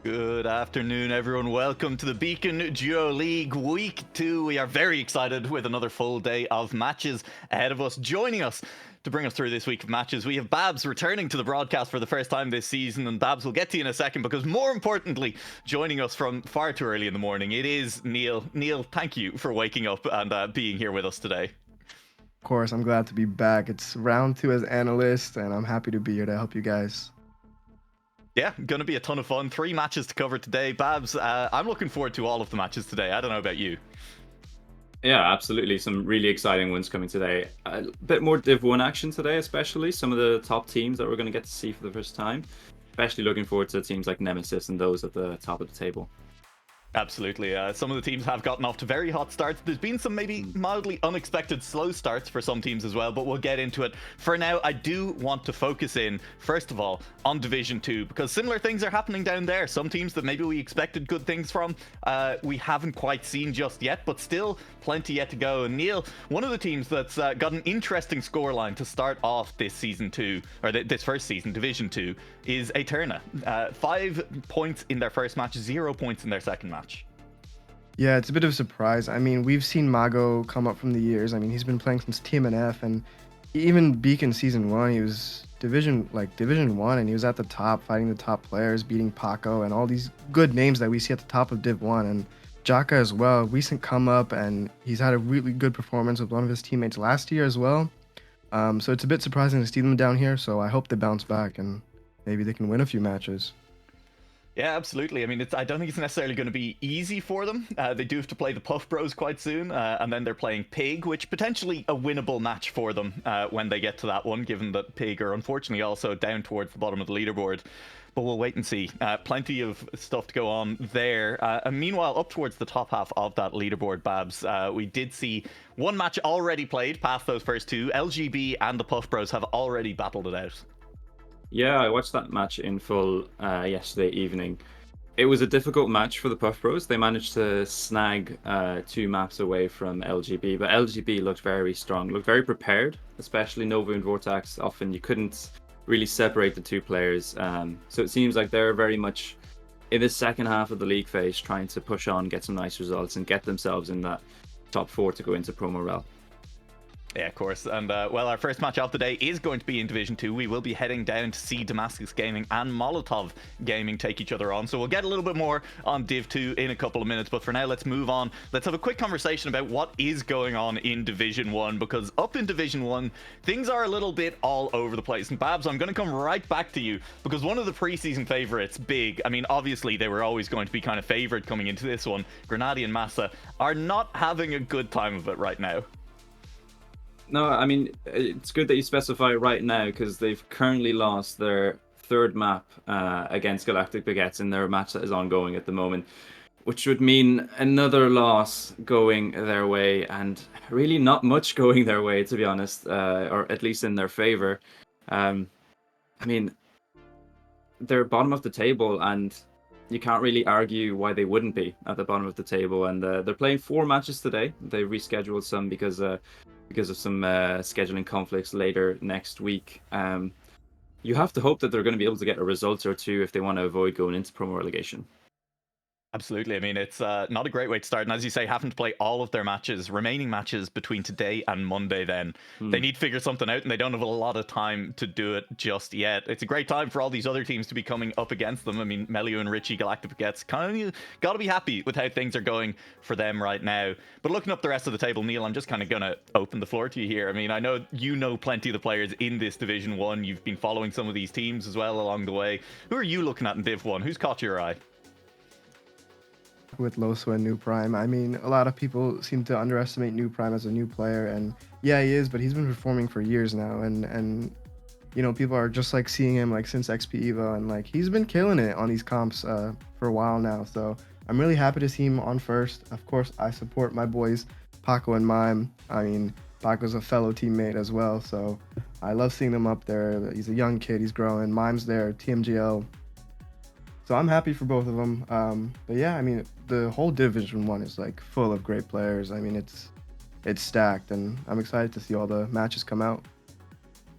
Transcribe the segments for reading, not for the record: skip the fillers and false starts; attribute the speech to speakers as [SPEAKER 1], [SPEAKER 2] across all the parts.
[SPEAKER 1] Good afternoon, everyone. Welcome to the Beacon Duo League Week 2. We are very excited with another full day of matches ahead of us. Joining us to bring us through this week of matches, we have Babs returning to the broadcast for the first time this season. And Babs, will get to you in a second because, more importantly, joining us from far too early in the morning, it is Neil. Neil, thank you for waking up and being here with us today.
[SPEAKER 2] Of course, I'm glad to be back. It's round 2 as analyst, and I'm happy to be here to help you guys.
[SPEAKER 1] Yeah, gonna be a ton of fun. 3 matches to cover today. Babs, I'm looking forward to all of the matches today. I don't know about you.
[SPEAKER 3] Yeah, absolutely. Some really exciting ones coming today. A bit more Div 1 action today, especially. Some of the top teams that we're going to get to see for the first time. Especially looking forward to teams like Nemesis and those at the top of the table.
[SPEAKER 1] Absolutely. Some of the teams have gotten off to very hot starts. There's been some maybe mildly unexpected slow starts for some teams as well, but we'll get into it. For now, I do want to focus in, first of all, on Division 2, because similar things are happening down there. Some teams that maybe we expected good things from, we haven't quite seen just yet, but still plenty yet to go. And Neil, one of the teams that's got an interesting scoreline to start off this season 2, or this first season, Division 2, is Eterna. 5 points in their first match, 0 points in their second match.
[SPEAKER 2] Yeah, it's a bit of a surprise. I mean, we've seen Mago come up from the years. I mean, he's been playing since TMNF, and even Beacon Season 1, he was Division 1, and he was at the top, fighting the top players, beating Paco, and all these good names that we see at the top of Div 1. And Jaka as well, recent come up, and he's had a really good performance with one of his teammates last year as well. So it's a bit surprising to see them down here, so I hope they bounce back, and maybe they can win a few matches.
[SPEAKER 1] Yeah, absolutely. I mean, I don't think it's necessarily going to be easy for them. They do have to play the Puff Bros quite soon, and then they're playing Pig, which potentially a winnable match for them when they get to that one, given that Pig are unfortunately also down towards the bottom of the leaderboard. But we'll wait and see. Plenty of stuff to go on there. And meanwhile, up towards the top half of that leaderboard, Babs, we did see one match already played past those first two. LGB and the Puff Bros have already battled it out.
[SPEAKER 3] Yeah, I watched that match in full yesterday evening. It was a difficult match for the Puff Bros. They managed to snag 2 maps away from LGB, but LGB looked very strong, looked very prepared, especially Nova and Vortex. Often you couldn't really separate the 2 players. So it seems like they're very much in the second half of the league phase trying to push on, get some nice results, and get themselves in that top 4 to go into Promo Rel.
[SPEAKER 1] Yeah, of course. And well, our first match of the day is going to be in Division 2. We will be heading down to see Damascus Gaming and Molotov Gaming take each other on. So we'll get a little bit more on Div 2 in a couple of minutes. But for now, let's move on. Let's have a quick conversation about what is going on in Division 1. Because up in Division 1, things are a little bit all over the place. And Babs, I'm going to come right back to you. Because one of the preseason favorites, Big, I mean, obviously they were always going to be kind of favored coming into this one. Grenadi and Massa are not having a good time of it right now.
[SPEAKER 3] No, I mean, it's good that you specify right now because they've currently lost their 3rd map against Galactic Baguettes in their match that is ongoing at the moment, which would mean another loss going their way and really not much going their way, to be honest, or at least in their favor. I mean, they're bottom of the table and you can't really argue why they wouldn't be at the bottom of the table. And they're playing 4 matches today. They rescheduled some because of some scheduling conflicts later next week. You have to hope that they're going to be able to get a result or 2 if they want to avoid going into promo relegation.
[SPEAKER 1] Absolutely. I mean, it's not a great way to start. And as you say, having to play all of their remaining matches between today and Monday, then they need to figure something out and they don't have a lot of time to do it just yet. It's a great time for all these other teams to be coming up against them. I mean, Melio and Richie, Galactic Baguettes, kind of got to be happy with how things are going for them right now. But looking up the rest of the table, Neil, I'm just kind of going to open the floor to you here. I mean, I know you know plenty of the players in this Division 1. You've been following some of these teams as well along the way. Who are you looking at in Div 1? Who's caught your eye?
[SPEAKER 2] With Loso and New Prime, I mean, a lot of people seem to underestimate New Prime as a new player, and yeah, he is, but he's been performing for years now, and you know, people are just like seeing him like since XP Evo, and like he's been killing it on these comps for a while now. So I'm really happy to see him on first. Of course, I support my boys Paco and Mime. I mean, Paco's a fellow teammate as well, so I love seeing them up there. He's a young kid, he's growing. Mime's there, TMGL. So I'm happy for both of them. But yeah, I mean, the whole Division 1 is like full of great players. I mean, it's stacked, and I'm excited to see all the matches come out.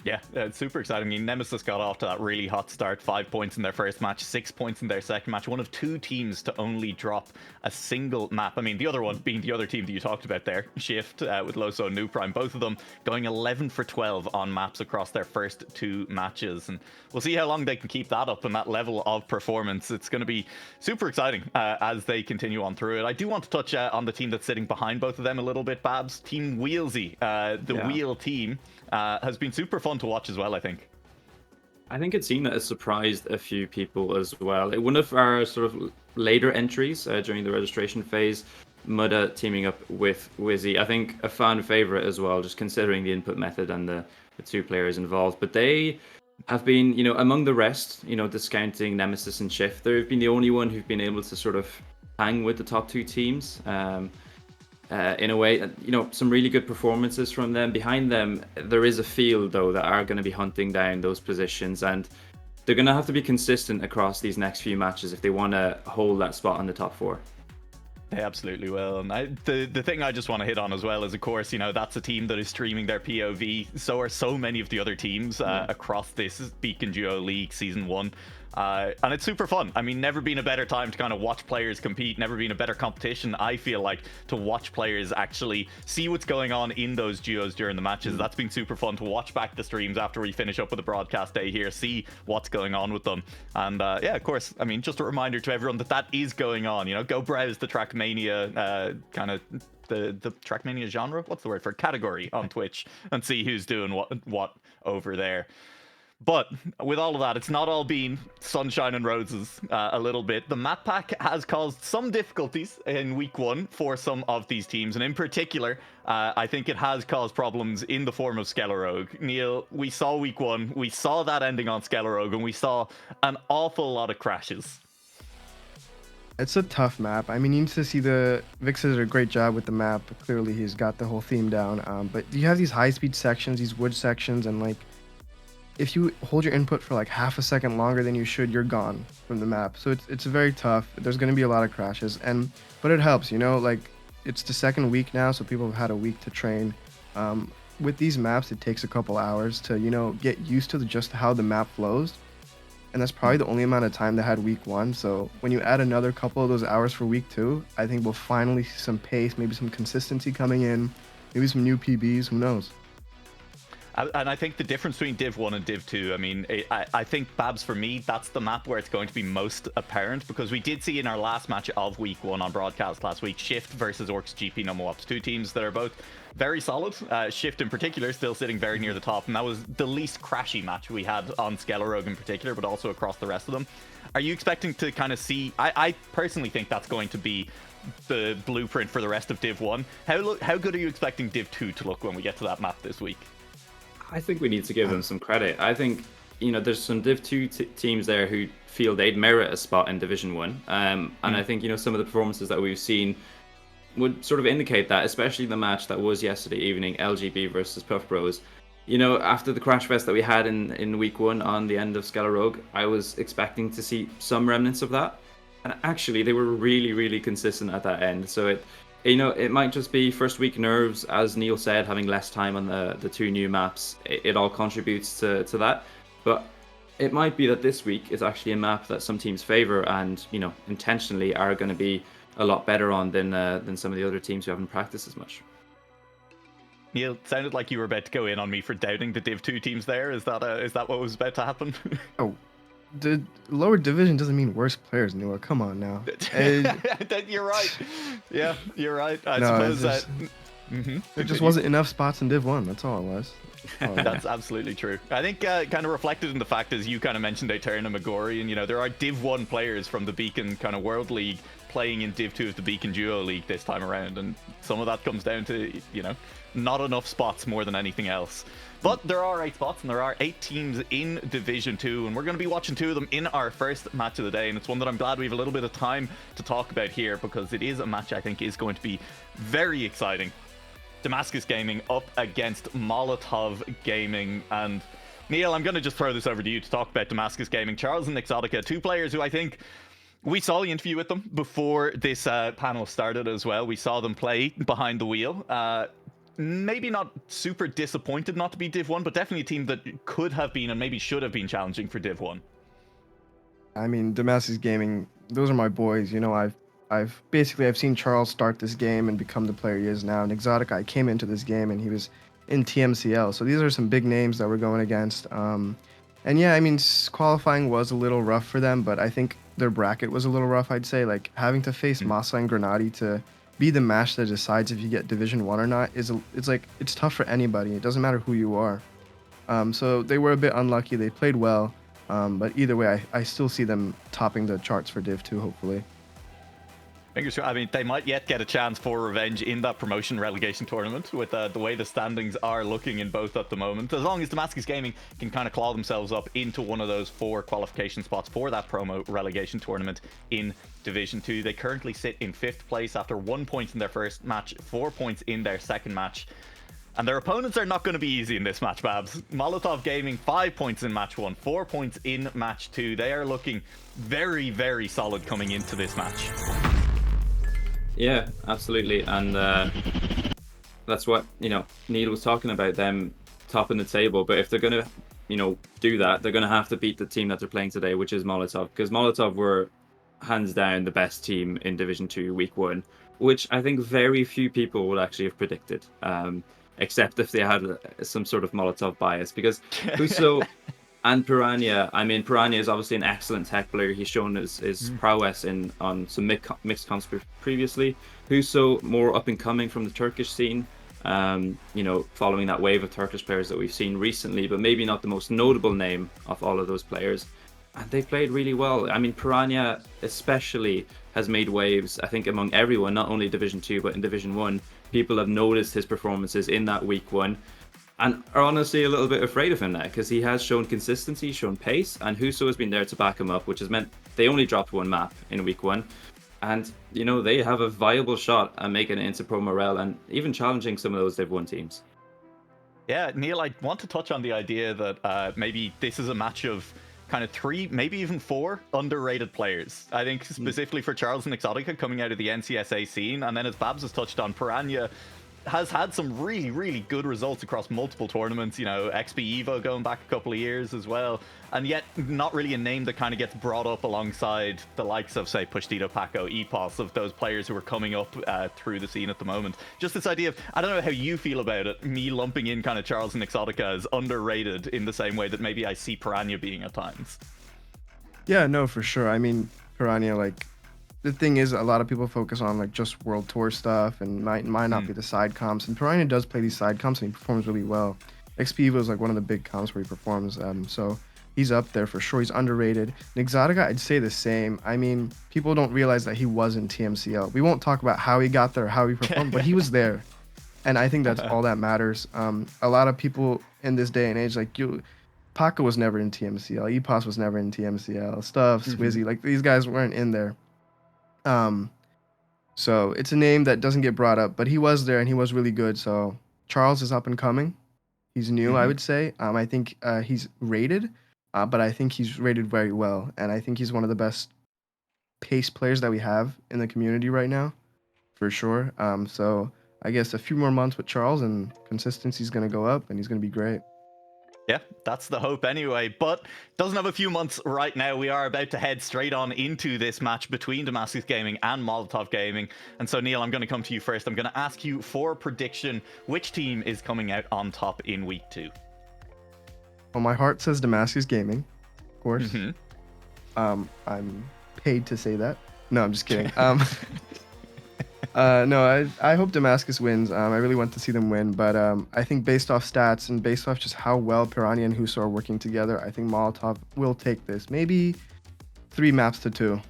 [SPEAKER 1] Yeah, it's super exciting. I mean, Nemesis got off to that really hot start. 5 points in their first match, 6 points in their second match. One of 2 teams to only drop a single map. I mean, the other one being the other team that you talked about there, Shift, with Loso and New Prime. Both of them going 11 for 12 on maps across their first 2 matches. And we'll see how long they can keep that up and that level of performance. It's going to be super exciting as they continue on through it. I do want to touch on the team that's sitting behind both of them a little bit, Babs. Team Whezy, Wheel team. Has been super fun to watch as well, I think.
[SPEAKER 3] I think it's seen that has surprised a few people as well. One of our sort of later entries during the registration phase, Mudda teaming up with Whezy. I think a fan favorite as well, just considering the input method and the 2 players involved. But they have been, among the rest, discounting Nemesis and Shift. They've been the only one who've been able to sort of hang with the top 2 teams. In a way, some really good performances from them. Behind them, there is a field, though, that are going to be hunting down those positions, and they're going to have to be consistent across these next few matches if they want to hold that spot on the top 4.
[SPEAKER 1] They absolutely will. And the thing I just want to hit on as well is, of course, that's a team that is streaming their POV. So are so many of the other teams across this Beacon Duo League Season 1. And it's super fun. I mean, never been a better time to kind of watch players compete, never been a better competition, I feel like, to watch players actually see what's going on in those duos during the matches. That's been super fun to watch back the streams after we finish up with the broadcast day here, see what's going on with them. And yeah, of course, I mean, just a reminder to everyone that is going on. Go browse the Trackmania kind of the Trackmania genre, what's the word for category on Twitch, and see who's doing what over there. But with all of that, it's not all been sunshine and roses a little bit. The map pack has caused some difficulties in week 1 for some of these teams. And in particular, I think it has caused problems in the form of Skelear Rogue. Neil, we saw week 1. We saw that ending on Skelear Rogue, and we saw an awful lot of crashes.
[SPEAKER 2] It's a tough map. I mean, you need to see Vix did a great job with the map. Clearly, he's got the whole theme down. But you have these high-speed sections, these wood sections, and like, if you hold your input for like half a second longer than you should, you're gone from the map. So it's very tough. There's going to be a lot of crashes, but it helps, like it's the second week now, so people have had a week to train. With these maps, it takes a couple hours to, get used to just how the map flows. And that's probably the only amount of time they had week 1. So when you add another couple of those hours for week 2, I think we'll finally see some pace, maybe some consistency coming in, maybe some new PBs, who knows?
[SPEAKER 1] And I think the difference between Div 1 and Div 2, I mean, I think, Babs, for me, that's the map where it's going to be most apparent, because we did see in our last match of week 1 on broadcast last week, Shift versus Orcs GP Numowaps, 2 teams that are both very solid. Shift in particular still sitting very near the top, and that was the least crashy match we had on Skelear Rogue in particular, but also across the rest of them. Are you expecting to kind of see... I personally think that's going to be the blueprint for the rest of Div 1. How good are you expecting Div 2 to look when we get to that map this week?
[SPEAKER 3] I think we need to give them some credit. I think, there's some Div 2 teams there who feel they'd merit a spot in Division 1. And I think, some of the performances that we've seen would sort of indicate that, especially the match that was yesterday evening, LGB versus Puff Bros. After the crash fest that we had in week 1 on the end of Skelear Rogue, I was expecting to see some remnants of that. And actually, they were really, really consistent at that end. So it might just be first week nerves, as Neil said, having less time on the 2 new maps. It all contributes to that. But it might be that this week is actually a map that some teams favor and, intentionally are going to be a lot better on than some of the other teams who haven't practiced as much.
[SPEAKER 1] Neil, it sounded like you were about to go in on me for doubting the Div 2 teams there. Is that what was about to happen?
[SPEAKER 2] Oh, the lower division doesn't mean worse players, Noah. Come on now.
[SPEAKER 1] You're right. Yeah, you're right. I
[SPEAKER 2] No,
[SPEAKER 1] suppose
[SPEAKER 2] it's
[SPEAKER 1] that...
[SPEAKER 2] there just wasn't enough spots in Div 1. That's all it was.
[SPEAKER 1] That's absolutely true. I think kind of reflected in the fact, as you kind of mentioned, Eterna Magori, and there are Div 1 players from the Beacon kind of World League playing in Div 2 of the Beacon Duo League this time around, and some of that comes down to not enough spots more than anything else. But there are 8 spots, and there are 8 teams in Division 2, and we're going to be watching 2 of them in our first match of the day, and it's one that I'm glad we have a little bit of time to talk about here, because it is a match I think is going to be very exciting. Damascus Gaming up against Molotov Gaming, and Neil, I'm going to just throw this over to you to talk about Damascus Gaming. Charles and Exotica, 2 players who I think we saw the interview with them before this panel started as well. We saw them play behind the wheel. maybe not super disappointed not to be Div 1, but definitely a team that could have been and maybe should have been challenging for Div 1.
[SPEAKER 2] I mean, Damascus Gaming, those are my boys. You know, I've seen Charles start this game and become the player he is now. And Exotic, I came into this game and he was in TMCL. So these are some big names that we're going against. And yeah, I mean, qualifying was a little rough for them, but I think their bracket was a little rough, I'd say. Like, having to face Masa and Grenadi to be the match that decides if you get Division 1 or not it's tough for anybody. It doesn't matter who you are. So they were a bit unlucky. They played well. But either way, I still see them topping the charts for Div 2, hopefully.
[SPEAKER 1] Fingers crossed. I mean, they might yet get a chance for revenge in that promotion relegation tournament with the way the standings are looking in both at the moment. As long as Damascus Gaming can kind of claw themselves up into one of those 4 qualification spots for that promo relegation tournament in Division 2. They currently sit in 5th place after 1 point in their first match, 4 points in their second match. And their opponents are not going to be easy in this match, Babs. Molotov Gaming, 5 points in match 1, 4 points in match 2. They are looking very, very solid coming into this match.
[SPEAKER 3] Yeah, absolutely. And that's what, Neil was talking about, them topping the table. But if they're going to, do that, they're going to have to beat the team that they're playing today, which is Molotov. Because Molotov were hands down the best team in Division 2 week 1, which I think very few people would actually have predicted. Except if they had some sort of Molotov bias. Because Huso and Piranha, I mean, Piranha is obviously an excellent tech player. He's shown his prowess on some mixed comps previously. Huso, more up and coming from the Turkish scene, following that wave of Turkish players that we've seen recently, but maybe not the most notable name of all of those players. And they played really well. I mean, Piranha especially has made waves, I think, among everyone, not only Division 2, but in Division 1. People have noticed his performances in that week 1. And are honestly a little bit afraid of him now because he has shown consistency, shown pace, and Huso has been there to back him up, which has meant they only dropped 1 map in week 1. And, they have a viable shot at making it into Pro Morel and even challenging some of those Div 1 teams.
[SPEAKER 1] Yeah, Neil, I want to touch on the idea that maybe this is a match of kind of 3, maybe even 4 underrated players. I think specifically for Charles and Exotica coming out of the NCSA scene, and then as Babs has touched on, Piranha has had some really, really good results across multiple tournaments, XP Evo going back a couple of years as well, and yet not really a name that kind of gets brought up alongside the likes of, say, Pushtito, Paco, Epos, of those players who are coming up through the scene at the moment. Just this idea of, I don't know how you feel about it, me lumping in kind of Charles and Exotica as underrated in the same way that maybe I see Piranha being at times.
[SPEAKER 2] Yeah, no, for sure. I mean, Piranha, the thing is, a lot of people focus on just World Tour stuff and might not be the side comps. And Piranha does play these side comps and he performs really well. XP Evo is one of the big comps where he performs. So he's up there for sure. He's underrated. And Exotica, I'd say the same. I mean, people don't realize that he was in TMCL. We won't talk about how he got there or how he performed, but he was there. And I think that's all that matters. A lot of people in this day and age, Paco was never in TMCL. Epos was never in TMCL. Stuffs, Whezy, these guys weren't in there. So it's a name that doesn't get brought up, but he was there and he was really good. So Charles is up and coming. He's new, I would say. I think he's rated, but I think he's rated very well. And I think he's one of the best pace players that we have in the community right now, for sure. So I guess a few more months with Charles and consistency's going to go up and he's going to be great.
[SPEAKER 1] Yeah, that's the hope anyway, but doesn't have a few months right now. We are about to head straight on into this match between Damascus Gaming and Molotov Gaming. And so, Neil, I'm going to come to you first. I'm going to ask you for a prediction. Which team is coming out on top in week 2?
[SPEAKER 2] Well, my heart says Damascus Gaming, of course. I'm paid to say that. No, I'm just kidding. No, I hope Damascus wins. I really want to see them win, but I think based off stats and based off just how well Piranha and Huso are working together, I think Molotov will take this. Maybe 3 maps to 2.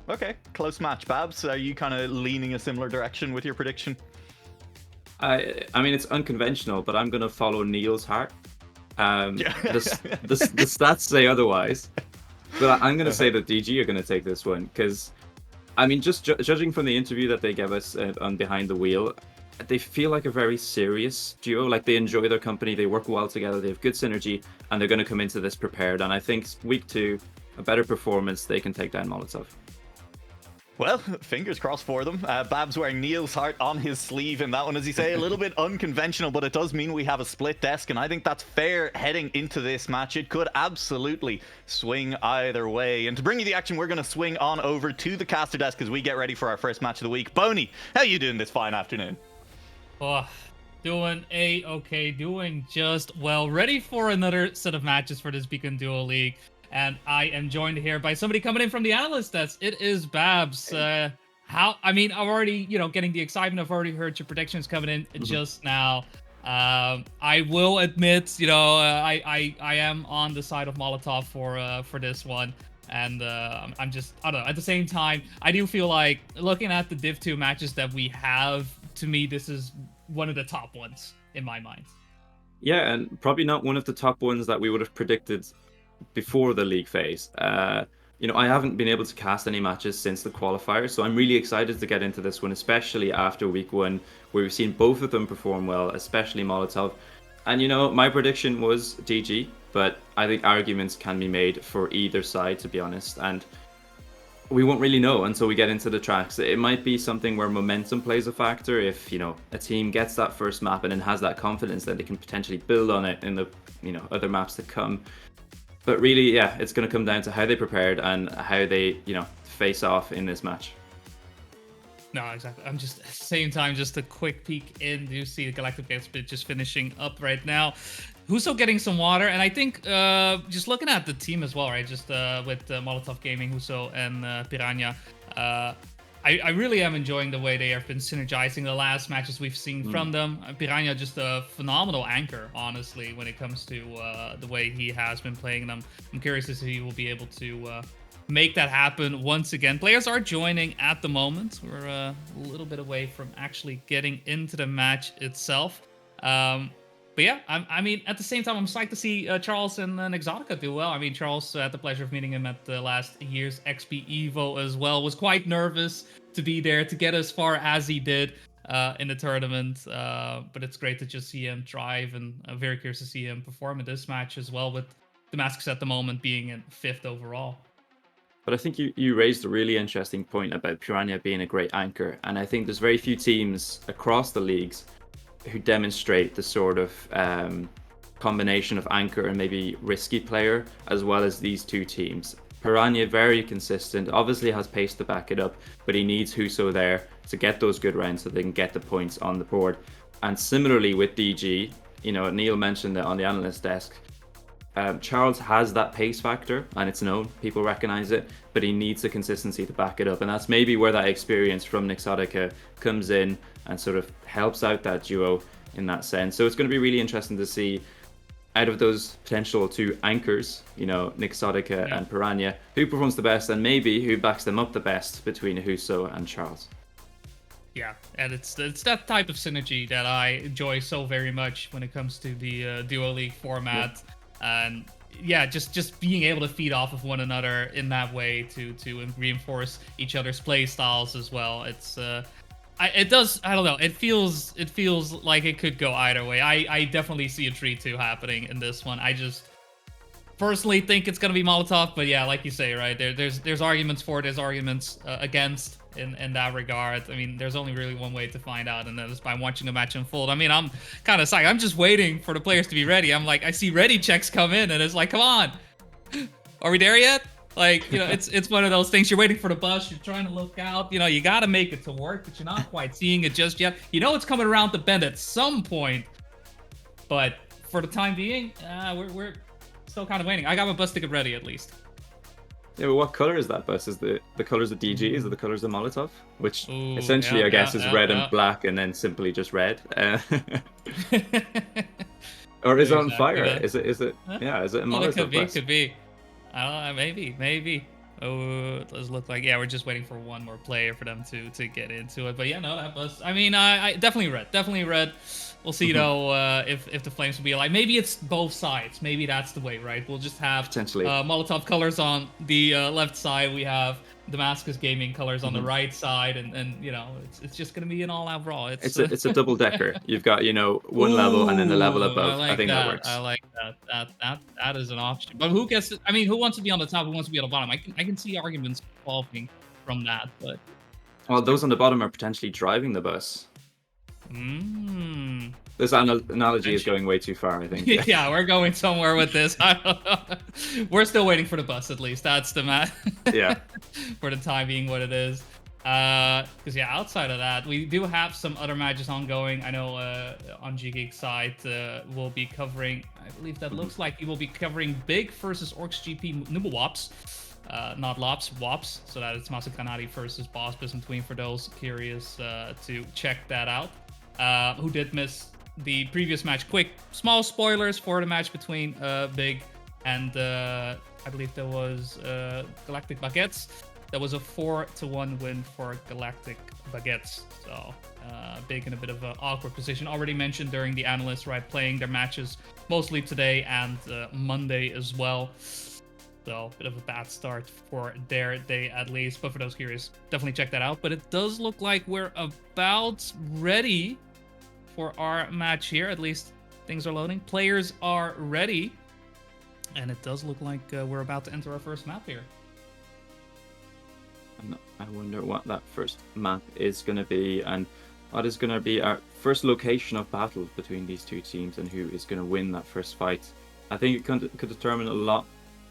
[SPEAKER 1] Okay, close match. Babs, are you kind of leaning a similar direction with your prediction?
[SPEAKER 3] I mean, it's unconventional, but I'm going to follow Neil's heart. The stats say otherwise, but I'm going to say that DG are going to take this one because, I mean, just judging from the interview that they gave us on Behind the Wheel, they feel like a very serious duo. They enjoy their company, they work well together, they have good synergy, and they're going to come into this prepared. And I think week 2, a better performance, they can take down Molotov.
[SPEAKER 1] Well, fingers crossed for them. Babs wearing Neil's heart on his sleeve in that one, as you say, a little bit unconventional, but it does mean we have a split desk, and I think that's fair heading into this match. It could absolutely swing either way. And to bring you the action, we're going to swing on over to the caster desk as we get ready for our first match of the week. Boney, how you doing this fine afternoon?
[SPEAKER 4] Oh, doing A-okay, doing just well. Ready for another set of matches for this Beacon Duo League. And I am joined here by somebody coming in from the analyst desk. It is Babs. I'm already, getting the excitement. I've already heard your predictions coming in just now. I will admit, I am on the side of Molotov for this one. And I'm just, I don't know, at the same time, I do feel like looking at the Div 2 matches that we have, to me, this is one of the top ones in my mind.
[SPEAKER 3] Yeah, and probably not one of the top ones that we would have predicted before the league phase. I haven't been able to cast any matches since the qualifier, so I'm really excited to get into this one, especially after week 1, where we've seen both of them perform well, especially Molotov. And my prediction was DG, but I think arguments can be made for either side, to be honest, and we won't really know until we get into the tracks. It might be something where momentum plays a factor. If a team gets that first map and then has that confidence that they can potentially build on it in the other maps to come. But really, yeah, it's going to come down to how they prepared and how they, face off in this match.
[SPEAKER 4] No, exactly. I'm just, at the same time, just a quick peek in. You see the Galactic Baguettes just finishing up right now. Huso getting some water, and I think just looking at the team as well, right? Just with Molotov Gaming, Huso, and Piranha. I really am enjoying the way they have been synergizing the last matches we've seen from them. Piranha just a phenomenal anchor, honestly, when it comes to the way he has been playing them. I'm curious to see if he will be able to make that happen once again. Players are joining at the moment. We're a little bit away from actually getting into the match itself. But yeah, at the same time, I'm psyched to see Charles and Exotica do well. I mean, Charles had the pleasure of meeting him at the last year's XP Evo as well. Was quite nervous to be there, to get as far as he did in the tournament. But it's great to just see him thrive, and I'm very curious to see him perform in this match as well, with Damascus at the moment being in 5th overall.
[SPEAKER 3] But I think you raised a really interesting point about Piranha being a great anchor. And I think there's very few teams across the leagues who demonstrate the sort of combination of anchor and maybe risky player, as well as these two teams. Piranha, very consistent, obviously has pace to back it up, but he needs Huso there to get those good rounds so they can get the points on the board. And similarly with DG, Neil mentioned it on the analyst desk, Charles has that pace factor, and it's known, people recognize it, but he needs the consistency to back it up, and that's maybe where that experience from Nixotica comes in and sort of helps out that duo in that sense. So it's going to be really interesting to see, out of those potential two anchors, Nixotica and Piranha, who performs the best and maybe who backs them up the best between Huso and Charles.
[SPEAKER 4] Yeah, and it's that type of synergy that I enjoy so very much when it comes to the Duo League format. And yeah, just being able to feed off of one another in that way to reinforce each other's play styles as well. It's I don't know. It feels like it could go either way. I definitely see a 3-2 happening in this one. I just personally think it's gonna be Molotov, but yeah, like you say, right, there's arguments for it, there's arguments against in that regard. I mean, there's only really one way to find out, and that is by watching the match unfold. I mean, I'm kind of psyched. I'm just waiting for the players to be ready. I'm like, I see ready checks come in, and it's like, come on, are we there yet? Like, it's one of those things. You're waiting for the bus. You're trying to look out. You got to make it to work, but you're not quite seeing it just yet. It's coming around the bend at some point, but for the time being, we're still kind of waiting. I got my bus ticket ready, at least.
[SPEAKER 3] Yeah, but what color is that bus? Is the colors of DG? Is it the colors of Molotov? Which essentially, I guess, is red and black, and then simply just red. Or is it on fire? Is it? Yeah, is it a Molotov bus?
[SPEAKER 4] Could be. I don't know. Maybe. Oh, it does look like, we're just waiting for one more player for them to get into it. But yeah, no, that bus. I mean, I definitely red. We'll see, though, if the Flames will be alive. Maybe it's both sides. Maybe that's the way, right? We'll just have
[SPEAKER 3] potentially
[SPEAKER 4] Molotov colors on the left side. We have Damascus Gaming colors on the right side, and it's just gonna be an all-out brawl. It's
[SPEAKER 3] a double decker. You've got one level and then the level above. I think that works.
[SPEAKER 4] I like that. That is an option. But who wants to be on the top? Who wants to be on the bottom? I can see arguments involving from that. But
[SPEAKER 3] Well, those on the bottom are potentially driving the bus. This analogy is going way too far, I think.
[SPEAKER 4] yeah, we're going somewhere with this. I don't know. We're still waiting for the bus, at least. That's the
[SPEAKER 3] Yeah.
[SPEAKER 4] for the time being, what it is. Because yeah, outside of that, we do have some other matches ongoing. I know on G-Geek side, we'll be covering. I believe that looks like we will be covering Big versus Orcs GP Nubawops. Not Lops, Wops. So that is Masukanari versus Boss in between for those curious to check that out. Who did miss the previous match? Quick, small spoilers for the match between Big and I believe there was Galactic Baguettes. That was a 4-1 win for Galactic Baguettes. So Big in a bit of an awkward position. Already mentioned during the analyst, right? Playing their matches mostly today and Monday as well. So a bit of a bad start for their day at least. But for those curious, definitely check that out. But it does look like we're about ready for our match here. At least things are loading. Players are ready. And it does look like we're about to enter our first map here.
[SPEAKER 3] I wonder what that first map is going to be, and what is going to be our first location of battle between these two teams, and who is going to win that first fight. I think it could determine a lot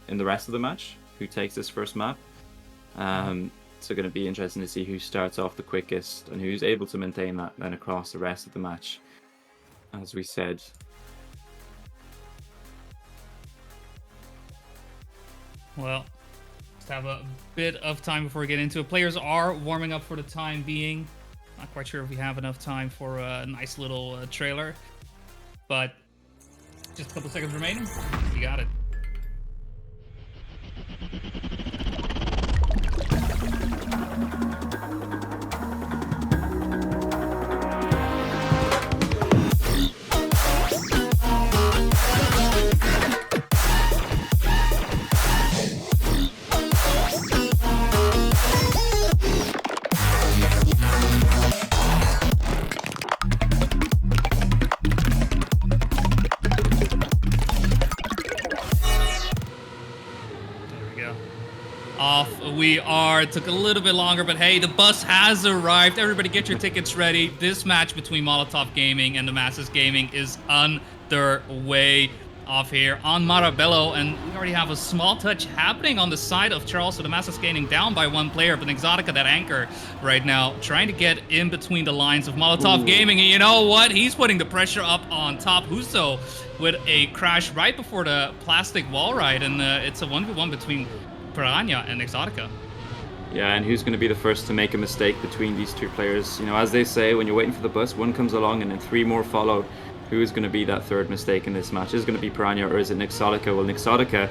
[SPEAKER 3] in the rest of the match, who takes this first map. So going to be interesting to see who starts off the quickest and who's able to maintain that then across the rest of the match. As we said,
[SPEAKER 4] well, just have a bit of time before we get into it. Players are warming up for the time being. Not quite sure if we have enough time for a nice little trailer, but just a couple seconds remaining. You got it. We are. It took a little bit longer, but hey, the bus has arrived. Everybody get your tickets ready. This match between Molotov Gaming and the Masses Gaming is underway off here on Marabello, and we already have a small touch happening on the side of Charles. So the Masses Gaming down by one player, but Exotica, that anchor right now, trying to get in between the lines of Molotov Gaming. And you know what? He's putting the pressure up on top. Huso with a crash right before the plastic wall ride, and it's a 1v1 between Piranha and Exotica.
[SPEAKER 3] Yeah, and who's going to be the first to make a mistake between these two players? You know, as they say, when you're waiting for the bus, one comes along and then three more follow. Who is going to be that third mistake in this match? Is it going to be Piranha or is it Exotica? Well, Exotica,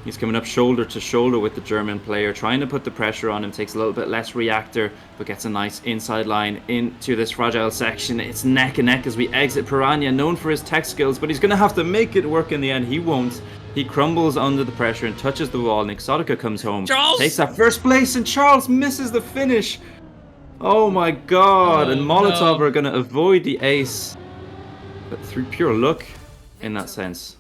[SPEAKER 3] he's coming up shoulder to shoulder with the German player, trying to put the pressure on him, takes a little bit less reactor, but gets a nice inside line into this fragile section. It's neck and neck as we exit. Piranha, known for his tech skills, but he's going to have to make it work in the end. He won't. He crumbles under the pressure and touches the wall, and Exotica comes home.
[SPEAKER 4] Charles!
[SPEAKER 3] Takes that first place, and Charles misses the finish. Oh my god, and Molotov are going to avoid the ace. But through pure luck, in that sense.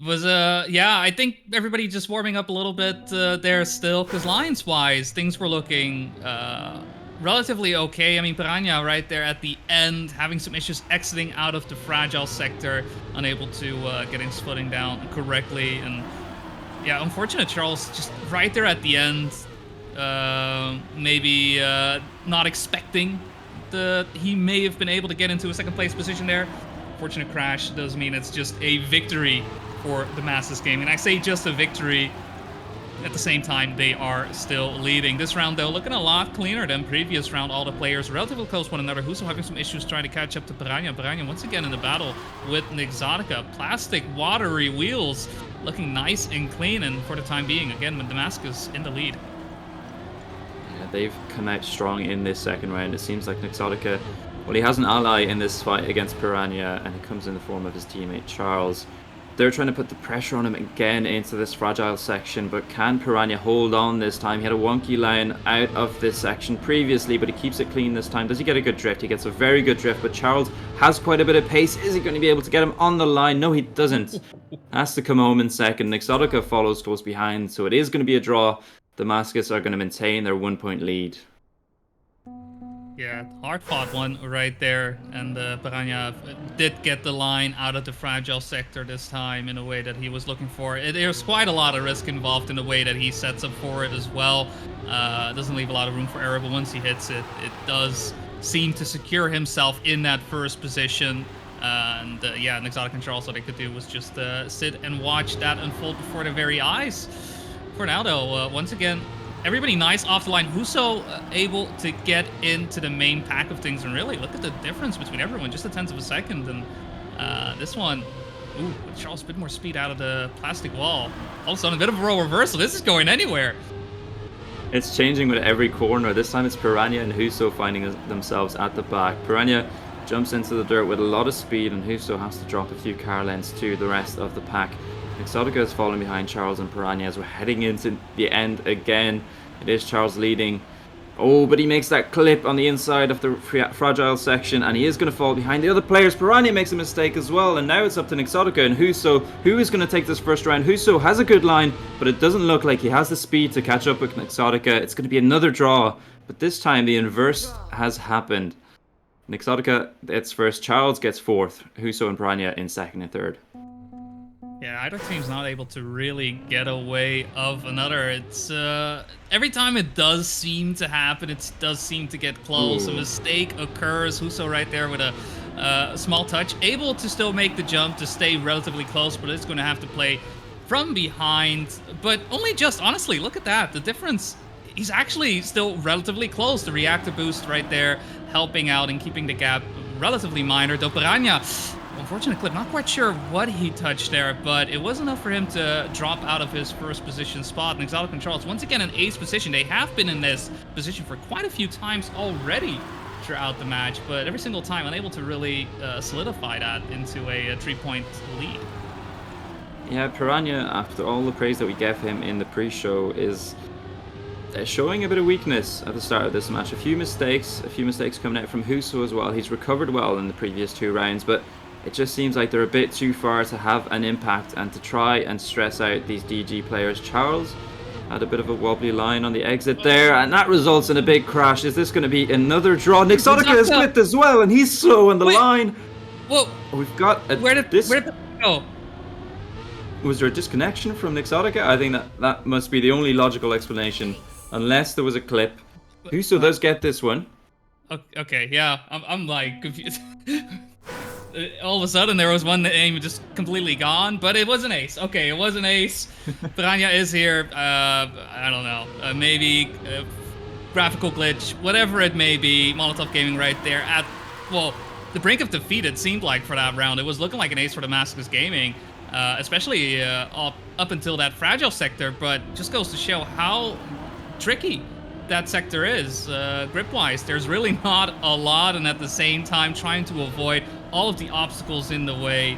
[SPEAKER 4] Was yeah, I think everybody just warming up a little bit there still, because lines-wise, things were looking relatively okay. I mean, Piranha right there at the end, having some issues exiting out of the fragile sector, unable to get his footing down correctly, and yeah, unfortunate Charles just right there at the end, maybe not expecting he may have been able to get into a second place position there. Fortunate crash does mean it's just a victory for the Masses game, and I say just a victory. At the same time, they are still leading. This round, though, looking a lot cleaner than previous round. All the players relatively close to one another. Huso having some issues trying to catch up to Piranha. Piranha once again in the battle with Exotica. Plastic watery wheels looking nice and clean, and for the time being, again, with Damascus in the lead.
[SPEAKER 3] Yeah, they've come out strong in this second round. It seems like Exotica, well, he has an ally in this fight against Piranha, and it comes in the form of his teammate Charles. They're trying to put the pressure on him again into this fragile section, but can Piranha hold on this time? He had a wonky line out of this section previously, but he keeps it clean this time. Does he get a good drift? He gets a very good drift, but Charles has quite a bit of pace. Is he going to be able to get him on the line? No, he doesn't. Has to come home in second. Exotica follows close behind, so it is going to be a draw Damascus are going to maintain their 1-point lead.
[SPEAKER 4] Yeah, hard fought one right there, and Piranha did get the line out of the fragile sector this time in a way that he was looking for. There's quite a lot of risk involved in the way that he sets up for it as well. Doesn't leave a lot of room for error, but once he hits it, it does seem to secure himself in that first position. Yeah, Exotic and Charles, what they could do was just sit and watch that unfold before their very eyes. For now, though, once again, everybody nice off the line. Huso able to get into the main pack of things, and really look at the difference between everyone, just a tenth of a second. And this one, ooh, with Charles a bit more speed out of the plastic wall. All of a sudden, a bit of a role reversal. This is going anywhere.
[SPEAKER 3] It's changing with every corner. This time it's Piranha and Huso finding themselves at the back. Piranha jumps into the dirt with a lot of speed, and Huso has to drop a few car lengths to the rest of the pack. Exotica is falling behind Charles and Piranha as we're heading into the end again. It is Charles leading. Oh, but he makes that clip on the inside of the fragile section, and he is going to fall behind the other players. Piranha makes a mistake as well, and now it's up to Exotica and Huso. Who is going to take this first round? Huso has a good line, but it doesn't look like he has the speed to catch up with Exotica. It's going to be another draw, but this time the inverse has happened. Exotica gets first, Charles gets fourth, Huso and Piranha in second and third.
[SPEAKER 4] Yeah, either team's not able to really get away of another. It's every time it does seem to happen, it does seem to get close. Ooh. A mistake occurs. Huso right there with a small touch, able to still make the jump to stay relatively close, but it's going to have to play from behind. But only just, honestly, look at that. The difference, he's actually still relatively close. The reactor boost right there helping out and keeping the gap relatively minor. Though Piranha, unfortunate clip, not quite sure what he touched there, but it was enough for him to drop out of his first position spot. And Exotic and Charles, once again, in ace position. They have been in this position for quite a few times already throughout the match, but every single time unable to really solidify that into a 3-point lead.
[SPEAKER 3] Yeah, Piranha, after all the praise that we gave him in the pre-show, is showing a bit of weakness at the start of this match. A few mistakes coming out from Huso as well. He's recovered well in the previous 2 rounds, but it just seems like they're a bit too far to have an impact and to try and stress out these DG players. Charles had a bit of a wobbly line on the exit there, and that results in a big crash. Is this going to be another draw? Exotica is clipped as well, and he's slow on the line.
[SPEAKER 4] Whoa.
[SPEAKER 3] We've got a...
[SPEAKER 4] Where did it go?
[SPEAKER 3] Was there a disconnection from Exotica? I think that must be the only logical explanation, unless there was a clip. Huso does get this one.
[SPEAKER 4] Okay, yeah, I'm like confused. All of a sudden there was one aim just completely gone, but it was an ace. Okay, it was an ace. Piranha is here. I don't know. Maybe graphical glitch, whatever it may be. Molotov Gaming right there at, well, the brink of defeat, it seemed like, for that round. It was looking like an ace for Damascus Gaming, especially up until that fragile sector, but just goes to show how tricky that sector is grip-wise. There's really not a lot, and at the same time trying to avoid all of the obstacles in the way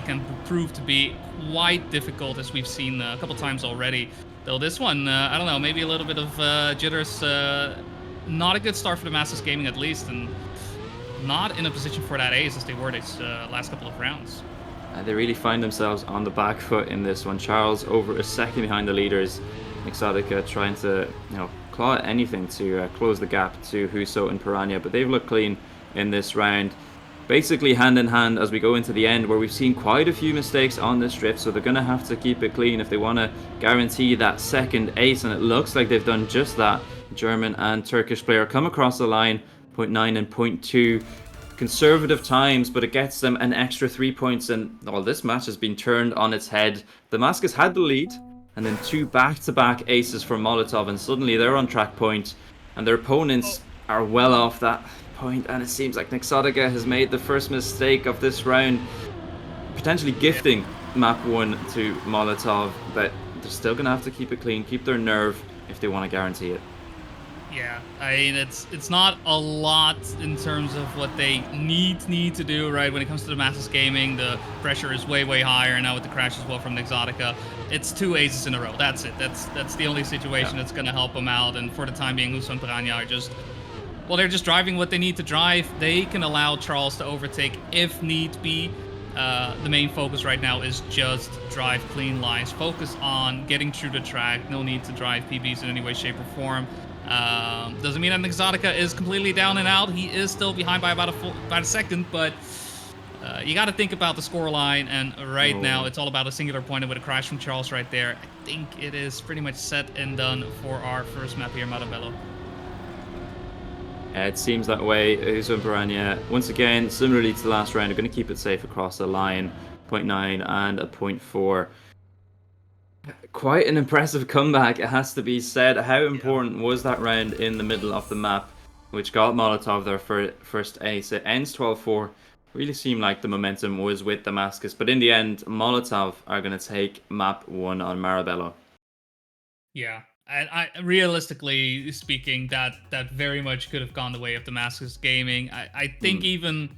[SPEAKER 4] can prove to be quite difficult, as we've seen a couple times already. Though this one, I don't know, maybe a little bit of jitters. Not a good start for Damascus Gaming, at least, and not in a position for that ace as they were these last couple of rounds.
[SPEAKER 3] They really find themselves on the back foot in this one. Charles over a second behind the leaders. Exotica trying to, claw at anything to close the gap to Huso and Piranha, but they've looked clean in this round. Basically hand in hand as we go into the end, where we've seen quite a few mistakes on this drift, so they're going to have to keep it clean if they want to guarantee that second ace, and it looks like they've done just that. German and Turkish player come across the line, 0.9 and 0.2. Conservative times, but it gets them an extra 3 points, and this match has been turned on its head. Damascus had the lead, and then 2 back-to-back aces from Molotov, and suddenly they're on track point, and their opponents are well off that point, and it seems like Exotica has made the first mistake of this round, potentially gifting map 1 to Molotov, but they're still going to have to keep it clean, keep their nerve if they want to guarantee it.
[SPEAKER 4] Yeah, I mean, it's not a lot in terms of what they need to do, right? When it comes to the Damascus Gaming, the pressure is way higher, and now with the crash as well from Exotica, it's 2 aces in a row. That's it. That's the only situation that's going to help them out, and for the time being, Huso and Piranha are just, well, they're just driving what they need to drive. They can allow Charles to overtake if need be, the main focus right now is just drive clean lines. Focus on getting through the track. No need to drive PBs in any way, shape, or form. Doesn't mean that Exotica is completely down and out. He is still behind by about a second, but you got to think about the scoreline. And right now, it's all about a singular point with a crash from Charles right there. I think it is pretty much set and done for our first map here, Marabello.
[SPEAKER 3] It seems that way. Whezy and Piranha, once again, similarly to the last round, are going to keep it safe across the line. 0.9 and a 0.4. Quite an impressive comeback, it has to be said. How important was that round in the middle of the map, which got Molotov their first ace? It ends 12-4. Really seemed like the momentum was with Damascus, but in the end, Molotov are going to take map 1 on Marabello.
[SPEAKER 4] Yeah. And realistically speaking, that very much could have gone the way of Damascus Gaming. I think even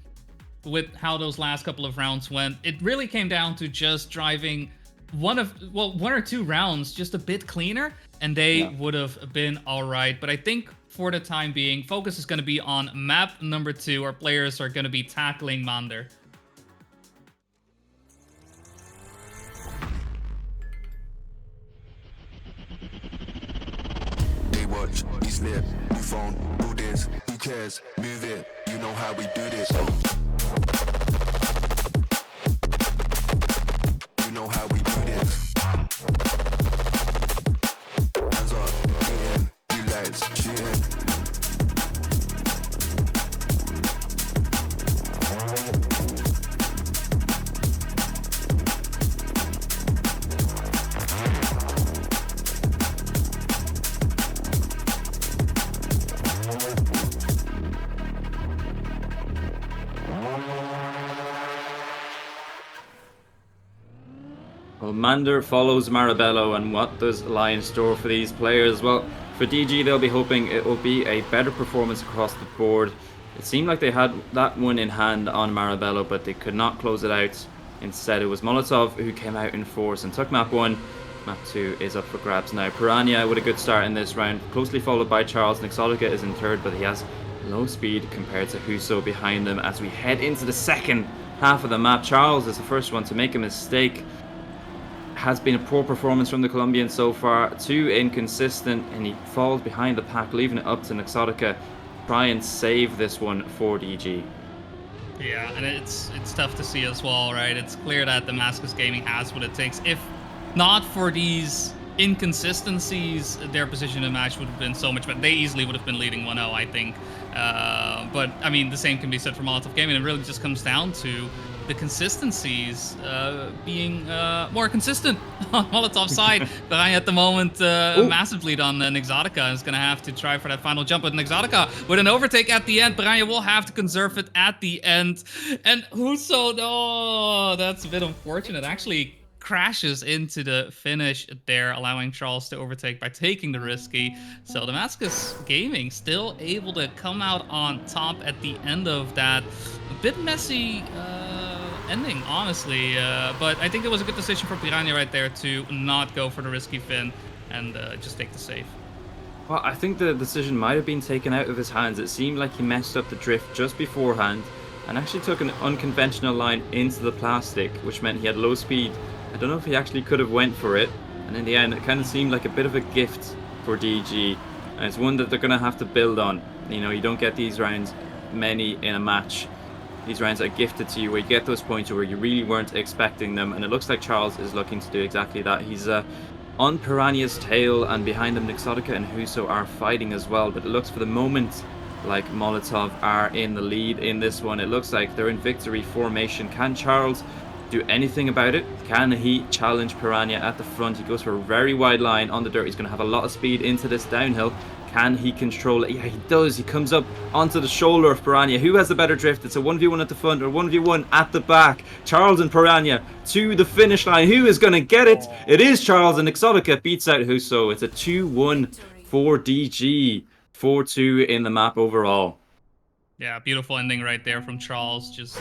[SPEAKER 4] with how those last couple of rounds went, it really came down to just driving one or two rounds just a bit cleaner, and they would have been all right. But I think for the time being, focus is going to be on map number 2. Our players are going to be tackling Mander.
[SPEAKER 5] Watch, you slip, new phone, do this, who cares, move it, you know how we do this. You know how we do this. Hands up, eating, you lights, shooting.
[SPEAKER 3] Well, Mander follows Marabello, and what does lie in store for these players? Well, for DG, they'll be hoping it will be a better performance across the board. It seemed like they had that one in hand on Marabello, but they could not close it out. Instead, it was Molotov who came out in force and took map 1. Map 2 is up for grabs now. Piranha with a good start in this round, closely followed by Charles. Exotica is in third, but he has low speed compared to Whezy behind them. As we head into the second half of the map, Charles is the first one to make a mistake. Has been a poor performance from the Colombian so far, too inconsistent, and he falls behind the pack, leaving it up to Exotica. Try and save this one for DG.
[SPEAKER 4] Yeah, and it's tough to see as well, right? It's clear that Damascus Gaming has what it takes. If not for these inconsistencies, their position in the match would have been so much better. They easily would have been leading 1-0, I think. But, I mean, the same can be said for Molotov Gaming. It really just comes down to the consistencies being more consistent on Molotov's side. Piranha at the moment massive lead on Exotica is going to have to try for that final jump. But Exotica with an overtake at the end. Piranha will have to conserve it at the end. And Whezy, no, that's a bit unfortunate. Actually crashes into the finish there, allowing Charles to overtake by taking the risky. So Damascus Gaming still able to come out on top at the end of that. A bit messy ending, honestly, but I think it was a good decision for Piranha right there to not go for the risky fin and just take the save.
[SPEAKER 3] Well, I think the decision might have been taken out of his hands. It seemed like he messed up the drift just beforehand and actually took an unconventional line into the plastic, which meant he had low speed. I don't know if he actually could have went for it, and in the end it kind of seemed like a bit of a gift for DG, and it's one that they're going to have to build on. You know, you don't get these rounds many in a match. These rounds are gifted to you where you get those points where you really weren't expecting them, and it looks like Charles is looking to do exactly that. He's on Piranha's tail, and behind them Exotica and Whezy are fighting as well, but it looks for the moment like Molotov are in the lead in this one. It looks like they're in victory formation. Can Charles do anything about it? Can he challenge Piranha at the front? He goes for a very wide line on the dirt. He's going to have a lot of speed into this downhill. Can he control it? Yeah, he does. He comes up onto the shoulder of Piranha. Who has the better drift? It's a 1v1 at the front or 1v1 at the back. Charles and Piranha to the finish line. Who is going to get it? It is Charles, and Exotica beats out Whezy. It's a 2-1 for DG. 4-2 in the map overall.
[SPEAKER 4] Yeah, beautiful ending right there from Charles, just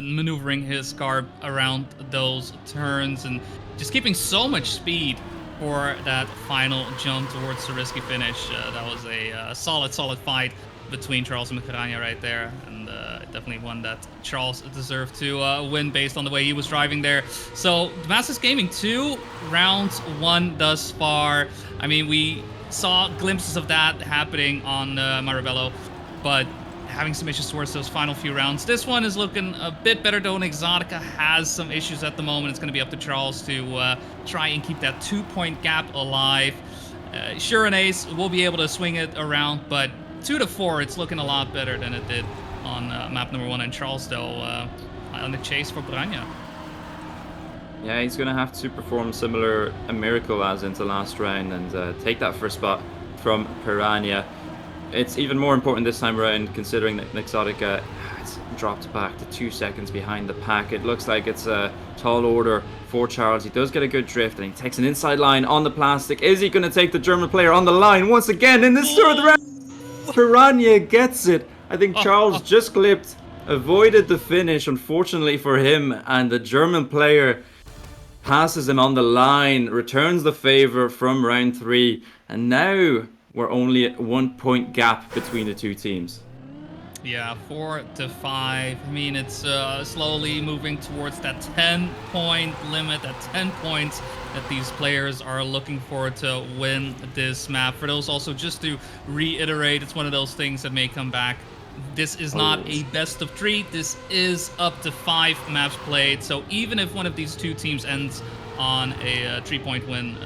[SPEAKER 4] maneuvering his car around those turns and just keeping so much speed for that final jump towards the risky finish. That was a solid fight between Charles and Piranha right there, and definitely one that Charles deserved to win based on the way he was driving there. So Nemesis Gaming 2, round 1 thus far. I mean, we saw glimpses of that happening on Marabello, but having some issues towards those final few rounds. This one is looking a bit better though, and Exotica has some issues at the moment. It's going to be up to Charles to try and keep that 2-point gap alive. Sure, an ace will be able to swing it around, but 2 to 4, it's looking a lot better than it did on map number 1. And Charles, though, on the chase for Piranha.
[SPEAKER 3] Yeah, he's going to have to perform a miracle as into last round and take that first spot from Piranha. It's even more important this time around, considering that Exotica has dropped back to 2 seconds behind the pack. It looks like it's a tall order for Charles. He does get a good drift, and he takes an inside line on the plastic. Is he going to take the German player on the line once again in this third round? Piranha gets it. I think Charles just clipped, avoided the finish, unfortunately for him, and the German player passes him on the line, returns the favor from round 3, and now we're only at 1-point gap between the two teams.
[SPEAKER 4] Yeah, 4 to 5. I mean, it's slowly moving towards that 10-point limit, that 10 points that these players are looking for to win this map. For those also, just to reiterate, it's one of those things that may come back. This is not a best of 3. This is up to 5 maps played. So even if one of these two teams ends on a 3-point win,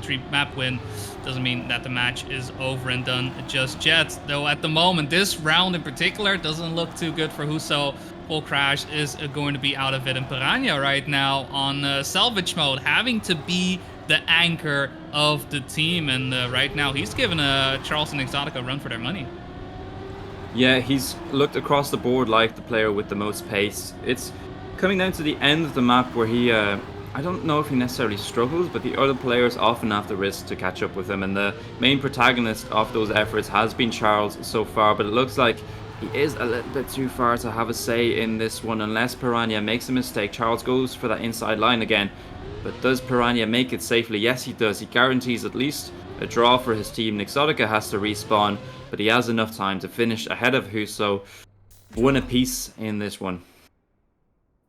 [SPEAKER 4] 3-map win, doesn't mean that the match is over and done just yet. Though at the moment, this round in particular doesn't look too good for Huso. Full Crash is going to be out of it. And Piranha right now on salvage mode, having to be the anchor of the team. And right now, he's given Charles and Exotica a run for their money.
[SPEAKER 3] Yeah, he's looked across the board like the player with the most pace. It's coming down to the end of the map where he... I don't know if he necessarily struggles, but the other players often have the risk to catch up with him, and the main protagonist of those efforts has been Charles so far, but it looks like he is a little bit too far to have a say in this one. Unless Piranha makes a mistake, Charles goes for that inside line again, but does Piranha make it safely? Yes, he does. He guarantees at least a draw for his team. Exotica has to respawn, but he has enough time to finish ahead of Huso. 1 apiece in this one.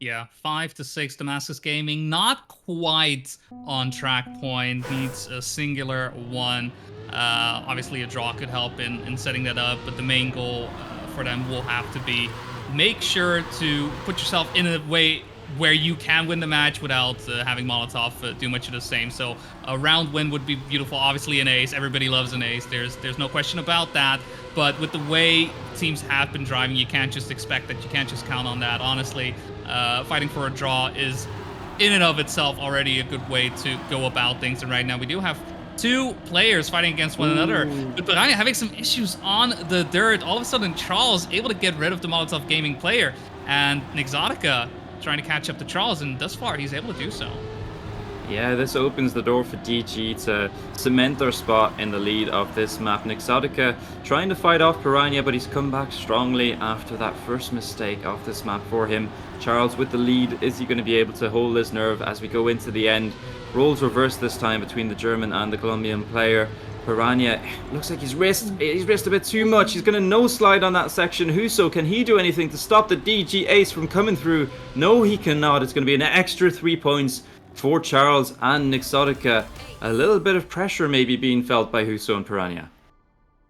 [SPEAKER 4] Yeah, 5 to 6, Damascus Gaming, not quite on track point, needs a singular 1. Obviously a draw could help in setting that up, but the main goal for them will have to be make sure to put yourself in a way where you can win the match without having Molotov do much of the same. So a round win would be beautiful. Obviously an ace, everybody loves an ace, there's no question about that. But with the way teams have been driving, you can't just expect that, you can't just count on that. Honestly, fighting for a draw is in and of itself already a good way to go about things. And right now we do have 2 players fighting against one another. But Piranha having some issues on the dirt. All of a sudden, Charles able to get rid of the Molotov Gaming player. And Exotica trying to catch up to Charles, and thus far he's able to do so.
[SPEAKER 3] Yeah, this opens the door for DG to cement their spot in the lead of this map. Exotica trying to fight off Piranha, but he's come back strongly after that first mistake off this map for him. Charles with the lead. Is he going to be able to hold his nerve as we go into the end? Roles reversed this time between the German and the Colombian player. Piranha looks like he's risked a bit too much. He's going to no slide on that section. Huso, can he do anything to stop the DG ace from coming through? No, he cannot. It's going to be an extra 3 points for Charles and Exotica. A little bit of pressure maybe being felt by Huso and Piranha.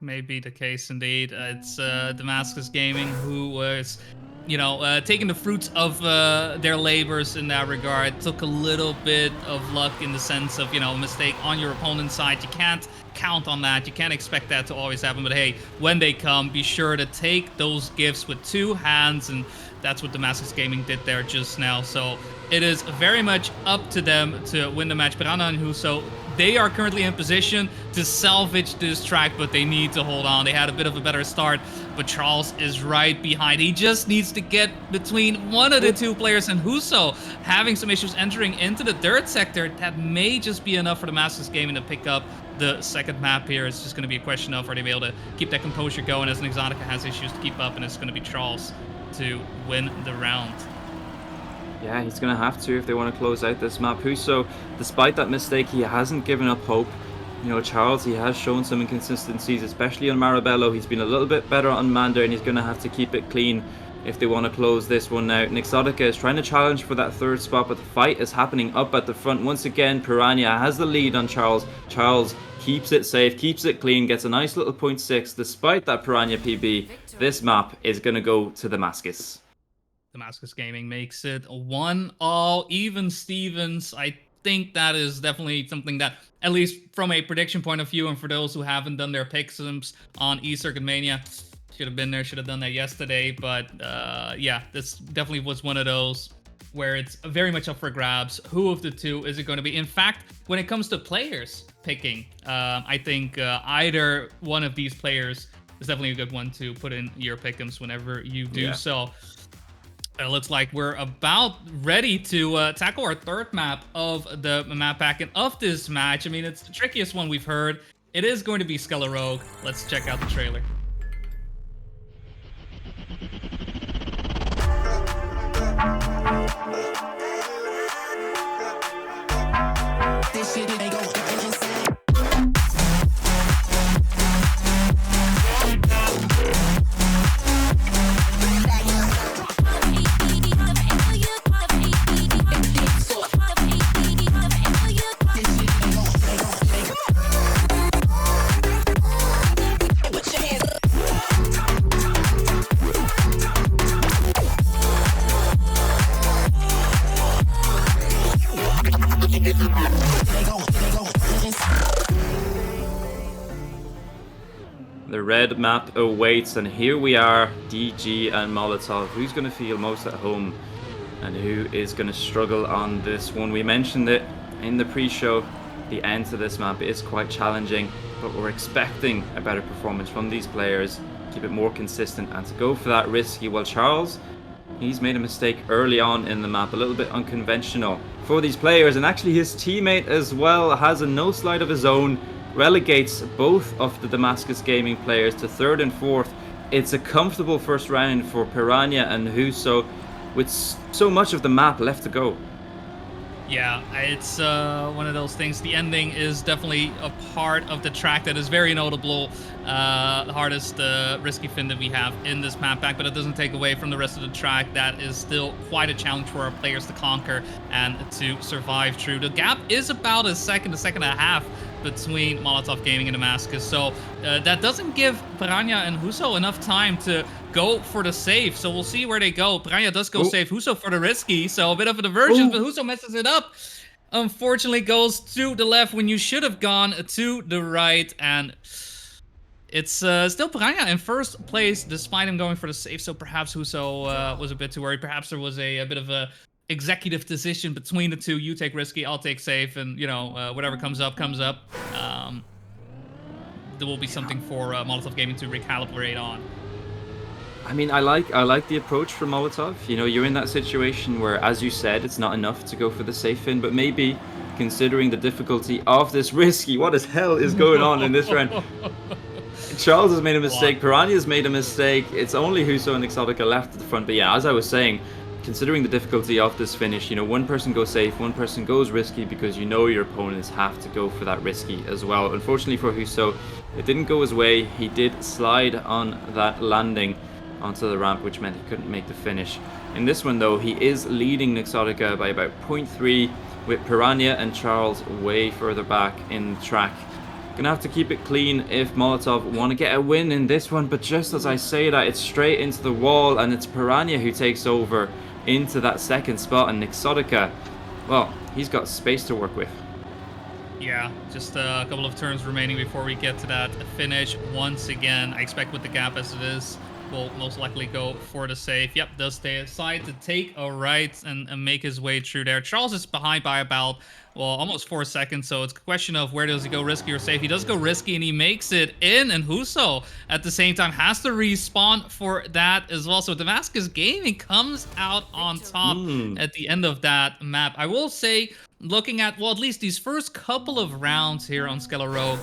[SPEAKER 4] May be the case indeed. It's Damascus Gaming who was, taking the fruits of their labors in that regard. Took a little bit of luck in the sense of, a mistake on your opponent's side. You can't count on that. You can't expect that to always happen. But hey, when they come, be sure to take those gifts with 2 hands. And that's what Damascus Gaming did there just now. So it is very much up to them to win the match. Piranha and Huso, they are currently in position to salvage this track, but they need to hold on. They had a bit of a better start, but Charles is right behind. He just needs to get between one of the 2 players, and Huso having some issues entering into the dirt sector. That may just be enough for the Damascus Gaming to pick up the second map here. It's just going to be a question of, are they able to keep that composure going, as an Exotica has issues to keep up, and it's going to be Charles to win the round.
[SPEAKER 3] Yeah, he's going to have to if they want to close out this map. Huso, despite that mistake, he hasn't given up hope. You know, Charles, he has shown some inconsistencies, especially on Marabello. He's been a little bit better on Mander, and he's going to have to keep it clean if they want to close this one out. Nixotica is trying to challenge for that third spot, but the fight is happening up at the front. Once again, Piranha has the lead on Charles. Charles keeps it safe, keeps it clean, gets a nice little 0.6. Despite that Piranha PB, this map is going to go to Damascus.
[SPEAKER 4] Damascus Gaming makes it 1-all, even Stevens. I think that is definitely something that, at least from a prediction point of view, and for those who haven't done their pick-sims on eCircuit Mania, should have been there, should have done that yesterday. But yeah, this definitely was one of those where it's very much up for grabs. Who of the two is it going to be? In fact, when it comes to players picking, I think either one of these players is definitely a good one to put in your pick'ems whenever you do so. It looks like we're about ready to tackle our third map of the map packet of this match. I mean, it's the trickiest one we've heard. It is going to be Skelear Rogue. Let's check out the trailer.
[SPEAKER 6] This shit ain't go insane.
[SPEAKER 3] The red map awaits, and here we are, DG and Molotov. Who's going to feel most at home and who is going to struggle on this one? We mentioned it in the pre-show. The end to this map is quite challenging, but we're expecting a better performance from these players, keep it more consistent and to go for that risky. Well, Charles, he's made a mistake early on in the map, a little bit unconventional for these players, and actually his teammate as well has a no slide of his own, relegates both of the Damascus Gaming players to 3rd and 4th. It's a comfortable first round for Piranha and Huso with so much of the map left to go.
[SPEAKER 4] Yeah, it's one of those things. The ending is definitely a part of the track that is very notable. The hardest risky fin that we have in this map pack, but it doesn't take away from the rest of the track. That is still quite a challenge for our players to conquer and to survive through. The gap is about a second and a half between Molotov Gaming and Damascus, so that doesn't give Piranha and Huso enough time to go for the safe. So we'll see where they go. Piranha does go safe, Huso for the risky, so a bit of a diversion, but Huso messes it up. Unfortunately goes to the left when you should have gone to the right, and it's still Piranha in first place despite him going for the safe. So perhaps Huso was a bit too worried. Perhaps there was a bit of a executive decision between the two. You take risky, I'll take safe, and you know, whatever comes up comes up. There will be something for Molotov Gaming to recalibrate on.
[SPEAKER 3] I mean, I like the approach from Molotov. You know, you're in that situation where, as you said, it's not enough to go for the safe in, but maybe considering the difficulty of this risky, what the hell is going on in this round? Charles has made a mistake, Piranha has made a mistake, it's only Huso and Exotica left at the front. But yeah, as I was saying, considering the difficulty of this finish, you know, one person goes safe, one person goes risky, because you know your opponents have to go for that risky as well. Unfortunately for Huso, it didn't go his way. He did slide on that landing onto the ramp, which meant he couldn't make the finish. In this one though, he is leading Nixotica by about 0.3, with Piranha and Charles way further back in the track. Gonna have to keep it clean if Molotov want to get a win in this one, but just as I say that, it's straight into the wall, and it's Piranha who takes over into that second spot, and Nixotica, well, he's got space to work with.
[SPEAKER 4] Yeah, just a couple of turns remaining before we get to that finish. Once again, I expect with the gap as it is, will most likely go for the save. Yep, does decide to take a right and make his way through there. Charles is behind by about, well, almost 4 seconds, so it's a question of where does he go, risky or safe. He does go risky, and he makes it in, and Huso, at the same time, has to respawn for that as well. So Damascus Gaming comes out on top at the end of that map. I will say, looking at, well, at least these first couple of rounds here on Skelear Rogue,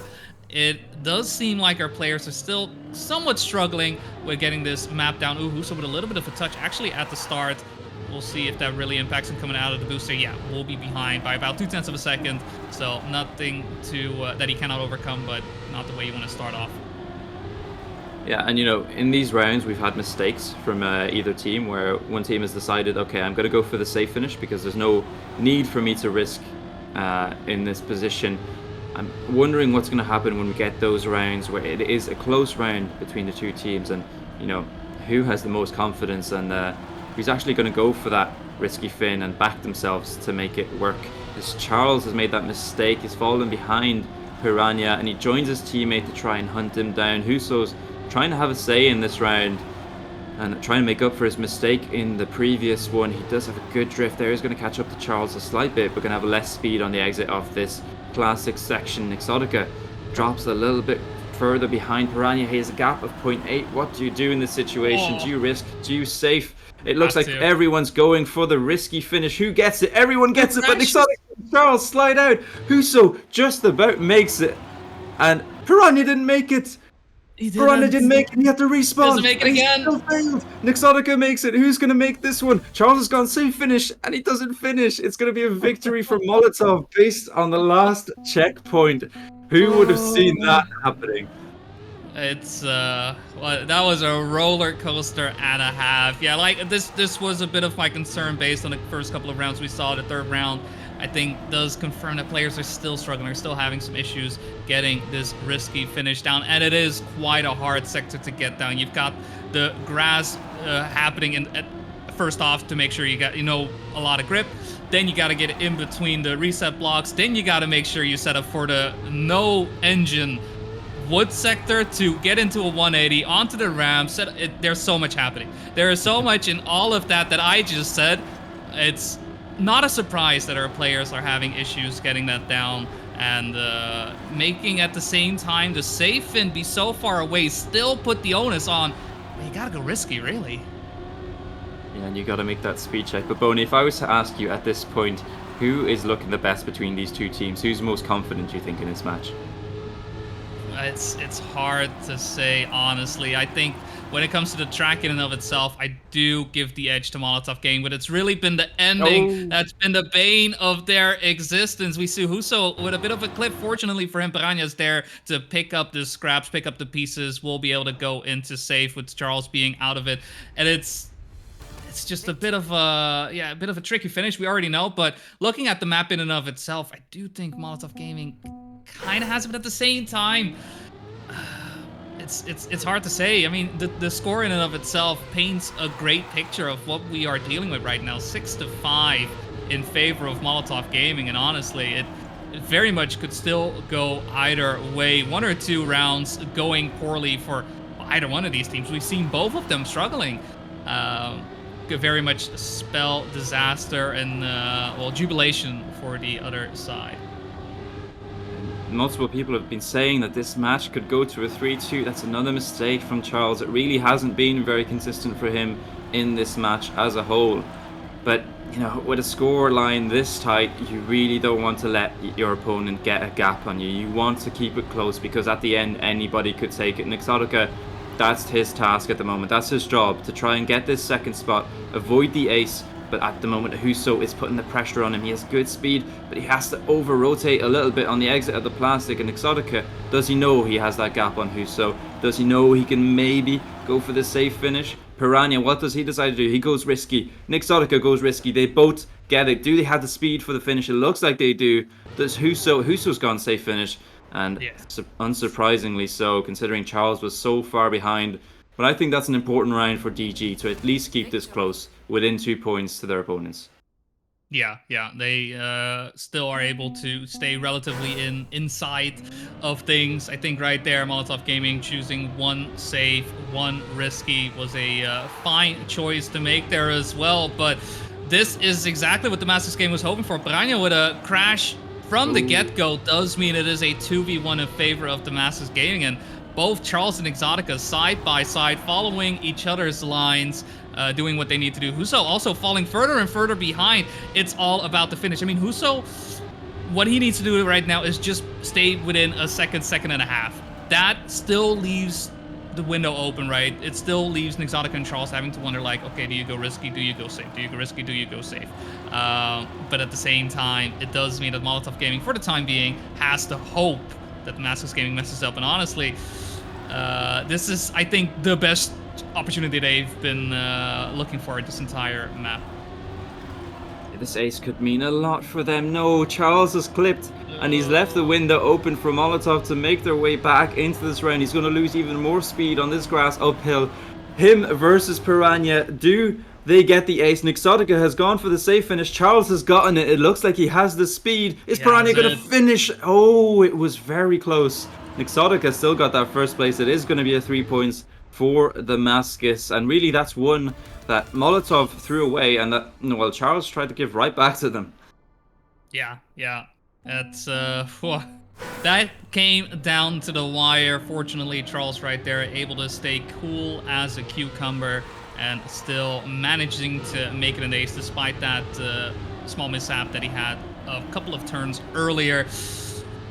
[SPEAKER 4] it does seem like our players are still somewhat struggling with getting this map down. Ooh, Huso with a little bit of a touch actually at the start. we'll see if that really impacts him coming out of the booster. Yeah, we'll be behind by about 0.2 of a second. So nothing to that he cannot overcome, but not the way you want to start off.
[SPEAKER 3] Yeah, and in these rounds we've had mistakes from either team where one team has decided, okay, I'm going to go for the safe finish because there's no need for me to risk in this position. I'm wondering what's going to happen when we get those rounds where it is a close round between the two teams, and who has the most confidence and who's actually going to go for that risky fin and back themselves to make it work. As Charles has made that mistake, he's fallen behind Piranha and he joins his teammate to try and hunt him down. Huso's trying to have a say in this round and trying to make up for his mistake in the previous one. He does have a good drift there. He's going to catch up to Charles a slight bit, but going to have less speed on the exit of this classic section. Exotica drops a little bit further behind Piranha. He has a gap of 0.8. What do you do in this situation? Do you risk? Do you safe? It looks like everyone's going for the risky finish. Who gets it? Everyone gets it, but Exotica and Charles slide out. Huso just about makes it, and Piranha didn't make it. Piranha didn't make it. He had to respawn.
[SPEAKER 4] Doesn't make it again.
[SPEAKER 3] He still failed. Nixotica makes it. Who's going to make this one? Charles has gone safe finish, and he doesn't finish. It's going to be a victory for Molotov based on the last checkpoint. Who would have seen that happening?
[SPEAKER 4] It's that was a roller coaster and a half. Yeah, like this was a bit of my concern based on the first couple of rounds we saw. The third round, I think, does confirm that players are still struggling, are still having some issues getting this risky finish down, and it is quite a hard sector to get down. You've got the grass happening first off to make sure you got a lot of grip. Then you got to get in between the reset blocks. Then you got to make sure you set up for the no engine wood sector to get into a 180 onto the ramp. There's so much happening. There is so much in all of that I just said. It's not a surprise that our players are having issues getting that down and making at the same time the safe and be so far away, still put the onus on. You gotta go risky, really.
[SPEAKER 3] Yeah, and you gotta make that speed check. But Boney, if I was to ask you at this point, who is looking the best between these two teams? Who's most confident, you think, in this match?
[SPEAKER 4] It's hard to say, honestly. I think when it comes to the track in and of itself, I do give the edge to Molotov Gaming, but it's really been the ending that's been the bane of their existence. We see Huso with a bit of a clip. Fortunately for him, Piranha's there to pick up the scraps, pick up the pieces. We'll be able to go into safe with Charles being out of it, and it's just a bit of a tricky finish. We already know, but looking at the map in and of itself, I do think Molotov Gaming kind of has it, but at the same time, it's hard to say. I mean, the score in and of itself paints a great picture of what we are dealing with right now. 6-5 in favor of Molotov Gaming, and honestly, it very much could still go either way. 1 or 2 rounds going poorly for either one of these teams. We've seen both of them struggling. Could very much spell disaster and jubilation for the other side.
[SPEAKER 3] Multiple people have been saying that this match could go to a 3-2. That's another mistake from Charles. It really hasn't been very consistent for him in this match as a whole. But, with a score line this tight, you really don't want to let your opponent get a gap on you. You want to keep it close because at the end, anybody could take it. And Exotica, that's his task at the moment. That's his job, to try and get this second spot, avoid the ace. But at the moment, Huso is putting the pressure on him. He has good speed, but he has to over-rotate a little bit on the exit of the plastic. And Exotica, does he know he has that gap on Huso? Does he know he can maybe go for the safe finish? Piranha, what does he decide to do? He goes risky. Exotica goes risky. They both get it. Do they have the speed for the finish? It looks like they do. Does Huso? Huso's gone safe finish. And unsurprisingly so, considering Charles was so far behind. But I think that's an important round for DG to at least keep this close, within 2 points to their opponents.
[SPEAKER 4] Yeah, they still are able to stay relatively inside of things. I think right there, Molotov Gaming choosing 1 safe, 1 risky was a fine choice to make there as well. But this is exactly what the Masters game was hoping for. Piranha with a crash from the get-go does mean it is a 2v1 in favor of the Masters Gaming, and both Charles and Exotica side by side, following each other's lines, doing what they need to do. Huso also falling further and further behind. It's all about the finish. I mean, Huso, what he needs to do right now is just stay within a second and a half. That still leaves the window open, right? It still leaves Nixotica and Charles having to wonder, like, okay, do you go risky? Do you go safe? Do you go risky? Do you go safe? But at the same time, it does mean that Molotov Gaming, for the time being, has to hope that Damascus Gaming messes up. And honestly, this is, I think, the best opportunity they've been looking for this entire map.
[SPEAKER 3] This ace could mean a lot for them. No, Charles is clipped, and he's left the window open for Molotov to make their way back into this round. He's going to lose even more speed on this grass uphill. Him versus Piranha. Do they get the ace? Nixotica has gone for the safe finish. Charles has gotten it. It looks like he has the speed. Is Piranha going to finish? Oh, it was very close. Nixotica still got that first place. It is going to be a 3 points for Damascus, and really that's one that Molotov threw away, and that, well, Charles tried to give right back to them.
[SPEAKER 4] Yeah, that's that came down to the wire. Fortunately, Charles right there able to stay cool as a cucumber and still managing to make it an ace despite that small mishap that he had a couple of turns earlier.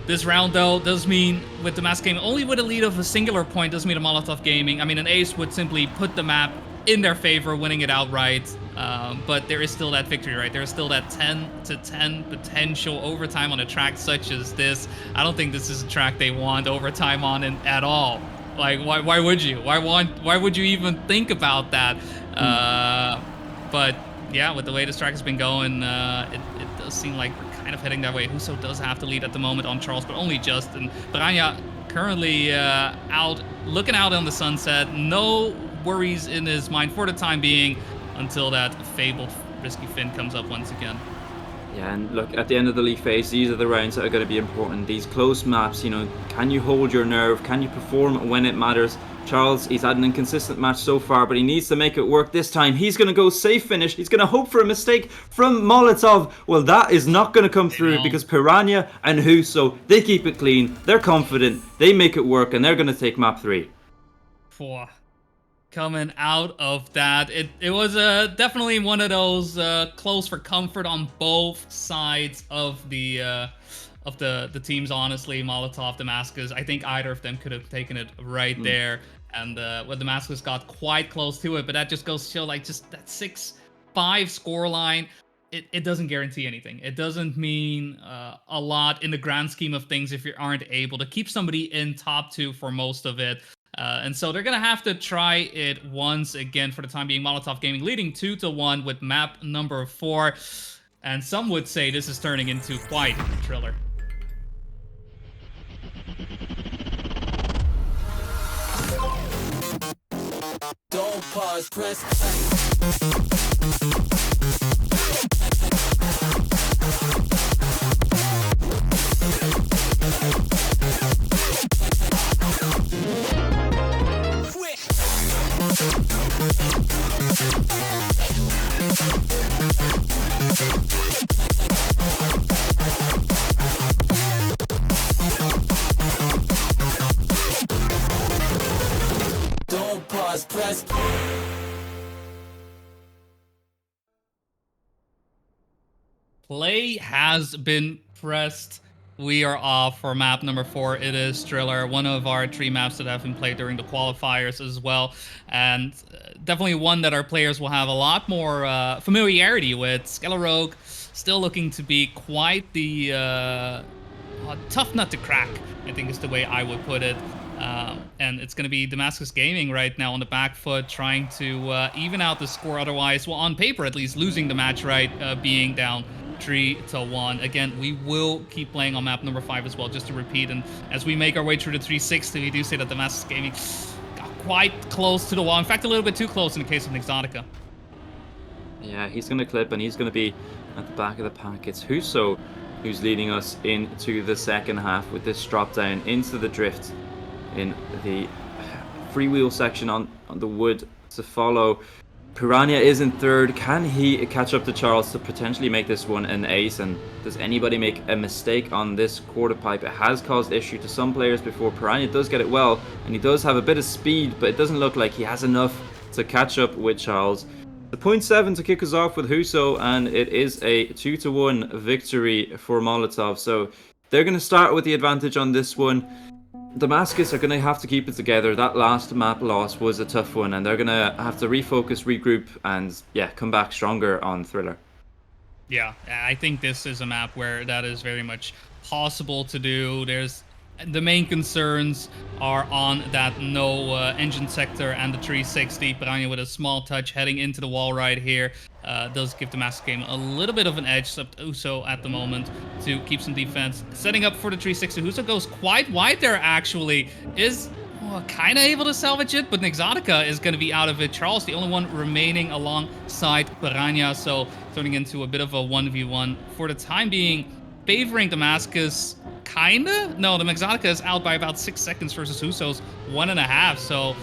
[SPEAKER 4] This round, though, does mean, with the Damascus Gaming, only with a lead of a singular point, does mean a Molotov Gaming. I mean, an ace would simply put the map in their favor, winning it outright. But there is still that victory, right? There is still that 10-10 potential overtime on a track such as this. I don't think this is a track they want overtime on at all. Like, why would you? Why would you even think about that? But yeah, with the way this track has been going, it does seem like we're kind of heading that way. Huso does have the lead at the moment on Charles, but only just. And Piranha currently looking out on the sunset. No worries in his mind for the time being until that fabled risky fin comes up once again.
[SPEAKER 3] Yeah, and look, at the end of the league phase, these are the rounds that are going to be important. These close maps, you know, can you hold your nerve? Can you perform when it matters? Charles, he's had an inconsistent match so far, but he needs to make it work this time. He's going to go safe finish. He's going to hope for a mistake from Molotov. Well, that is not going to come through because Piranha and Huso, they keep it clean. They're confident. They make it work, and they're going to take map 3.
[SPEAKER 4] Coming out of that, it was definitely one of those close for comfort on both sides of the teams. Honestly, Molotov, Damascus, I think either of them could have taken it right there, and well, Damascus got quite close to it, but that just goes to show, like, just that 6-5 scoreline. It doesn't guarantee anything. It doesn't mean a lot in the grand scheme of things if you aren't able to keep somebody in top 2 for most of it. And so they're going to have to try it once again for the time being. Molotov Gaming leading 2-1 with map number 4. And some would say this is turning into quite a thriller.
[SPEAKER 6] Don't pause, press. Don't pause, press.
[SPEAKER 4] Play has been pressed. We are off for map number 4. It is Thriller, one of our 3 maps that have been played during the qualifiers as well, and definitely one that our players will have a lot more familiarity with. Skelear Rogue still looking to be quite the tough nut to crack, I think is the way I would put it. And it's going to be Damascus Gaming right now on the back foot, trying to even out the score. Otherwise, well, on paper at least, losing the match, right, being down 3-1. Again, we will keep playing on map number 5 as well, just to repeat. And as we make our way through the 360, we do say that Damascus Gaming got quite close to the wall. In fact, a little bit too close in the case of Nixotica.
[SPEAKER 3] Yeah, he's going to clip, and he's going to be at the back of the pack. It's Huso who's leading us into the second half with this drop down into the drift in the freewheel section on the wood to follow. Piranha is in third. Can he catch up to Charles to potentially make this one an ace? And does anybody make a mistake on this quarter pipe? It has caused issue to some players before. Piranha does get it well, and he does have a bit of speed, but it doesn't look like he has enough to catch up with Charles. The 0.7 to kick us off with Huso, and it is a 2-1 victory for Molotov. So they're going to start with the advantage on this one. Damascus are going to have to keep it together. That last map loss was a tough one, and they're going to have to refocus, regroup, and yeah, come back stronger on Thriller.
[SPEAKER 4] Yeah, I think this is a map where that is very much possible to do. There's the main concerns are on that no engine sector and the 360. Piranha with a small touch heading into the wall right here does give the Master game a little bit of an edge. So Uso at the moment to keep some defense. Setting up for the 360. Uso goes quite wide there actually. Is kind of able to salvage it, but Exotica is going to be out of it. Charles, the only one remaining alongside Piranha, so turning into a bit of a 1v1 for the time being, favoring Damascus, kinda? No, the Exotica is out by about 6 seconds versus Uso's 1.5, so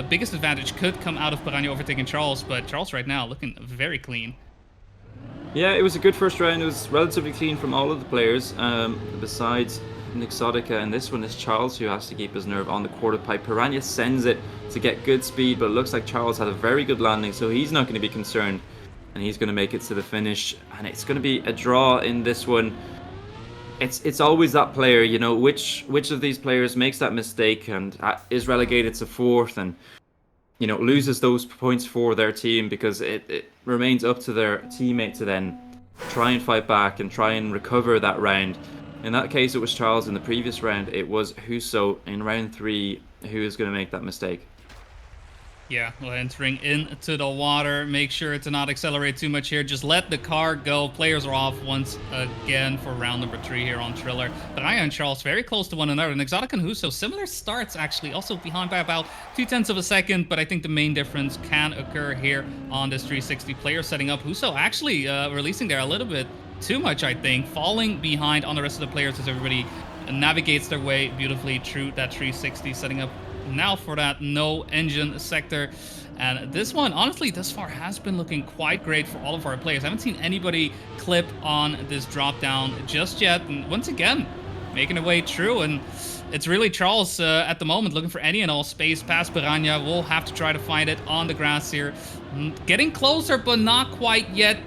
[SPEAKER 4] biggest advantage could come out of Piranha overtaking Charles, but Charles right now looking very clean.
[SPEAKER 3] Yeah, it was a good first round. It was relatively clean from all of the players, besides Exotica, and this one is Charles who has to keep his nerve on the quarter pipe. Piranha sends it to get good speed, but it looks like Charles had a very good landing, so he's not going to be concerned, and he's going to make it to the finish, and it's going to be a draw in this one. It's always that player, you know, which of these players makes that mistake and is relegated to fourth and, you know, loses those points for their team, because it remains up to their teammate to then try and fight back and try and recover that round. In that case, it was Charles. In the previous round, it was Huso in round 3 who is going to make that mistake.
[SPEAKER 4] Yeah, well, entering into the water. Make sure to not accelerate too much here. Just let the car go. Players are off once again for round number 3 here on Triller. Piranha and Charles very close to one another. And Exotic and Huso, similar starts actually. Also behind by about 0.2 of a second. But I think the main difference can occur here on this 360 player setting up. Huso actually releasing there a little bit too much, I think. Falling behind on the rest of the players as everybody navigates their way beautifully through that 360, setting up now for that no engine sector. And this one, honestly, thus far has been looking quite great for all of our players. I haven't seen anybody clip on this drop down just yet. And once again, making their way through. And it's really Charles at the moment looking for any and all space past Piranha. We'll have to try to find it on the grass here. Getting closer, but not quite yet.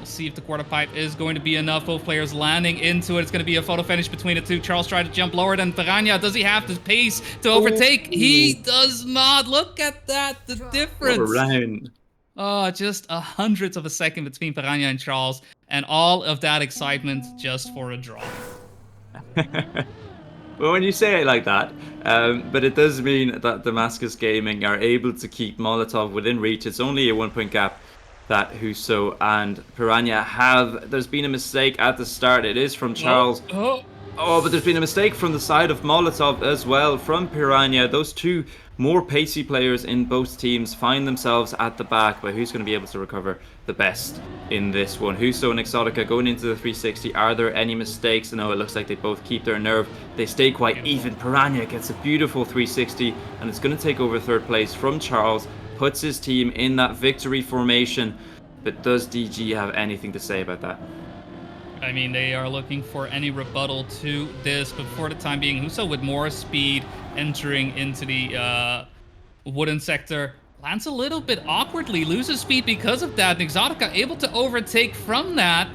[SPEAKER 4] See if the quarter pipe is going to be enough. Both players landing into it. It's going to be a photo finish between the two. Charles tried to jump lower than Piranha. Does he have the pace to overtake? Ooh. He does not. Look at that. The difference.
[SPEAKER 3] Round.
[SPEAKER 4] Oh, just 100th of a second between Piranha and Charles. And all of that excitement just for a draw.
[SPEAKER 3] Well, when you say it like that, but it does mean that Damascus Gaming are able to keep Molotov within reach. It's only a 1-point gap that Huso and Piranha have. There's been a mistake at the start. It is from Charles. Oh, but there's been a mistake from the side of Molotov as well, from Piranha. Those two more pacey players in both teams find themselves at the back, but who's going to be able to recover the best in this one? Huso and Exotica going into the 360. Are there any mistakes? No, it looks like they both keep their nerve. They stay quite even. Piranha gets a beautiful 360, and it's going to take over third place from Charles. Puts his team in that victory formation. But does DG have anything to say about that?
[SPEAKER 4] I mean, they are looking for any rebuttal to this, but for the time being, Huso with more speed entering into the wooden sector lands a little bit awkwardly, loses speed because of that. Exotica able to overtake from that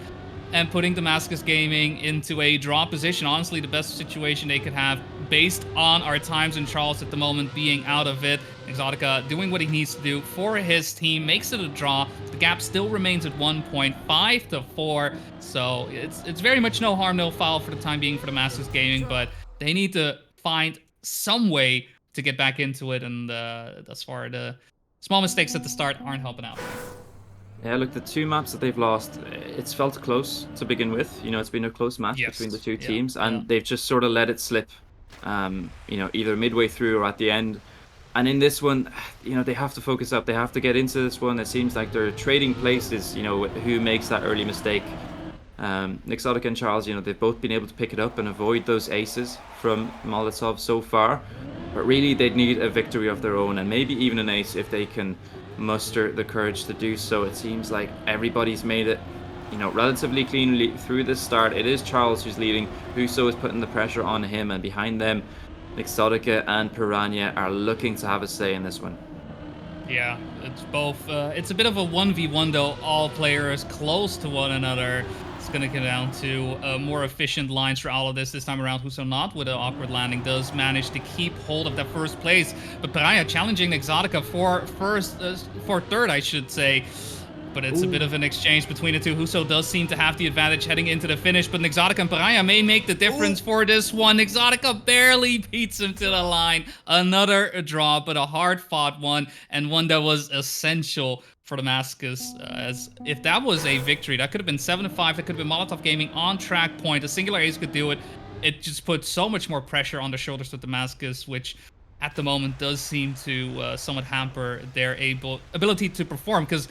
[SPEAKER 4] and putting Damascus Gaming into a draw position. Honestly, the best situation they could have based on our times and Charles at the moment being out of it. Exotica doing what he needs to do for his team, makes it a draw. The gap still remains at 1.5 to 4. So it's very much no harm, no foul for the time being for Damascus Gaming, but they need to find some way to get back into it. And thus far, the small mistakes at the start aren't helping out.
[SPEAKER 3] Yeah, look, the two maps that they've lost, it's felt close to begin with. You know, it's been a close match between the two teams, and they've just sort of let it slip, you know, either midway through or at the end. And in this one, you know, they have to focus up. They have to get into this one. It seems like they're trading places, you know, who makes that early mistake. Exotica and Charles, you know, they've both been able to pick it up and avoid those aces from Molotov so far. But really, they'd need a victory of their own, and maybe even an ace if they can muster the courage to do so. It seems like everybody's made it, you know, relatively cleanly through this start. It is Charles who's leading. Huso is putting the pressure on him, and behind them, Exotica and Piranha are looking to have a say in this one.
[SPEAKER 4] Yeah, it's both. It's a bit of a 1v1 though. All players close to one another. It's going to come down to more efficient lines for all of this time around. Huso not with an awkward landing does manage to keep hold of that first place. But Piranha challenging Exotica for third, I should say. But it's a bit of an exchange between the two. Huso does seem to have the advantage heading into the finish, but Exotica and Piranha may make the difference for this one. Exotica barely beats him to the line. Another draw, but a hard-fought one, and one that was essential for Damascus. As if that was a victory, that could have been 7-5. That could have been Molotov Gaming on track point. A singular ace could do it. It just put so much more pressure on the shoulders of Damascus, which at the moment does seem to somewhat hamper their ability to perform, because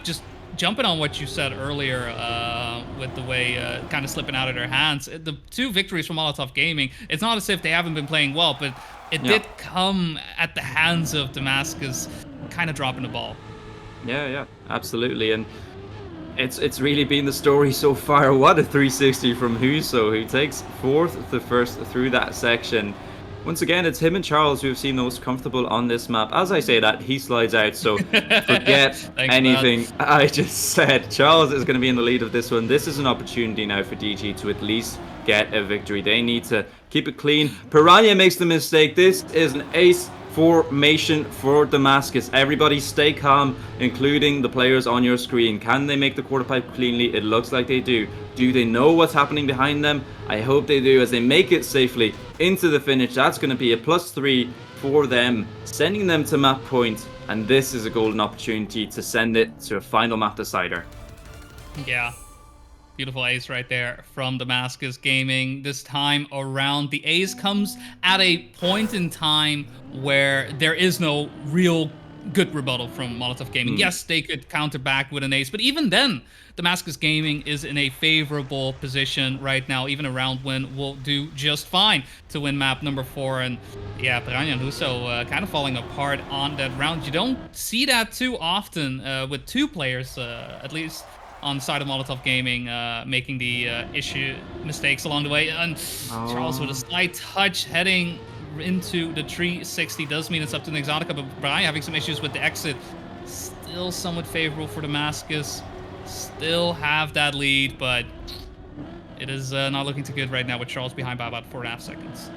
[SPEAKER 4] just jumping on what you said earlier with the way kind of slipping out of their hands, the two victories from Molotov Gaming, it's not as if they haven't been playing well, but it did come at the hands of Damascus kind of dropping the ball.
[SPEAKER 3] Yeah, absolutely. And it's really been the story so far. What a 360 from Huso, who takes fourth the first through that section. Once again, it's him and Charles who have seemed most comfortable on this map. As I say that, he slides out, so forget anything I just said. Charles is going to be in the lead of this one. This is an opportunity now for DG to at least get a victory. They need to keep it clean. Piranha makes the mistake. This is an ace formation for Damascus. Everybody stay calm, including the players on your screen. Can they make the quarter pipe cleanly? It looks like they do. Do they know what's happening behind them? I hope they do, as they make it safely into the finish. That's going to be a +3 for them, sending them to map point, and this is a golden opportunity to send it to a final map decider.
[SPEAKER 4] Yeah. Beautiful ace right there from Damascus Gaming. This time around, the ace comes at a point in time where there is no real good rebuttal from Molotov Gaming. Yes, they could counter back with an ace, but even then, Damascus Gaming is in a favorable position right now. Even a round win will do just fine to win map number 4. And yeah, Piranha and Huso kind of falling apart on that round. You don't see that too often with two players, at least on the side of Molotov Gaming, making the mistakes along the way. And Charles with a slight touch heading into the 360 does mean it's up to Exotica, but Brian having some issues with the exit. Still somewhat favorable for Damascus. Still have that lead, but it is not looking too good right now with Charles behind by about 4.5 seconds.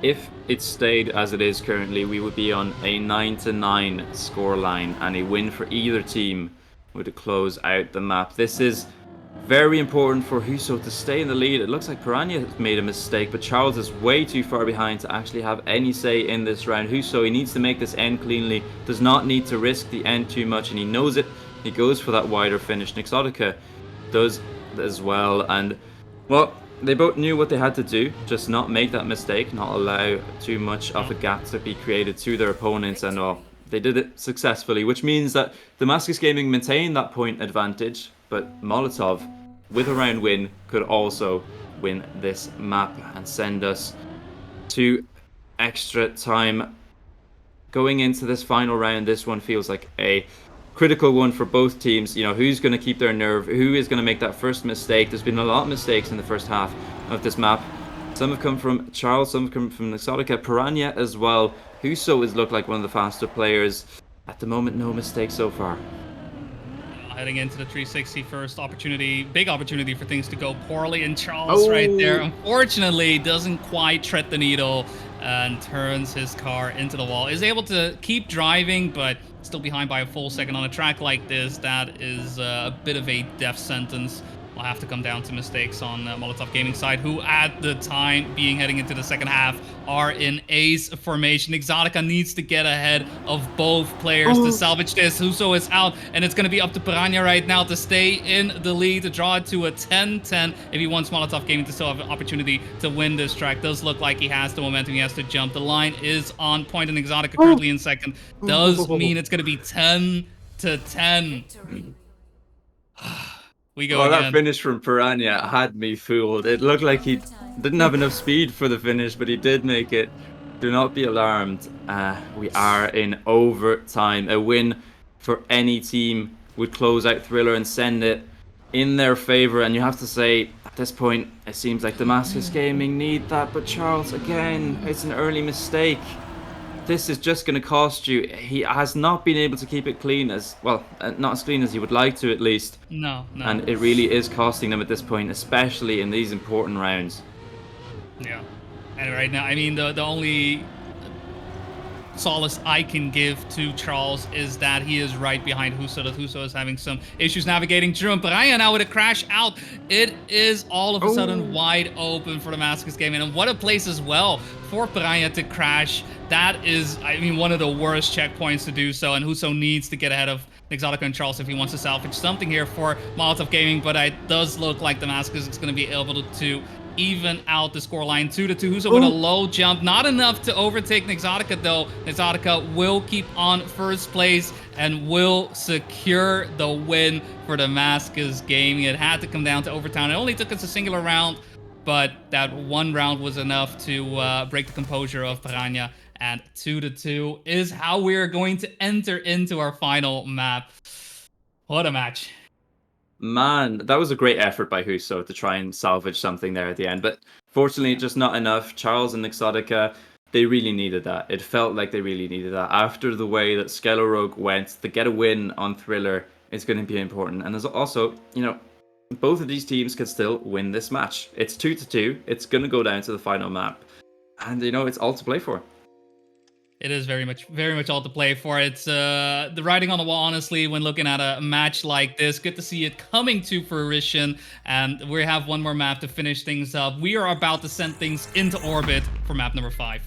[SPEAKER 3] If it stayed as it is currently, we would be on a 9-9 scoreline, and a win for either team would close out the map. This is very important for Huso to stay in the lead. It looks like Piranha has made a mistake, but Charles is way too far behind to actually have any say in this round. Huso, he needs to make this end cleanly, does not need to risk the end too much, and he knows it. He goes for that wider finish. Exotica does as well, and well, they both knew what they had to do, just not make that mistake, not allow too much of a gap to be created to their opponents, and well, they did it successfully, which means that Damascus Gaming maintained that point advantage, but Molotov, with a round win, could also win this map and send us to extra time. Going into this final round, this one feels like a critical one for both teams. You know, who's going to keep their nerve? Who is going to make that first mistake? There's been a lot of mistakes in the first half of this map. Some have come from Charles, some have come from Exotica, Piranha as well. Huso has looked like one of the faster players. At the moment, no mistakes so far.
[SPEAKER 4] Heading into the 360 first opportunity, big opportunity for things to go poorly, and Charles right there, unfortunately, doesn't quite tread the needle and turns his car into the wall. Is able to keep driving, but still behind by a full second on a track like this. That is a bit of a death sentence. Will have to come down to mistakes on Molotov Gaming side, who at the time being heading into the second half are in ace formation. Exotica needs to get ahead of both players to salvage this. Huso is out, and it's going to be up to Piranha right now to stay in the lead, to draw it to a 10-10 if he wants Molotov Gaming to still have an opportunity to win this track. Does look like he has the momentum, he has to jump. The line is on point, and Exotica currently in second. Does mean it's going to be 10-10. We go again.
[SPEAKER 3] That finish from Piranha had me fooled. It looked like he didn't have enough speed for the finish, but he did make it. Do not be alarmed. We are in overtime. A win for any team would close out Thriller and send it in their favor. And you have to say, at this point, it seems like Damascus Gaming need that. But Charles, again, it's an early mistake. this is just going to cost you. He has not been able to keep it clean as well, not as clean as he would like to, at least.
[SPEAKER 4] No.
[SPEAKER 3] And it really is costing them at this point, especially in these important rounds.
[SPEAKER 4] Yeah. And right now, I mean, the only solace I can give to Charles is that he is right behind Huso. That Huso is having some issues navigating Drew and Piranha now with a crash out. It is all of a sudden wide open for the Damascus game, and what a place as well for Piranha to crash. That is, I mean, one of the worst checkpoints to do so, and Huso needs to get ahead of Exotica and Charles if he wants to salvage something here for Molotov Gaming, but it does look like Damascus is going to be able to even out the scoreline 2-2. Huso with a low jump, not enough to overtake Exotica though. Exotica will keep on first place and will secure the win for Damascus Gaming. It had to come down to overtime. It only took us a singular round, but that one round was enough to break the composure of Piranha. And 2-2 is how we're going to enter into our final map. What a match.
[SPEAKER 3] Man, that was a great effort by Huso to try and salvage something there at the end. But fortunately, just not enough. Charles and Exotica, they really needed that. It felt like they really needed that. After the way that Skelear Rogue went, to get a win on Thriller is going to be important. And there's also, you know, both of these teams can still win this match. It's 2-2. It's going to go down to the final map. And, you know, it's all to play for.
[SPEAKER 4] It is very much all to play for. It's the writing on the wall, honestly, when looking at a match like this. Good to see it coming to fruition. And we have one more map to finish things up. We are about to send things into orbit for map number 5.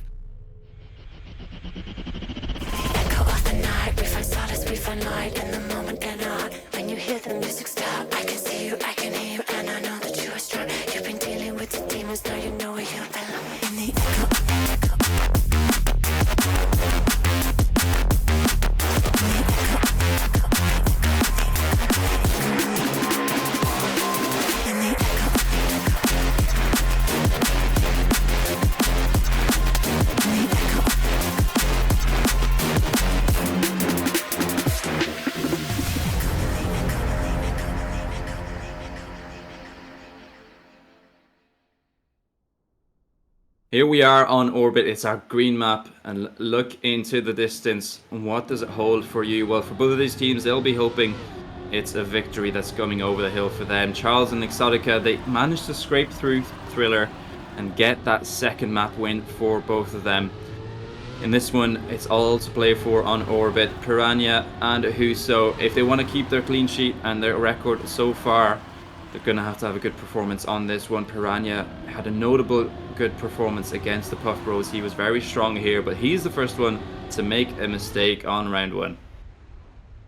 [SPEAKER 7] Echo of the night, we find solace, we find light in the moment cannot. When you hear the music stop, I can see you, I can hear you, and I know that you are strong. You've been dealing with the demons, now you know where you belong. In the echo.
[SPEAKER 3] Here we are on orbit. It's our green map, and look into the distance. What does it hold for you? Well, for both of these teams, they'll be hoping it's a victory that's coming over the hill for them. Charles and Exotica, they managed to scrape through Thriller and get that second map win for both of them. In this one, it's all to play for on orbit. Piranha and Huso, if they want to keep their clean sheet and their record so far, they're going to have a good performance on this one. Piranha had a notable good performance against the Puff Bros. He was very strong here, but he's the first one to make a mistake on round 1.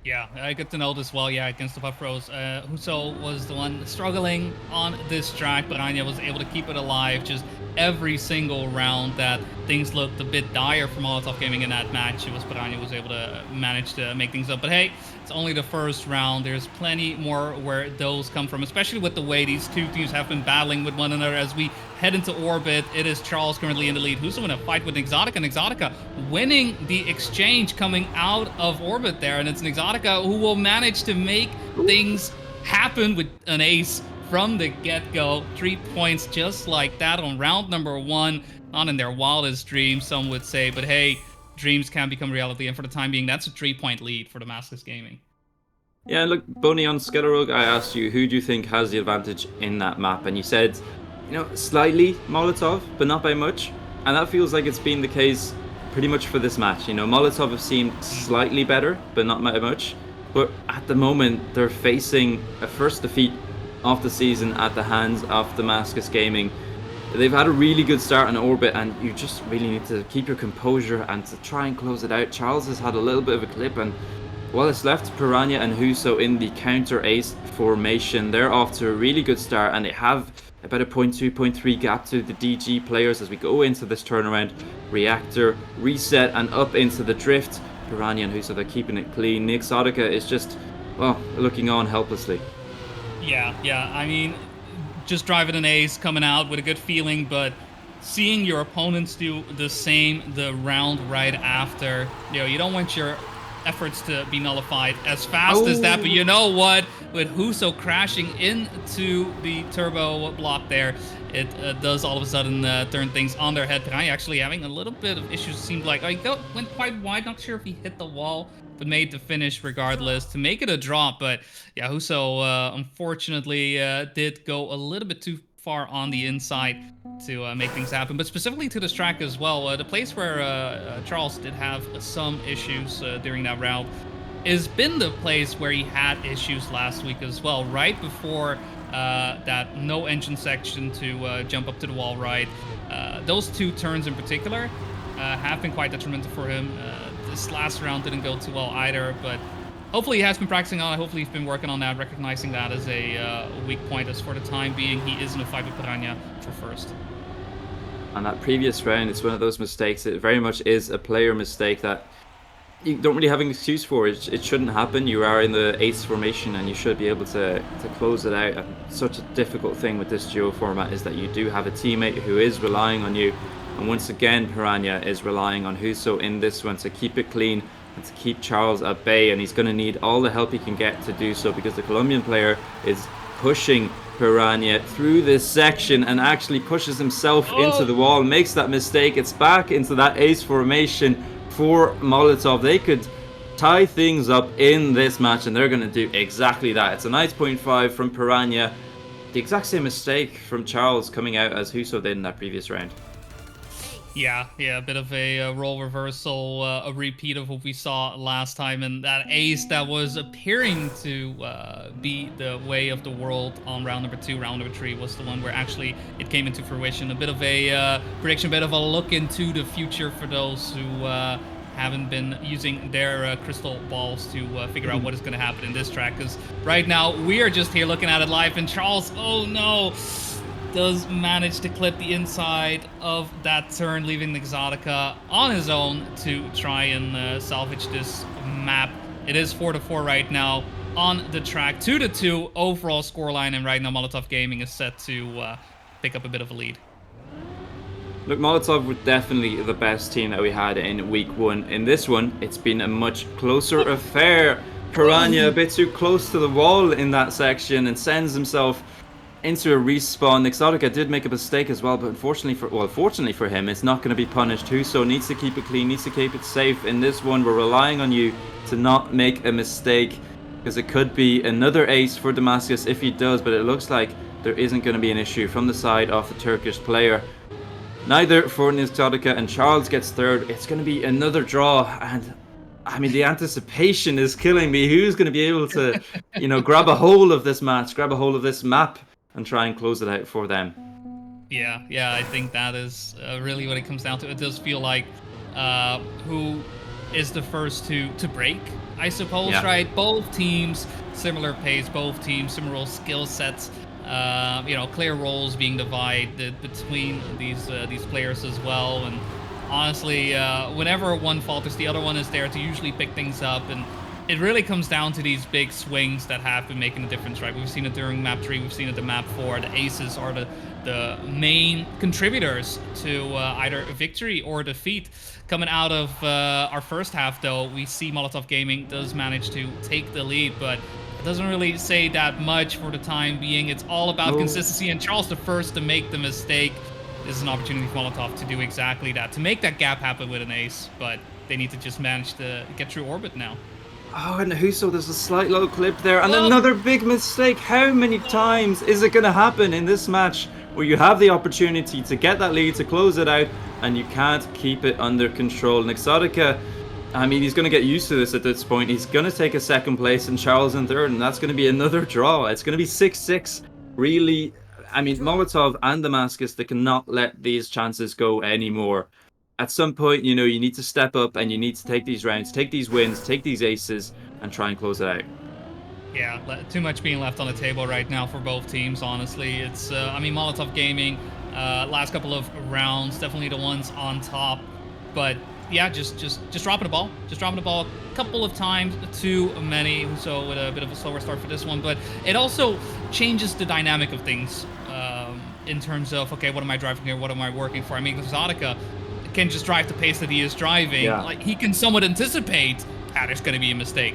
[SPEAKER 4] Yeah, I get to know this well, against the Puff Bros. Huso was the one struggling on this track. Piranha was able to keep it alive just every single round that things looked a bit dire for Molotov Gaming in that match. It was Piranha was able to manage to make things up. But hey, it's only the first round. There's plenty more where those come from, especially with the way these two teams have been battling with one another as we head into orbit. It is Charles currently in the lead. Huso in a fight with Exotica, and Exotica winning the exchange coming out of orbit there. And it's an Exotica who will manage to make things happen with an ace from the get-go. 3 points just like that on round number 1. Not in their wildest dreams, some would say, but hey, dreams can become reality, and for the time being, that's a 3-point lead for Damascus Gaming.
[SPEAKER 3] Yeah, look, Boney, on Skelear Rogue, I asked you, who do you think has the advantage in that map? And you said, you know, slightly Molotov, but not by much. And that feels like it's been the case pretty much for this match. You know, Molotov have seemed slightly better, but not by much. But at the moment, they're facing a first defeat of the season at the hands of Damascus Gaming. They've had a really good start on orbit, and you just really need to keep your composure and to try and close it out. Charles has had a little bit of a clip, and well, it's left Piranha and Huso in the counter ace formation. They're off to a really good start, and they have about a 0.2, 0.3 gap to the DG players as we go into this turnaround. Reactor, reset, and up into the drift. Piranha and Huso, they're keeping it clean. Exotica is just, well, looking on helplessly.
[SPEAKER 4] Yeah, I mean, just driving an ace, coming out with a good feeling, but seeing your opponents do the same the round right after, you know, you don't want your efforts to be nullified as fast as that, but you know what? With Huso crashing into the turbo block there, it does all of a sudden turn things on their head. Piranha actually having a little bit of issues. Seemed like went quite wide. Not sure if he hit the wall, but made the finish regardless to make it a drop. But yeah, Huso unfortunately did go a little bit too far on the inside to make things happen. But specifically to this track as well, the place where Charles did have some issues during that round has been the place where he had issues last week as well, right before that no engine section to jump up to the wall right. Those 2 turns in particular have been quite detrimental for him. This last round didn't go too well either, but hopefully he has been practicing on it. Hopefully he's been working on that, recognizing that as a weak point. As for the time being, he is in a fight with Piranha for first.
[SPEAKER 3] On that previous round, it's one of those mistakes. It very much is a player mistake that you don't really have an excuse for. It shouldn't happen. You are in the ace formation and you should be able to close it out. And such a difficult thing with this duo format is that you do have a teammate who is relying on you. And once again, Piranha is relying on Huso in this one to keep it clean and to keep Charles at bay. And he's going to need all the help he can get to do so, because the Colombian player is pushing Piranha through this section and actually pushes himself into the wall, makes that mistake. It's back into that ace formation for Molotov. They could tie things up in this match, and they're going to do exactly that. It's a 9.5 from Piranha. The exact same mistake from Charles coming out as Huso did in that previous round.
[SPEAKER 4] Yeah, a bit of a role reversal, a repeat of what we saw last time, and that ace that was appearing to be the way of the world on round number 2. Round number 3 was the one where actually it came into fruition. A bit of a prediction, a bit of a look into the future for those who haven't been using their crystal balls to figure out what is going to happen in this track, because right now we are just here looking at it live, and Charles, oh no, does manage to clip the inside of that turn, leaving the Exotica on his own to try and salvage this map. It is 4-4 right now on the track, 2-2 overall scoreline, and right now Molotov Gaming is set to pick up a bit of a lead.
[SPEAKER 3] Look, Molotov were definitely the best team that we had in week 1. In this one, it's been a much closer affair. Piranha a bit too close to the wall in that section and sends himself into a respawn. Exotica did make a mistake as well, but fortunately for him, it's not going to be punished. Huso needs to keep it clean, needs to keep it safe. In this one, we're relying on you to not make a mistake, because it could be another ace for Damascus if he does, but it looks like there isn't going to be an issue from the side of the Turkish player. Neither for Exotica, and Charles gets third. It's going to be another draw, and I mean, the anticipation is killing me. Who's going to be able to, grab a hold of this match, grab a hold of this map, and try and close it out for them?
[SPEAKER 4] Yeah, I think that is really what it comes down to. It does feel like who is the first to break, I suppose, right? Both teams, similar pace, both teams, similar skill sets. Clear roles being divided between these players as well. And honestly, whenever one falters, the other one is there to usually pick things up. And it really comes down to these big swings that have been making a difference, right? We've seen it during map 3, we've seen it in map 4. The aces are the main contributors to either victory or defeat. Coming out of our first half, though, we see Molotov Gaming does manage to take the lead, but it doesn't really say that much for the time being. It's all about consistency, and Charles the first to make the mistake. This is an opportunity for Molotov to do exactly that, to make that gap happen with an ace, but they need to just manage to get through orbit now.
[SPEAKER 3] Oh, and Huso, there's a slight low clip there, and another big mistake. How many times is it going to happen in this match where you have the opportunity to get that lead, to close it out, and you can't keep it under control? And Exotica, I mean, he's going to get used to this at this point. He's going to take a second place and Charles in third, and that's going to be another draw. It's going to be 6-6. Really, I mean, Molotov and Damascus, they cannot let these chances go anymore. At some point, you need to step up and you need to take these rounds, take these wins, take these aces, and try and close it out.
[SPEAKER 4] Yeah, too much being left on the table right now for both teams, honestly. It's, Molotov Gaming, last couple of rounds, definitely the ones on top. But yeah, just dropping the ball. Just dropping the ball a couple of times, too many. So with a bit of a slower start for this one. But it also changes the dynamic of things in terms of, okay, what am I driving here? What am I working for? I mean, Exotica can just drive the pace that he is driving.
[SPEAKER 3] Yeah.
[SPEAKER 4] Like, he can somewhat anticipate, there's going to be a mistake.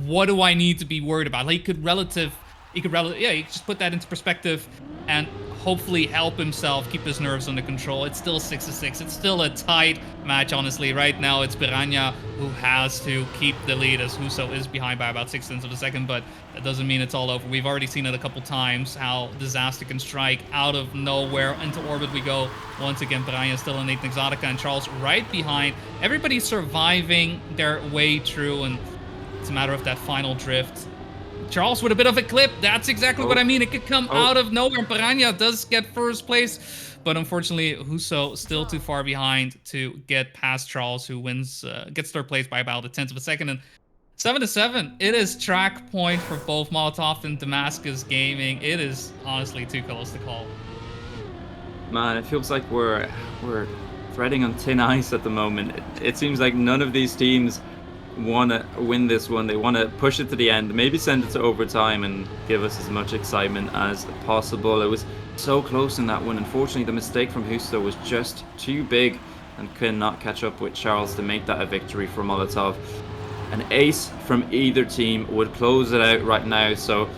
[SPEAKER 4] What do I need to be worried about? Like, he could just put that into perspective and hopefully help himself keep his nerves under control. It's still 6-6. It's still a tight match, honestly. Right now, it's Piranha who has to keep the lead, as Huso is behind by about 6 tenths of a second, but that doesn't mean it's all over. We've already seen it a couple times, how Disaster can strike out of nowhere. Into orbit we go. Once again, Piranha still in 8th Exotica, and Charles right behind. Everybody's surviving their way through, and it's a matter of that final drift. Charles with a bit of a clip. That's exactly what I mean. It could come out of nowhere. Piranha does get first place, but unfortunately, Huso still too far behind to get past Charles, who wins, gets third place by about a tenth of a second. And 7-7. It is track point for both Molotov and Damascus Gaming. It is honestly too close to call.
[SPEAKER 3] Man, it feels like we're threading on thin ice at the moment. It seems like none of these teams want to win this one. They want to push it to the end, maybe send it to overtime and give us as much excitement as possible. It was so close in that one. Unfortunately, the mistake from Husto was just too big and could not catch up with Charles to make that a victory for Molotov. An ace from either team would close it out right now. So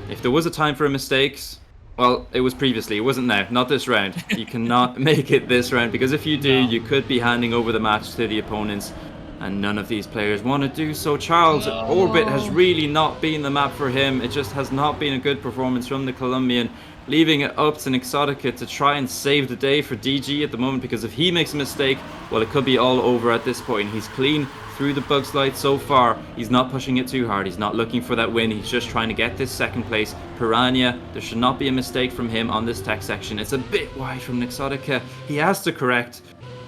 [SPEAKER 3] if there was a time for mistakes, well, it was previously. It wasn't now. Not this round. You cannot make it this round, because if you do, you could be handing over the match to the opponents, and none of these players want to do so. Charles, Orbit has really not been the map for him. It just has not been a good performance from the Colombian, leaving it up to Exotica to try and save the day for DG at the moment, because if he makes a mistake, well, it could be all over at this point. He's clean through the bug slide so far. He's not pushing it too hard. He's not looking for that win. He's just trying to get this second place. Piranha, there should not be a mistake from him on this tech section. It's a bit wide from Exotica. He has to correct.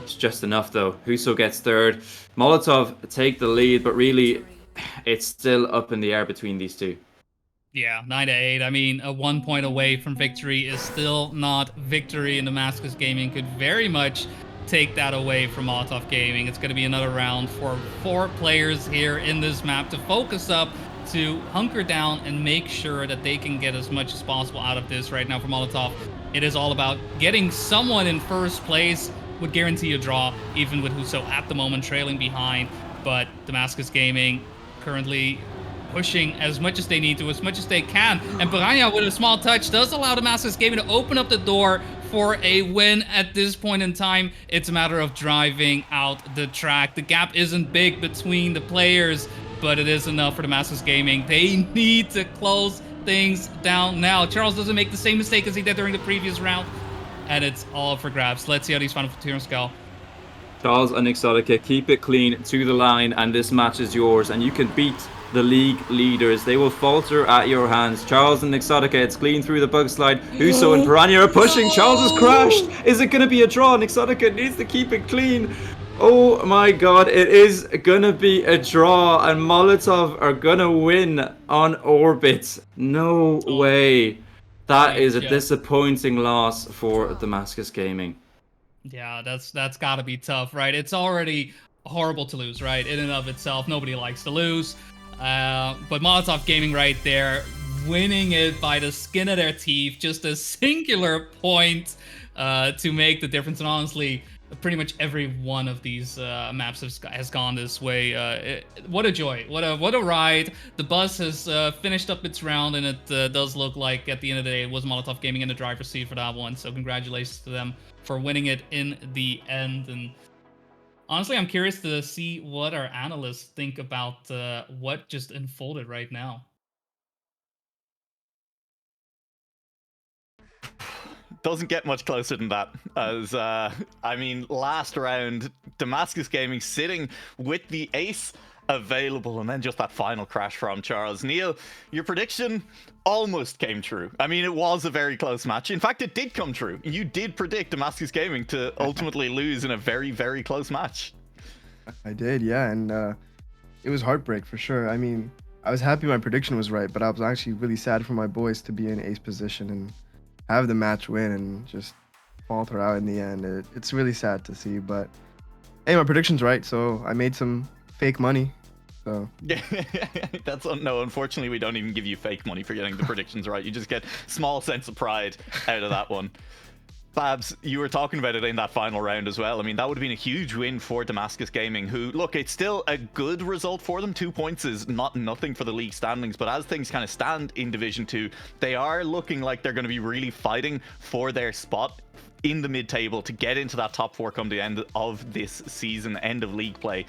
[SPEAKER 3] It's just enough though. Huso gets third. Molotov take the lead, but really it's still up in the air between these two.
[SPEAKER 4] Yeah, 9-8. I mean, a 1 point away from victory is still not victory, and Damascus Gaming could very much take that away from Molotov Gaming. It's going to be another round for 4 players here in this map to focus up, to hunker down and make sure that they can get as much as possible out of this. Right now for Molotov, it is all about getting someone in first place. Would guarantee a draw, even with Huso at the moment trailing behind. But Damascus Gaming currently pushing as much as they need to, as much as they can. And Piranha, with a small touch, does allow Damascus Gaming to open up the door for a win at this point in time. It's a matter of driving out the track. The gap isn't big between the players, but it is enough for Damascus Gaming. They need to close things down now. Charles doesn't make the same mistake as he did during the previous round, and it's all up for grabs. Let's see how these final turns go.
[SPEAKER 3] Charles and Exotica, keep it clean to the line, and this match is yours, and you can beat the league leaders. They will falter at your hands. Charles and Exotica, it's clean through the bug slide. Huso and Piranha are pushing. Charles has crashed. Is it going to be a draw? And Exotica needs to keep it clean. Oh my god, it is going to be a draw, and Molotov are going to win on Orbit. No way. That is a disappointing loss for Damascus Gaming.
[SPEAKER 4] Yeah, that's got to be tough, right? It's already horrible to lose, right? In and of itself, nobody likes to lose. But Molotov Gaming right there, winning it by the skin of their teeth, just a singular point to make the difference. And honestly, pretty much every one of these maps has gone this way. What a joy! What a ride! The bus has finished up its round, and it does look like at the end of the day it was Molotov Gaming in the driver's seat for that one. So congratulations to them for winning it in the end. And honestly, I'm curious to see what our analysts think about what just unfolded right now.
[SPEAKER 1] Doesn't get much closer than that. As I mean, last round, Damascus Gaming sitting with the ace available, and then just that final crash from Charles. Neil, your prediction almost came true. I mean, it was a very close match. In fact, it did come true. You did predict Damascus Gaming to ultimately lose in a very, very close match.
[SPEAKER 2] I did, yeah, and it was heartbreak for sure. I mean, I was happy my prediction was right, but I was actually really sad for my boys to be in ace position and have the match win and just falter out in the end. It's really sad to see, but hey, my prediction's right, so I made some fake money. So
[SPEAKER 1] yeah, that's no. Unfortunately, we don't even give you fake money for getting the predictions right. You just get small sense of pride out of that one. Babs, you were talking about it in that final round as well. I mean, that would have been a huge win for Damascus Gaming, who, look, it's still a good result for them. 2 points is not nothing for the league standings, but as things kind of stand in Division 2, they are looking like they're going to be really fighting for their spot in the mid-table to get into that top 4 come the end of this season, end of league play.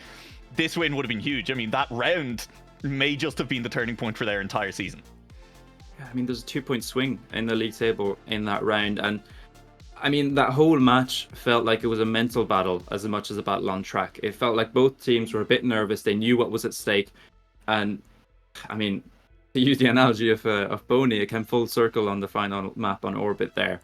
[SPEAKER 1] This win would have been huge. I mean, that round may just have been the turning point for their entire season.
[SPEAKER 3] Yeah, I mean, there's a 2-point swing in the league table in that round, and I mean, that whole match felt like it was a mental battle as much as a battle on track. It felt like both teams were a bit nervous. They knew what was at stake. And, I mean, to use the analogy of Boney, it came full circle on the final map on Orbit there.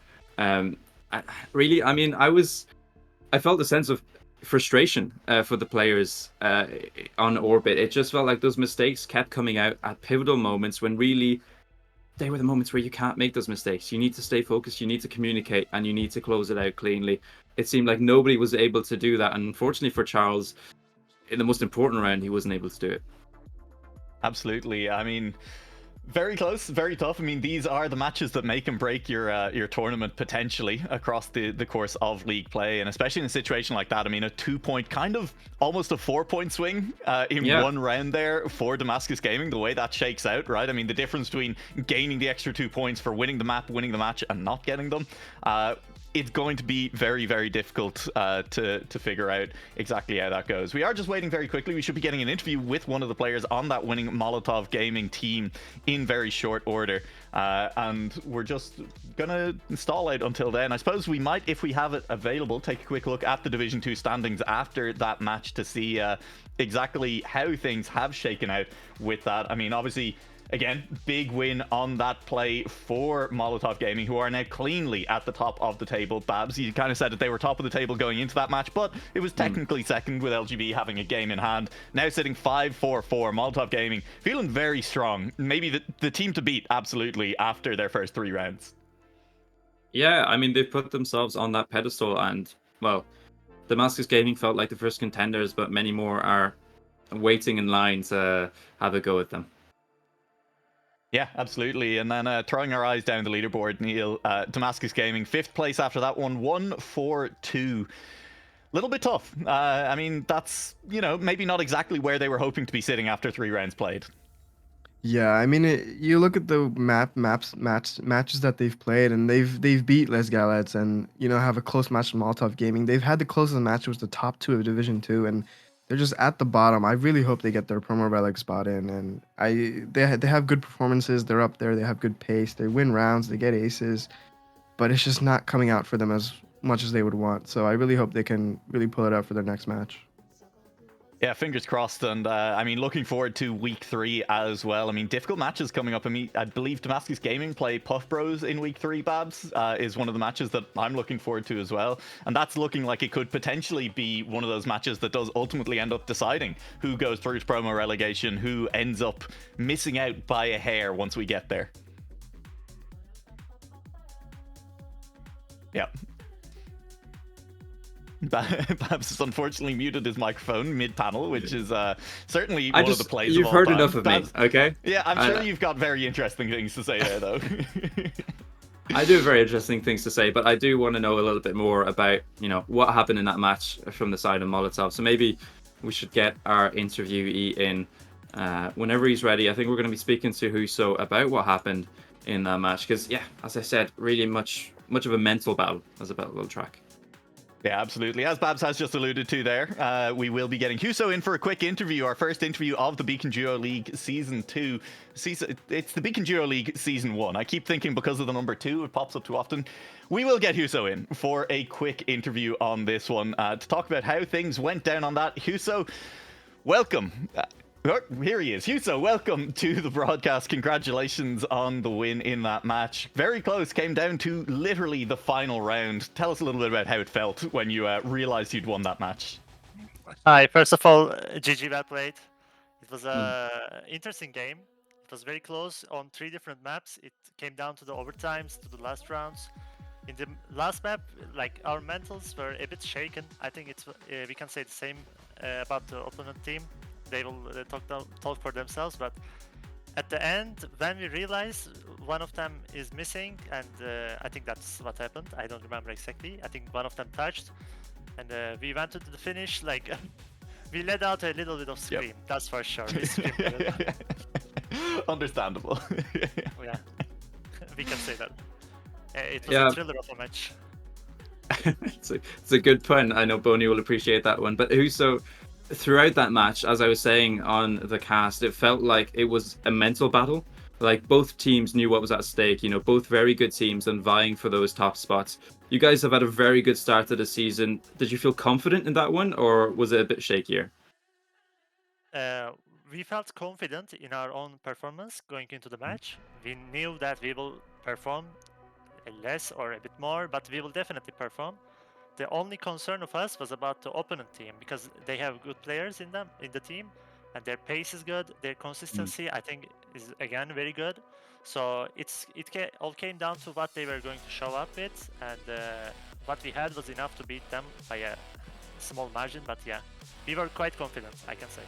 [SPEAKER 3] Really, I mean, I felt a sense of frustration for the players on Orbit. It just felt like those mistakes kept coming out at pivotal moments when really they were the moments where you can't make those mistakes. You need to stay focused, you need to communicate, and you need to close it out cleanly. It seemed like nobody was able to do that, and unfortunately for Charles, in the most important round, he wasn't able to do it.
[SPEAKER 1] Absolutely. I mean, very close, very tough. I mean, these are the matches that make and break your tournament potentially across the course of league play, and especially in a situation like that. I mean, a 2-point, kind of almost a 4-point swing in one round there for Damascus Gaming, the way that shakes out, right? I mean, the difference between gaining the extra 2 points for winning the map, winning the match, and not getting them. It's going to be very, very difficult to figure out exactly how that goes. We are just waiting very quickly. We should be getting an interview with one of the players on that winning Molotov Gaming team in very short order. And we're just going to stall out until then. I suppose we might, if we have it available, take a quick look at the Division 2 standings after that match to see exactly how things have shaken out with that. I mean, obviously, again, big win on that play for Molotov Gaming, who are now cleanly at the top of the table. Babs, you kind of said that they were top of the table going into that match, but it was technically second with LGB having a game in hand. Now sitting 5-4-4. Molotov Gaming feeling very strong. Maybe the team to beat, absolutely, after their first 3 rounds.
[SPEAKER 3] Yeah, I mean, they've put themselves on that pedestal, and, well, Damascus Gaming felt like the first contenders, but many more are waiting in line to have a go at them.
[SPEAKER 1] Yeah, absolutely. And then throwing our eyes down the leaderboard, Neil, Damascus Gaming, 5th place after that one, 1-4-2. Little bit tough. I mean, that's, maybe not exactly where they were hoping to be sitting after 3 rounds played.
[SPEAKER 2] Yeah, I mean, you look at the matches that they've played, and they've beat Les Galettes, and have a close match with Molotov Gaming. They've had the closest match was the top 2 of Division 2, and they're just at the bottom. I really hope they get their promo relic spot in, and they have good performances. They're up there. They have good pace. They win rounds. They get aces, but it's just not coming out for them as much as they would want. So I really hope they can really pull it out for their next match.
[SPEAKER 1] Yeah, fingers crossed. And I mean, looking forward to week 3 as well. I mean, difficult matches coming up. I mean, I believe Damascus Gaming play Puff Bros in week 3, Babs, is one of the matches that I'm looking forward to as well. And that's looking like it could potentially be one of those matches that does ultimately end up deciding who goes through to promo relegation, who ends up missing out by a hair once we get there. Yeah. Babs has unfortunately muted his microphone mid-panel, which is certainly one of the plays
[SPEAKER 3] You've
[SPEAKER 1] of all
[SPEAKER 3] heard
[SPEAKER 1] time.
[SPEAKER 3] enough of
[SPEAKER 1] Babs,
[SPEAKER 3] me, okay?
[SPEAKER 1] Yeah, I'm sure you've got very interesting things to say there, though.
[SPEAKER 3] I do have very interesting things to say, but I do want to know a little bit more about, what happened in that match from the side of Molotov. So maybe we should get our interviewee in whenever he's ready. I think we're going to be speaking to Huso about what happened in that match, because, yeah, as I said, really much of a mental battle as a battle track.
[SPEAKER 1] Yeah, absolutely. As Babs has just alluded to there, we will be getting Huso in for a quick interview, our first interview of the Beacon Duo League Season 2. It's the Beacon Duo League Season 1. I keep thinking because of the number 2, it pops up too often. We will get Huso in for a quick interview on this one to talk about how things went down on that. Huso, welcome. Here he is. Huso, welcome to the broadcast. Congratulations on the win in that match. Very close, came down to literally the final round. Tell us a little bit about how it felt when you realized you'd won that match.
[SPEAKER 8] Hi, first of all, GG, well played. It was an interesting game. It was very close on 3 different maps. It came down to the overtimes, to the last rounds. In the last map, like, our mentals were a bit shaken. I think it's we can say the same about the opponent team. They will talk for themselves, but at the end, when we realized one of them is missing, and I think that's what happened. I don't remember exactly. I think one of them touched, and we went to the finish. Like we let out a little bit of scream. That's for sure. We screamed a little.
[SPEAKER 1] Understandable.
[SPEAKER 8] Yeah, we can say that. It was
[SPEAKER 3] Yeah.
[SPEAKER 8] a thriller of a match.
[SPEAKER 3] It's a good pun. I know Boney will appreciate that one. But Huso, throughout that match, as I was saying on the cast, it felt like it was a mental battle. Like both teams knew what was at stake. You know, both very good teams and vying for those top spots. You guys have had a very good start to the season. Did you feel confident in that one, or was it a bit shakier?
[SPEAKER 8] We felt confident in our own performance going into the match. We knew that we will perform less or a bit more, but we will definitely perform. The only concern of us was about the opponent team because they have good players in the team, and their pace is good. Their consistency, I think, is again very good. So all came down to what they were going to show up with, and what we had was enough to beat them by a small margin. But yeah, we were quite confident, I can say.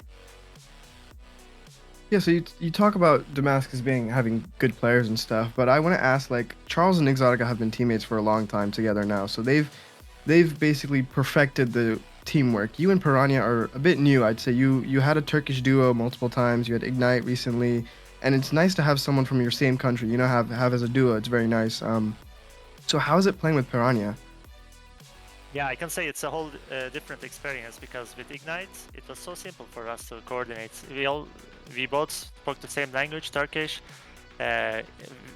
[SPEAKER 2] Yeah, so you talk about Damascus having good players and stuff, but I want to ask, like, Charles and Exotica have been teammates for a long time together now, so they've basically perfected the teamwork. You and Piranha are a bit new, I'd say. You had a Turkish duo multiple times. You had Ignite recently, and it's nice to have someone from your same country. Have as a duo. It's very nice. So how is it playing with Piranha?
[SPEAKER 8] Yeah, I can say it's a whole different experience because with Ignite, it was so simple for us to coordinate. We both spoke the same language, Turkish.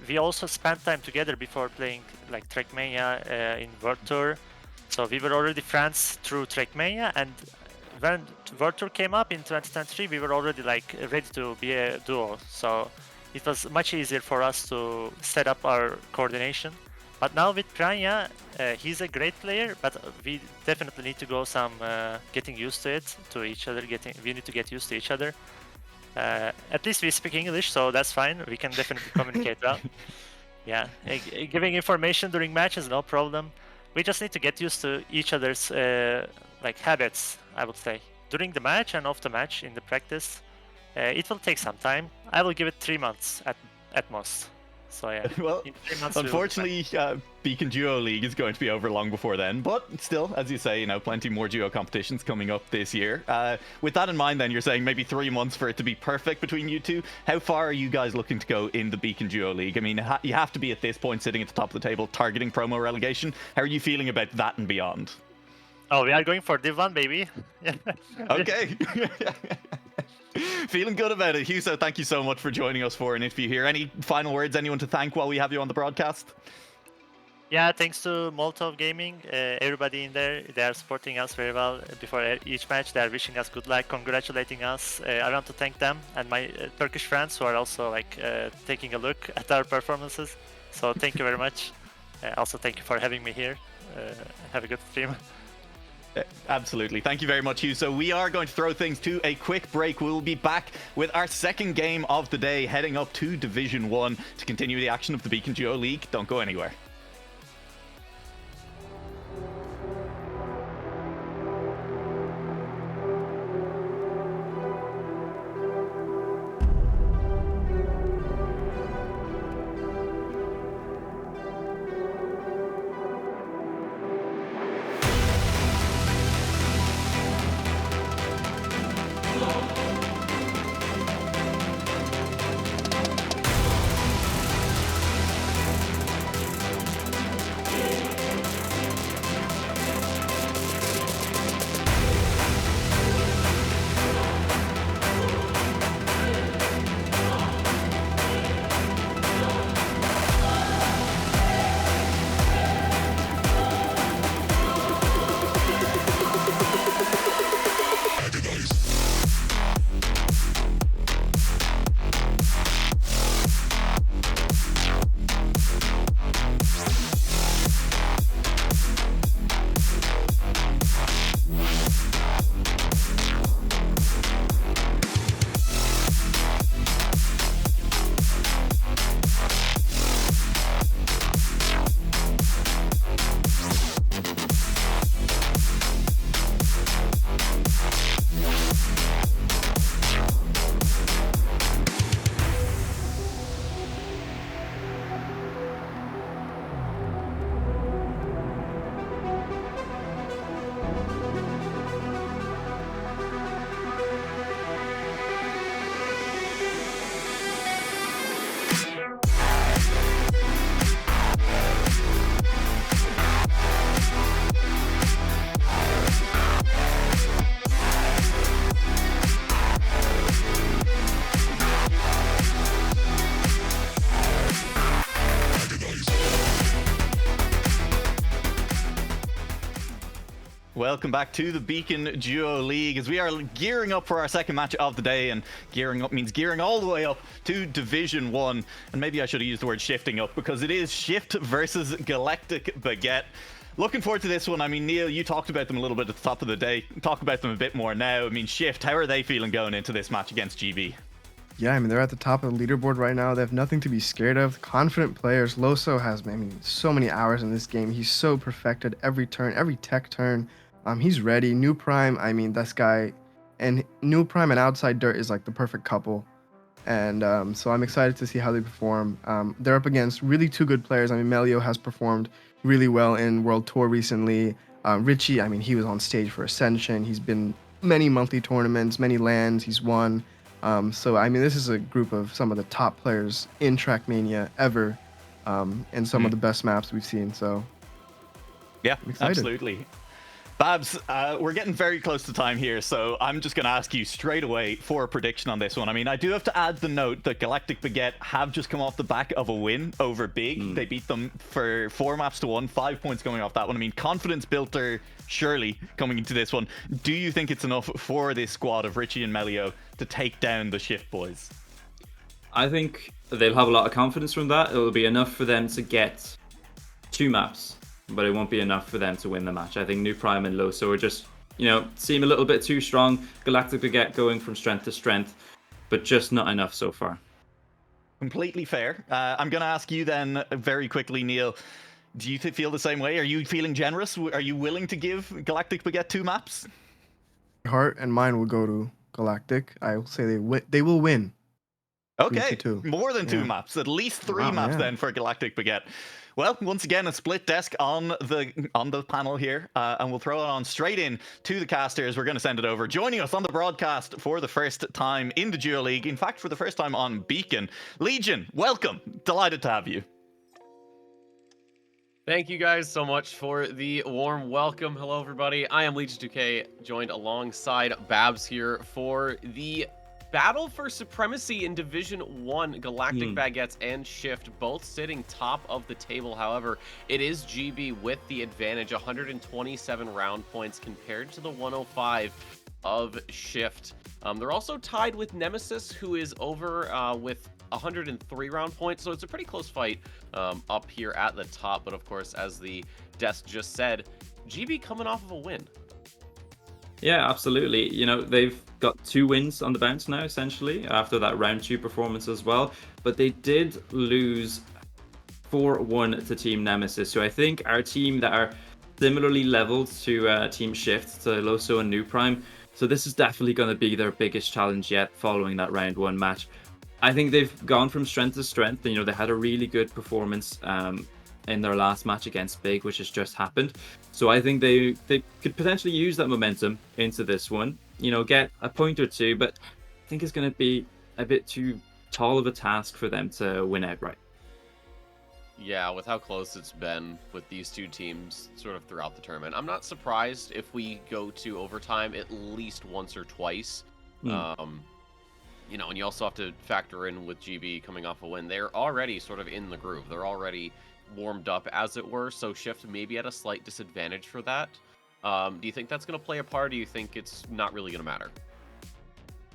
[SPEAKER 8] We also spent time together before playing like Trackmania in World Tour. So we were already friends through Trackmania, and when World Tour came up in 2023, we were already like ready to be a duo. So it was much easier for us to set up our coordination. But now with Piranha, he's a great player, but we definitely need to go some getting used to each other. We need to get used to each other. At least we speak English, so that's fine. We can definitely communicate well. Yeah, giving information during matches, no problem. We just need to get used to each other's like habits, I would say. During the match and off the match in the practice, it will take some time. I will give it 3 months at most. So yeah.
[SPEAKER 1] Well,
[SPEAKER 8] in 3 months
[SPEAKER 1] unfortunately, Beacon Duo League is going to be over long before then, but still, as you say, plenty more duo competitions coming up this year. With that in mind, then, you're saying maybe 3 months for it to be perfect between you two. How far are you guys looking to go in the Beacon Duo League? I mean, you have to be at this point sitting at the top of the table targeting promo relegation. How are you feeling about that and beyond?
[SPEAKER 8] Oh, we are going for Div 1, baby.
[SPEAKER 1] Okay. Feeling good about it. Huso, thank you so much for joining us for an interview here. Any final words, anyone to thank while we have you on the broadcast?
[SPEAKER 8] Yeah, thanks to Molotov Gaming, everybody in there, they are supporting us very well before each match. They are wishing us good luck, congratulating us. I want to thank them and my Turkish friends who are also like taking a look at our performances. So thank you very much. Also, thank you for having me here. Have a good stream.
[SPEAKER 1] Absolutely. Thank you very much, Hugh. So we are going to throw things to a quick break. We'll be back with our second game of the day, heading up to Division 1 to continue the action of the Beacon Duo League. Don't go anywhere. welcome back to the Beacon Duo League as we are gearing up for our second match of the day, and gearing up means gearing all the way up to Division 1. And maybe I should have used the word shifting up, because it is Shift versus Galactic Baguette. Looking forward to this one. I mean, Neil, you talked about them a little bit at the top of the day. Talk about them a bit more now. I mean, Shift, how are they feeling going into this match against GB?
[SPEAKER 2] Yeah, I mean, they're at the top of the leaderboard right now. They have nothing to be scared of. Confident players. Loso has, I mean, so many hours in this game. He's so perfected every turn, every tech turn. He's ready. New Prime, I mean, this guy, and New Prime and Outside Dirt is like the perfect couple. And so I'm excited to see how they perform. They're up against really two good players. I mean, Melio has performed really well in World Tour recently. Richie, I mean, he was on stage for Ascension. He's been many monthly tournaments, many lands he's won. So, I mean, this is a group of some of the top players in Trackmania ever, and some of the best maps we've seen. So,
[SPEAKER 1] yeah, absolutely. Babs, we're getting very close to time here, so I'm just going to ask you straight away for a prediction on this one. I mean, I do have to add the note that Galactic Baguette have just come off the back of a win over Big. They beat them for 4 maps to 1, 5 points going off that one. I mean, confidence builder, surely, coming into this one. Do you think it's enough for this squad of Richie and Melio to take down the Shift boys?
[SPEAKER 3] I think they'll have a lot of confidence from that. It'll be enough for them to get 2 maps, but it won't be enough for them to win the match. I think New Prime and Loso are just, seem a little bit too strong. Galactic Baguette going from strength to strength, but just not enough so far.
[SPEAKER 1] Completely fair. I'm going to ask you then very quickly, Neil. Do you feel the same way? Are you feeling generous? Are you willing to give Galactic Baguette 2 maps?
[SPEAKER 2] Heart and mine will go to Galactic. I will say they will win.
[SPEAKER 1] Okay, more than 2 maps. At least 3 maps then for Galactic Baguette. Well, once again, a split desk on the panel here, and we'll throw it on straight in to the casters. We're going to send it over. Joining us on the broadcast for the first time in the Duo League, in fact, for the first time on Beacon, Legion, welcome. Delighted to have you.
[SPEAKER 9] Thank you guys so much for the warm welcome. Hello, everybody. I am Legion 2K, joined alongside Babs here for the battle for supremacy in Division 1. Galactic Baguettes and Shift both sitting top of the table. However, it is GB with the advantage, 127 round points compared to the 105 of Shift. They're also tied with Nemesis, who is over with 103 round points, so it's a pretty close fight up here at the top. But of course, as the desk just said, GB coming off of a win.
[SPEAKER 3] Yeah, absolutely. They've got 2 wins on the bounce now, essentially, after that round 2 performance as well. But they did lose 4-1 to Team Nemesis. So I think our team that are similarly leveled to Team Shift, to Loso and New Prime. So this is definitely going to be their biggest challenge yet following that round 1 match. I think they've gone from strength to strength. They had a really good performance in their last match against Big, which has just happened. So I think they could potentially use that momentum into this one, get a point or 2, but I think it's going to be a bit too tall of a task for them to win outright.
[SPEAKER 9] Yeah, with how close it's been with these 2 teams sort of throughout the tournament, I'm not surprised if we go to overtime at least once or twice. And you also have to factor in with GB coming off a win. They're already sort of in the groove. They're already warmed up, as it were, so Shift may be at a slight disadvantage for that. Do you think that's going to play a part, or do you think it's not really going to matter?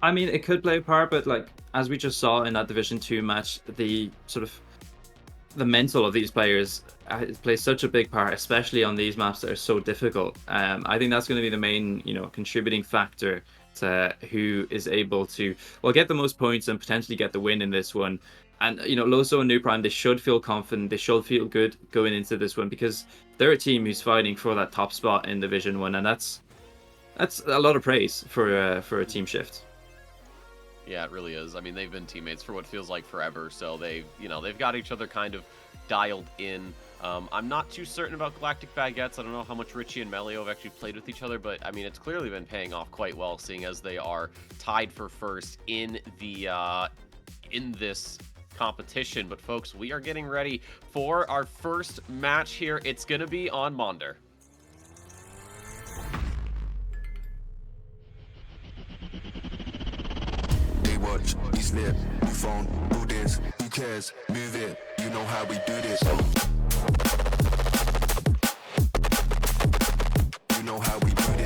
[SPEAKER 3] I mean, it could play a part, but as we just saw in that Division 2 match, the mental of these players plays such a big part, especially on these maps that are so difficult. I think that's going to be the main, contributing factor to who is able to, get the most points and potentially get the win in this one. And, Loso and New Prime, they should feel confident. They should feel good going into this one, because they're a team who's fighting for that top spot in Division 1. And that's a lot of praise for a Team Shift.
[SPEAKER 9] Yeah, it really is. I mean, they've been teammates for what feels like forever. So they've got each other kind of dialed in. I'm not too certain about Galactic Baguettes. I don't know how much Richie and Melio have actually played with each other, but I mean, it's clearly been paying off quite well, seeing as they are tied for first in this competition. But folks, we are getting ready for our first match here. It's going to be on Mander.
[SPEAKER 5] They watch, we slip, we phone, do this, who cares, move it, you know how we do this. You know how we do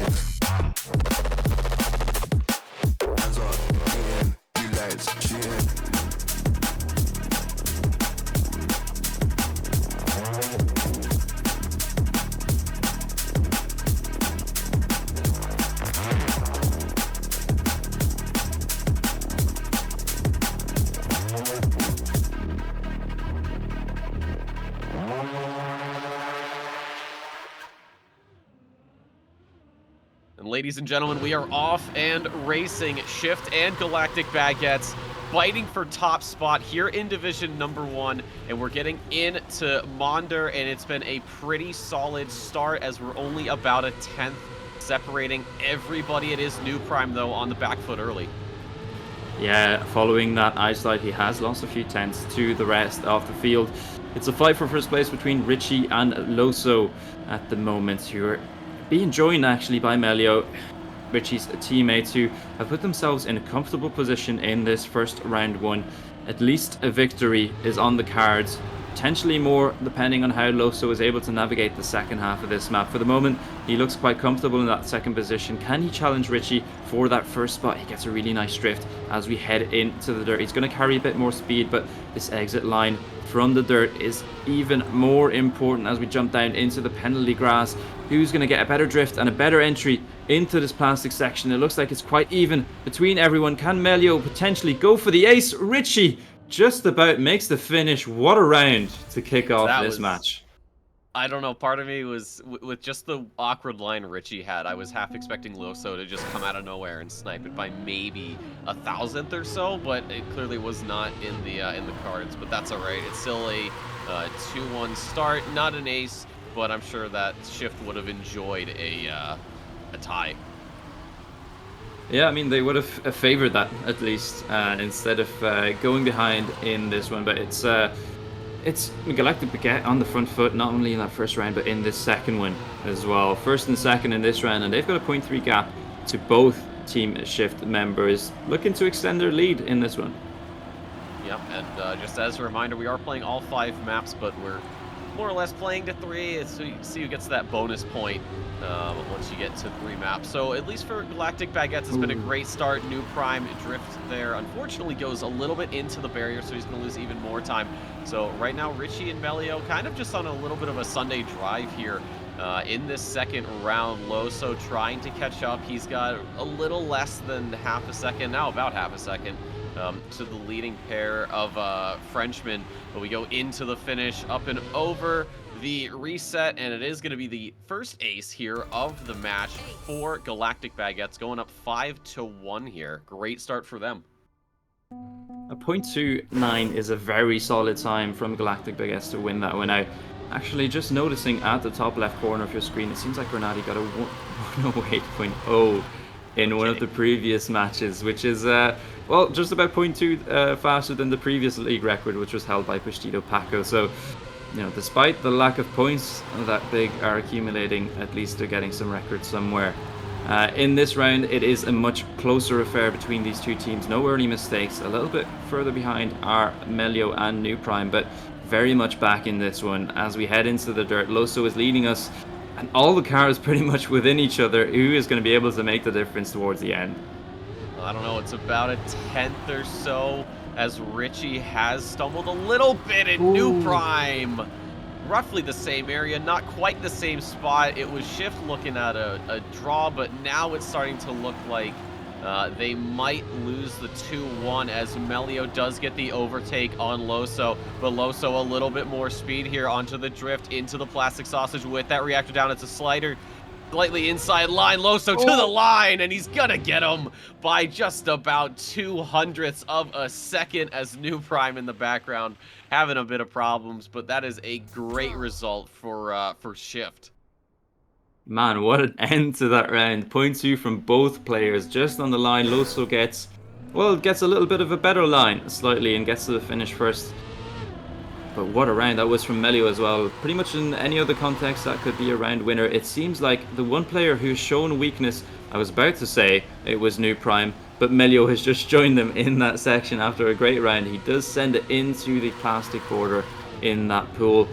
[SPEAKER 9] ladies and gentlemen, we are off and racing. Shift and Galactic Baguettes fighting for top spot here in Division number 1, and we're getting into Mander, and it's been a pretty solid start as we're only about a 10th separating everybody. It is New Prime, though, on the back foot early.
[SPEAKER 10] Yeah, following that ice slide, he has lost a few tenths to the rest of the field. It's a fight for first place between Richie and Loso at the moment, who are being joined actually by Melio, Richie's teammates, who have put themselves in a comfortable position in this first round 1. At least a victory is on the cards. Potentially more, depending on how Loso is able to navigate the second half of this map. For the moment, he looks quite comfortable in that second position. Can he challenge Richie for that first spot? He gets a really nice drift as we head into the dirt. He's going to carry a bit more speed, but this exit line from the dirt is even more important as we jump down into the penalty grass. Who's going to get a better drift and a better entry into this plastic section? It looks like it's quite even between everyone. Can Melio potentially go for the ace? Richie just about makes the finish. What a round to kick off this match.
[SPEAKER 9] I don't know, part of me was, with just the awkward line Richie had, I was half expecting Loso to just come out of nowhere and snipe it by maybe a 1,000th or so, but it clearly was not in the cards, but that's alright. It's still a 2-1 start, not an ace, but I'm sure that Shift would have enjoyed a tie.
[SPEAKER 10] Yeah, I mean, they would have favored that, at least, instead of going behind in this one. But it's Galactic Baguette on the front foot, not only in that first round, but in this second one as well. First and second in this round, and they've got a 0.3 gap to both Team Shift members, looking to extend their lead in this one.
[SPEAKER 9] Yep, and just as a reminder, we are playing all 5 maps, but we're more or less playing to 3, so you see who gets that bonus point once you get to 3 maps. So at least for Galactic Baguettes, it's been a great start. New Prime drift there unfortunately goes a little bit into the barrier, so he's going to lose even more time. So right now, Richie and Melio kind of just on a little bit of a Sunday drive here in this second round. Loso trying to catch up. He's got a little less than half a second, now about half a second, to the leading pair of Frenchmen. But we go into the finish, up and over the reset, and it is going to be the first ace here of the match for Galactic Baguettes, going up 5-1 here. Great start for them.
[SPEAKER 10] A 0.29 is a very solid time from Galactic Baguettes to win that one out. Actually, just noticing at the top left corner of your screen, it seems like Granati got a 108.0 in one of the previous matches, which is, well, just about 0.2 faster than the previous league record, which was held by Pastito Paco. So, you know, despite the lack of points that Big are accumulating, at least they're getting some records somewhere. In this round, it is a much closer affair between these two teams. No early mistakes. A little bit further behind are Melio and New Prime, but very much back in this one. As we head into the dirt, Loso is leading us, and all the cars pretty much within each other. Who is going to be able to make the difference towards the end?
[SPEAKER 9] I don't know, it's about a 10th or so, as Richie has stumbled a little bit in New Prime. Roughly the same area, not quite the same spot. It was Shift looking at a draw, but now it's starting to look like they might lose the 2-1 as Melio does get the overtake on Loso, but Loso a little bit more speed here onto the drift, into the plastic sausage with that reactor down. It's a slider. Slightly inside line, Loso to the line, and he's gonna get him by just about 0.02 of a second, as New Prime in the background having a bit of problems, but that is a great result for Shift.
[SPEAKER 10] Man, what an end to that round. 0.2 from both players, just on the line. Loso gets a little bit of a better line, slightly, and gets to the finish first. But what a round that was from Melio as well. Pretty much in any other context, that could be a round winner. It seems like the one player who's shown weakness, I was about to say it was New Prime, but Melio has just joined them in that section after a great round. He does send it into the plastic border in that pool.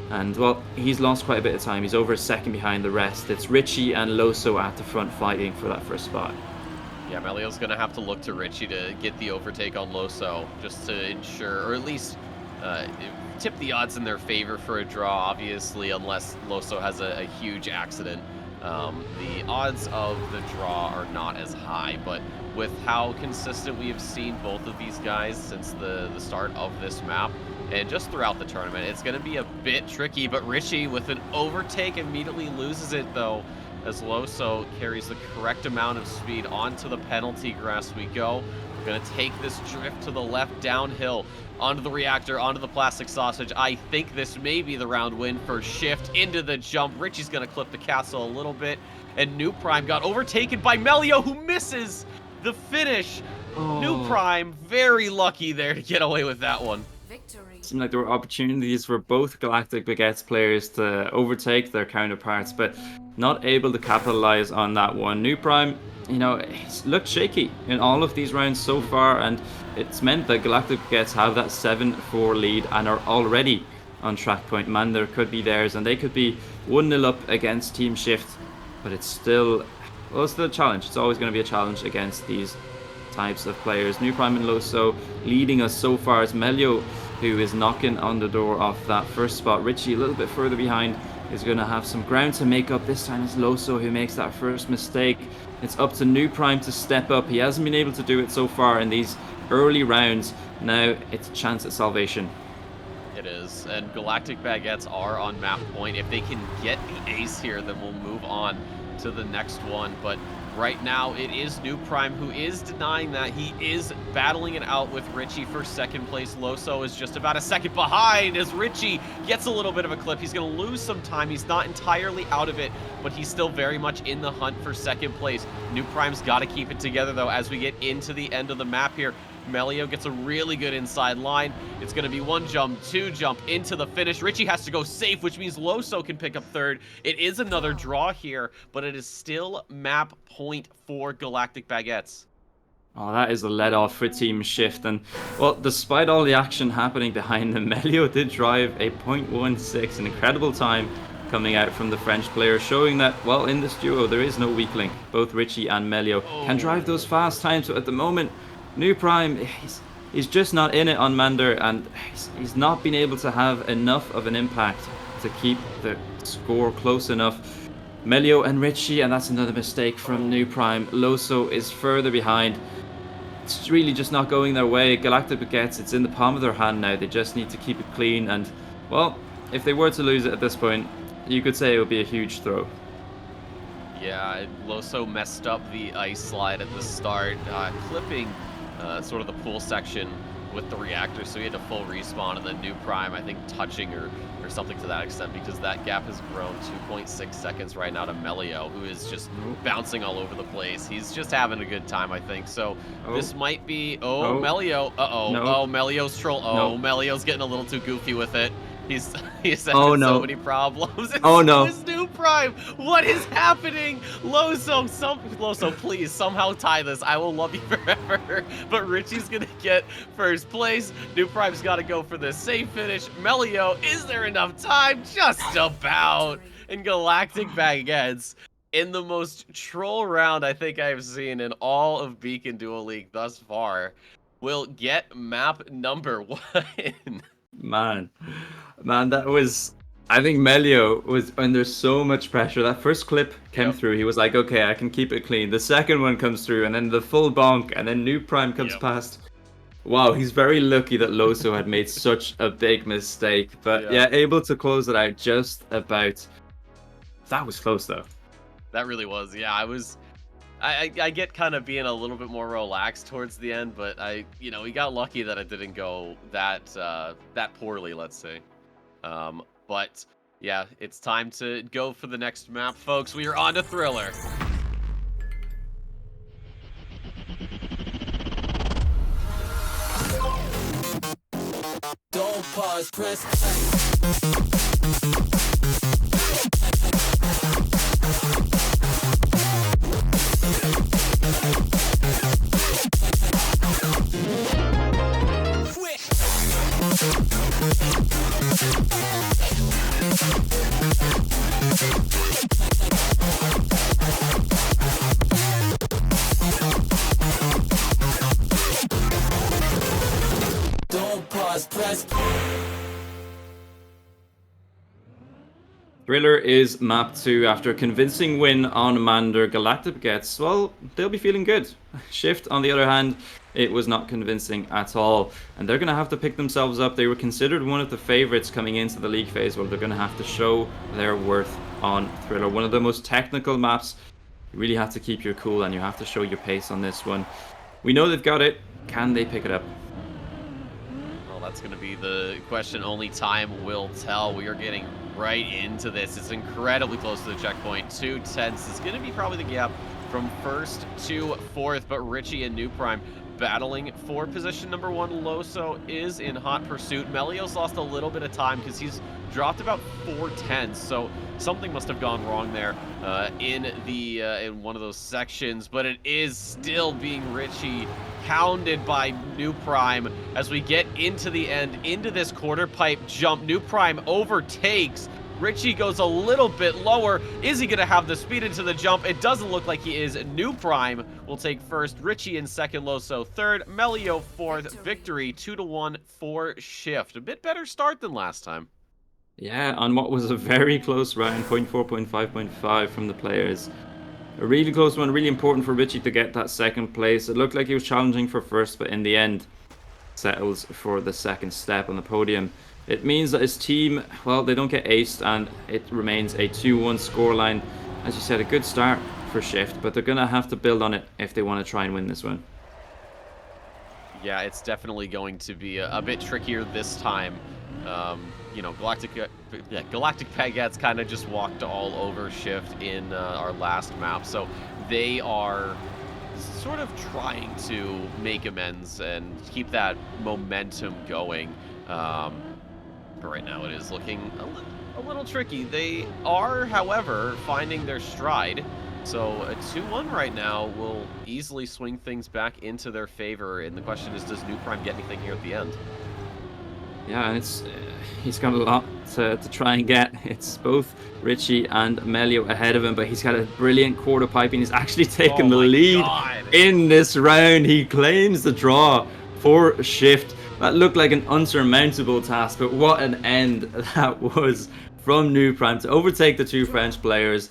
[SPEAKER 10] And, well, he's lost quite a bit of time. He's over a second behind the rest. It's Richie and Loso at the front fighting for that first spot.
[SPEAKER 9] Yeah, Melio's going to have to look to Richie to get the overtake on Loso, just to ensure, or at least tip the odds in their favor for a draw, obviously, unless Loso has a huge accident. The odds of the draw are not as high, but with how consistent we have seen both of these guys since the start of this map, and just throughout the tournament, it's going to be a bit tricky. But Richie, with an overtake, immediately loses it, though. as Loso carries the correct amount of speed onto the penalty grass we go. We're going to take this drift to the left downhill, onto the reactor, onto the plastic sausage. I think this may be the round win for Shift into the jump. Richie's going to clip the castle a little bit, and New Prime got overtaken by Melio, who misses the finish. New Prime, very lucky there to get away with that one.
[SPEAKER 10] It seemed like there were opportunities for both Galactic Baguettes players to overtake their counterparts, but not able to capitalize on that one. New Prime, you know, it's looked shaky in all of these rounds so far, and it's meant that Galactic Baguettes have that 7-4 lead and are already on track point. Mander could be theirs, and they could be 1-0 up against Team Shift, but it's still, well, it's still a challenge. It's always going to be a challenge against these types of players. New Prime and Loso leading us so far. It's Melio who is knocking on the door of that first spot. Richie a little bit further behind is going to have some ground to make up. This time it's Loso who makes that first mistake. It's up to New Prime to step up. He hasn't been able to do it so far in these early rounds. Now it's a chance at salvation.
[SPEAKER 9] It is, and Galactic Baguettes are on map point. If they can get the ace here, then we'll move on to the next one. But right now, it is New Prime who is denying that. He is battling it out with Richie for second place. Loso is just about a second behind as Richie gets a little bit of a clip. He's going to lose some time. He's not entirely out of it, but he's still very much in the hunt for second place. New Prime's got to keep it together, though, as we get into the end of the map here. Melio gets a really good inside line. It's going to be 1 jump, 2 jump into the finish. Richie has to go safe, which means Loso can pick up third. It is another draw here, but it is still map point for Galactic Baguettes.
[SPEAKER 10] Oh, that is a let-off for Team Shift. And, well, despite all the action happening behind them, Melio did drive a 0.16, an incredible time coming out from the French player, showing that, well, in this duo, there is no weak link. Both Richie and Melio can drive those fast times, but at the moment, New Prime, he's just not in it on Mander, and he's not been able to have enough of an impact to keep the score close enough. Melio and Richie, and that's another mistake from New Prime. Loso is further behind. It's really just not going their way. Galactic Baguettes, it's in the palm of their hand now. They just need to keep it clean, and, well, if they were to lose it at this point, you could say it would be a huge throw.
[SPEAKER 9] Yeah, Loso messed up the ice slide at the start, clipping sort of the pool section with the reactor, so he had a full respawn, and then New Prime, I think, touching or something to that extent, because that gap has grown 2.6 seconds right now to Melio, who is just bouncing all over the place. He's just having a good time, I think. So this might be, Melio,
[SPEAKER 10] No.
[SPEAKER 9] Melio's troll, Melio's getting a little too goofy with it. He's having so many problems. It's New Prime. What is happening? Loso, please somehow tie this. I will love you forever. But Richie's gonna get first place. New Prime's got to go for the safe finish. Melio, is there enough time? Just about. And Galactic Baguettes, in the most troll round I think I've seen in all of Beacon Duel League thus far, will get map number 1.
[SPEAKER 10] Man, that was... I think Melio was under so much pressure. That first clip came through. He was like, okay, I can keep it clean. The second one comes through, and then the full bonk, and then New Prime comes past. Wow, he's very lucky that Loso had made such a big mistake. But yeah, able to close it out just about. That was close, though.
[SPEAKER 9] That really was. Yeah, I get kind of being a little bit more relaxed towards the end, but we got lucky that it didn't go that poorly, let's say. But yeah, it's time to go for the next map, folks. We are on to Thriller.
[SPEAKER 6] Don't pause, press play. Don't pause, press play.
[SPEAKER 10] Thriller is map 2 after a convincing win on Mander. Galactic Baguettes, well, they'll be feeling good. Shift, on the other hand, it was not convincing at all. And they're going to have to pick themselves up. They were considered one of the favorites coming into the league phase. Well, they're going to have to show their worth on Thriller. One of the most technical maps. You really have to keep your cool and you have to show your pace on this one. We know they've got it. Can they pick it up?
[SPEAKER 9] Well, that's going to be the question only time will tell. We are getting right into this. It's incredibly close to the checkpoint. 2 tenths is going to be probably the gap from first to fourth, but Richie and New Prime battling for position number 1. Loso is in hot pursuit. Melio's lost a little bit of time because he's dropped about 4 tenths, so something must have gone wrong there in one of those sections, but it is still being Richie hounded by New Prime as we get into the end, into this quarter pipe jump. New Prime overtakes. Richie goes a little bit lower. Is he going to have the speed into the jump? It doesn't look like he is. New Prime will take first. Richie in second. Loso third. Melio fourth. Victory 2-1 for Shift. A bit better start than last time.
[SPEAKER 10] Yeah, on what was a very close round, 0.4, 0.5, 0.5 from the players. A really close one, really important for Richie to get that second place. It looked like he was challenging for first, but in the end, settles for the second step on the podium. It means that his team, well, they don't get aced, and it remains a 2-1 scoreline. As you said, a good start for Shift, but they're going to have to build on it if they want to try and win this one.
[SPEAKER 9] Yeah, it's definitely going to be a bit trickier this time. You know, Galactic Baguettes kind of just walked all over Shift in our last map, so they are sort of trying to make amends and keep that momentum going. But right now it is looking a little tricky. They are, however, finding their stride. So a 2-1 right now will easily swing things back into their favor. And the question is, does New Prime get anything here at the end?
[SPEAKER 10] Yeah, and he's got a lot to try and get. It's both Richie and Melio ahead of him, but he's got a brilliant quarter piping. He's actually taken the lead in this round. He claims the draw for Shift. That looked like an unsurmountable task, but what an end that was from New Prime to overtake the 2 French players.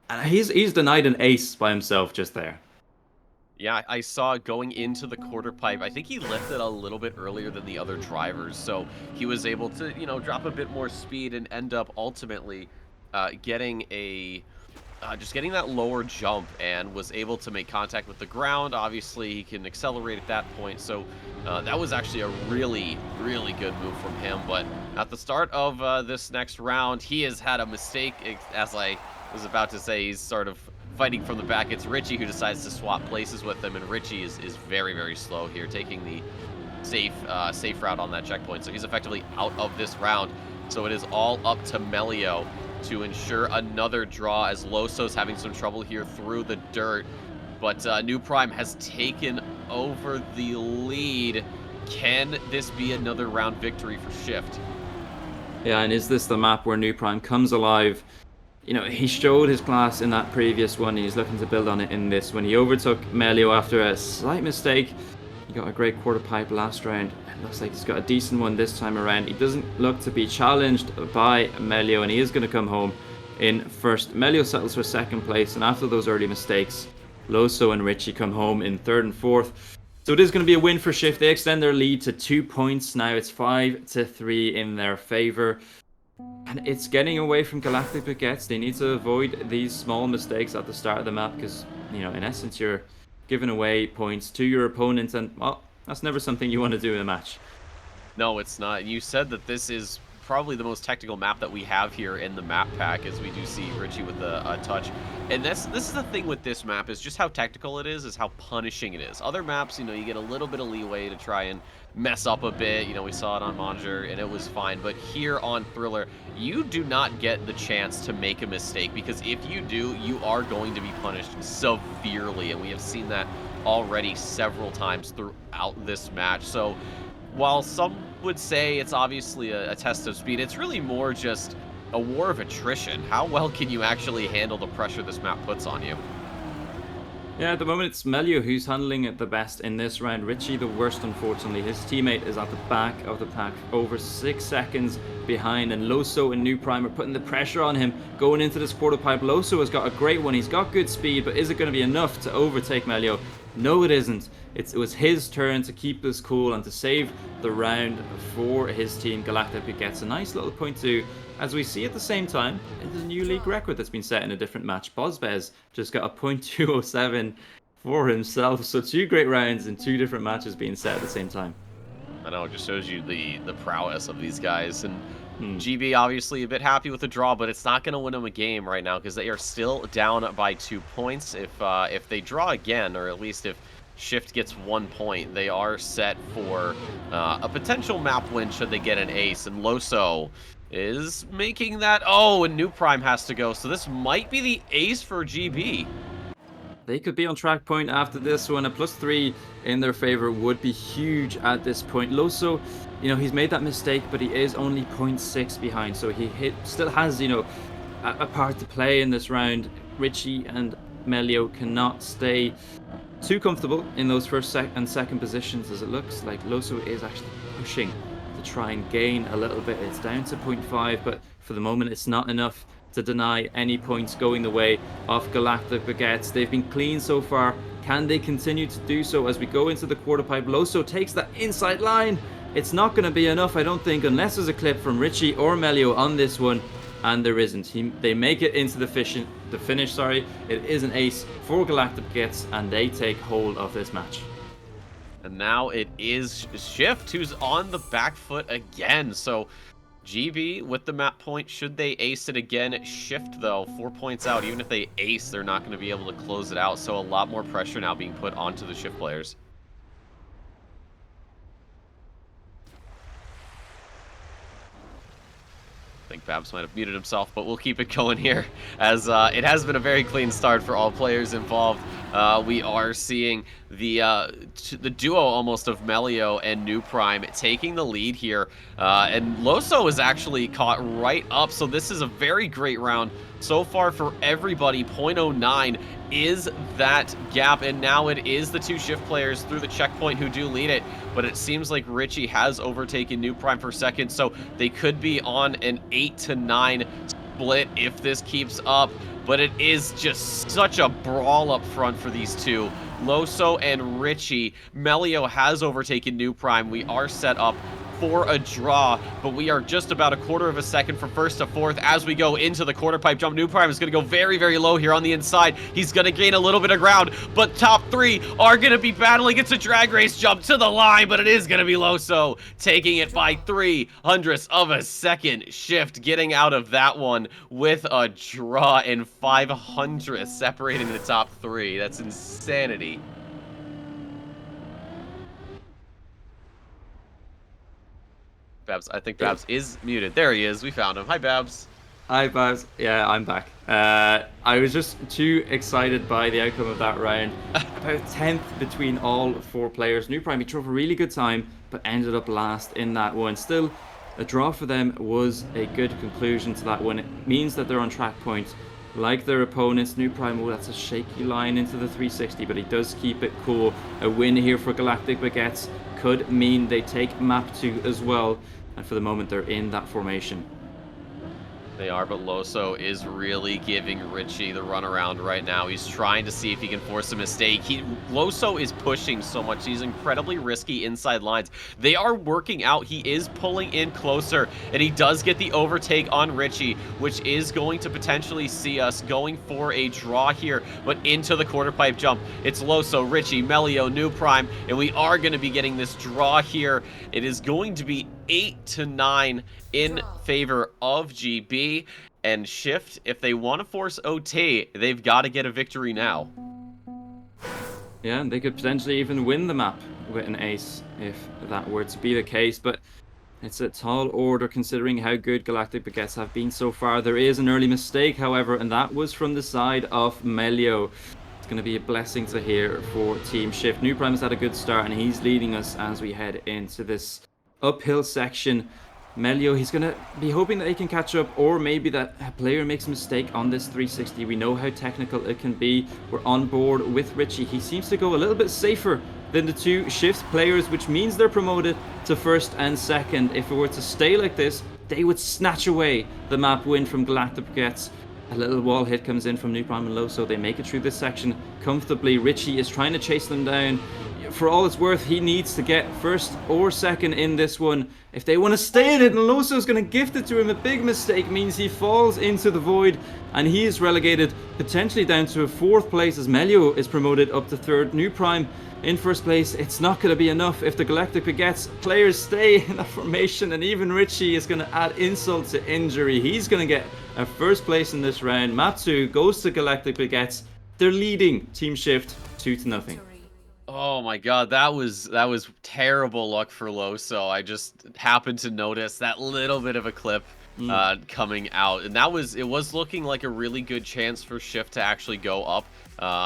[SPEAKER 10] And he's denied an ace by himself just there.
[SPEAKER 9] Yeah, I saw going into the quarter pipe, I think he lifted a little bit earlier than the other drivers, so he was able to, you know, drop a bit more speed and end up ultimately getting that lower jump and was able to make contact with the ground. Obviously, he can accelerate at that point, so that was actually a really, really good move from him. But at the start of this next round, he has had a mistake. As I was about to say, he's sort of fighting from the back. It's Richie who decides to swap places with him, and Richie is very, very slow here, taking the safe route on that checkpoint. So he's effectively out of this round. So it is all up to Melio to ensure another draw, as Loso's having some trouble here through the dirt. But New Prime has taken over the lead. Can this be another round victory for Shift?
[SPEAKER 10] Yeah, and is this the map where New Prime comes alive? You know, he showed his class in that previous one, and he's looking to build on it in this one. He overtook Melio after a slight mistake. He got a great quarter pipe last round. It looks like he's got a decent one this time around. He doesn't look to be challenged by Melio, and he is going to come home in first. Melio settles for second place, and after those early mistakes, Loso and Richie come home in third and fourth. So it is going to be a win for Shift. They extend their lead to 2 points now. It's 5-3 in their favor. And it's getting away from Galactic Baguettes. They need to avoid these small mistakes at the start of the map because, you know, in essence, you're giving away points to your opponents, and, well, that's never something you want to do in a match.
[SPEAKER 9] No, it's not. You said that this is probably the most technical map that we have here in the map pack, as we do see Richie with a touch. And this is the thing with this map, is just how technical it is how punishing it is. Other maps, you know, you get a little bit of leeway to try and mess up a bit. You know, we saw it on Mander and it was fine. But here on Thriller, you do not get the chance to make a mistake, because if you do, you are going to be punished severely. And we have seen that already several times throughout this match. So while some would say it's obviously a test of speed, it's really more just a war of attrition. How well can you actually handle the pressure this map puts on you?
[SPEAKER 10] Yeah, at the moment it's Melio who's handling it the best in this round. Richie the worst, unfortunately. His teammate is at the back of the pack, over 6 seconds behind, and Loso and New Prime are putting the pressure on him going into this quarter pipe. Loso has got a great one. He's got good speed, but is it going to be enough to overtake Melio? No, it isn't. It was his turn to keep this cool and to save the round for his team. Galactic gets a nice little point two. As we see at the same time, it's a new league record that's been set in a different match. Bozbez just got a .207 for himself. So 2 great rounds in 2 different matches being set at the same time.
[SPEAKER 9] I know, it just shows you the prowess of these guys. And GB obviously a bit happy with the draw, but it's not going to win them a game right now because they are still down by 2 points. If they draw again, or at least if Shift gets 1 point, they are set for a potential map win should they get an ace. And Loso is making that. Oh, and New Prime has to go. So this might be the ace for GB.
[SPEAKER 10] They could be on track point after this one. A +3 in their favor would be huge at this point. Loso, you know, he's made that mistake, but he is only 0.6 behind. So he still has, you know, a part to play in this round. Richie and Melio cannot stay too comfortable in those first and second positions, as it looks like Loso is actually pushing to try and gain a little bit. It's down to 0.5, but for the moment it's not enough to deny any points going the way of Galactic Baguettes. They've been clean so far. Can they continue to do so as we go into the quarter pipe? Loso takes that inside line. It's not going to be enough, I don't think, unless there's a clip from Richie or Melio on this one, and there isn't. They make it into the finish. Sorry, it is an ace for Galactic Baguettes, and they take hold of this match.
[SPEAKER 9] And now it is Shift who's on the back foot again. So GB with the map point, should they ace it again? Shift, though, 4 points out. Even if they ace, they're not going to be able to close it out. So a lot more pressure now being put onto the Shift players. I think Babs might have muted himself, but we'll keep it going here, as it has been a very clean start for all players involved. We are seeing the duo almost of Melio and New Prime taking the lead here, and Loso is actually caught right up, so this is a very great round so far for everybody. 0.09 is that gap, and now it is the 2 Shift players through the checkpoint who do lead it, but it seems like Richie has overtaken New Prime for second, so they could be on an 8-9 split if this keeps up. But it is just such a brawl up front for these two, Loso and Richie. Melio has overtaken New Prime. We are set up for a draw, but we are just about a quarter of a second from first to fourth as we go into the quarter pipe jump. New Prime is going to go very, very low here on the inside. He's going to gain a little bit of ground, but top 3 are going to be battling. It's a drag race jump to the line, but it is going to be Loso taking it by 0.03 of a second. Shift getting out of that one with a draw in 0.05 separating the top 3. That's insanity. Babs, I think Babs is muted. There he is. We found him. Hi, Babs.
[SPEAKER 10] Hi, Babs. Yeah, I'm back. I was just too excited by the outcome of that round. About 10th between all 4 players. New Prime, he drove a really good time, but ended up last in that one. Still, a draw for them was a good conclusion to that one. It means that they're on track point. Like their opponents, New Prime, that's a shaky line into the 360, but he does keep it cool. A win here for Galactic Baguettes could mean they take map 2 as well. And for the moment, they're in that formation.
[SPEAKER 9] They are, but Loso is really giving Richie the runaround right now. He's trying to see if he can force a mistake. Loso is pushing so much. He's incredibly risky inside lines. They are working out. He is pulling in closer, and he does get the overtake on Richie, which is going to potentially see us going for a draw here, but into the quarter pipe jump. It's Loso, Richie, Melio, New Prime, and we are going to be getting this draw here. It is going to be 8-9 in favor of GB, and Shift, if they want to force OT, they've got to get a victory now.
[SPEAKER 10] Yeah, and they could potentially even win the map with an ace if that were to be the case, but it's a tall order considering how good Galactic Baguettes have been so far. There is an early mistake, however, and that was from the side of Melio. It's going to be a blessing to hear for Team Shift. New Prime has had a good start, and he's leading us as we head into this uphill section. Melio, he's going to be hoping that he can catch up, or maybe that a player makes a mistake on this 360. We know how technical it can be. We're on board with Richie. He seems to go a little bit safer than the 2 Shift players, which means they're promoted to first and second. If it were to stay like this, they would snatch away the map win from Galactic Baguettes. A little wall hit comes in from Nuprime and Loso. They make it through this section comfortably. Richie is trying to chase them down. For all it's worth, he needs to get first or second in this one if they want to stay in it, and Loso's going to gift it to him. A big mistake means he falls into the void, and he is relegated potentially down to a 4th place as Melio is promoted up to 3rd. Nuprime in 1st place. It's not going to be enough if the Galactic Baguettes players stay in that formation, and even Richie is going to add insult to injury. He's going to get a 1st place in this round. Matsu goes to Galactic Baguettes. They're leading Team Shift 2-0.
[SPEAKER 9] Oh my god, that was terrible luck for Loso. I just happened to notice that little bit of a clip coming out, and it was looking like a really good chance for Shift to actually go up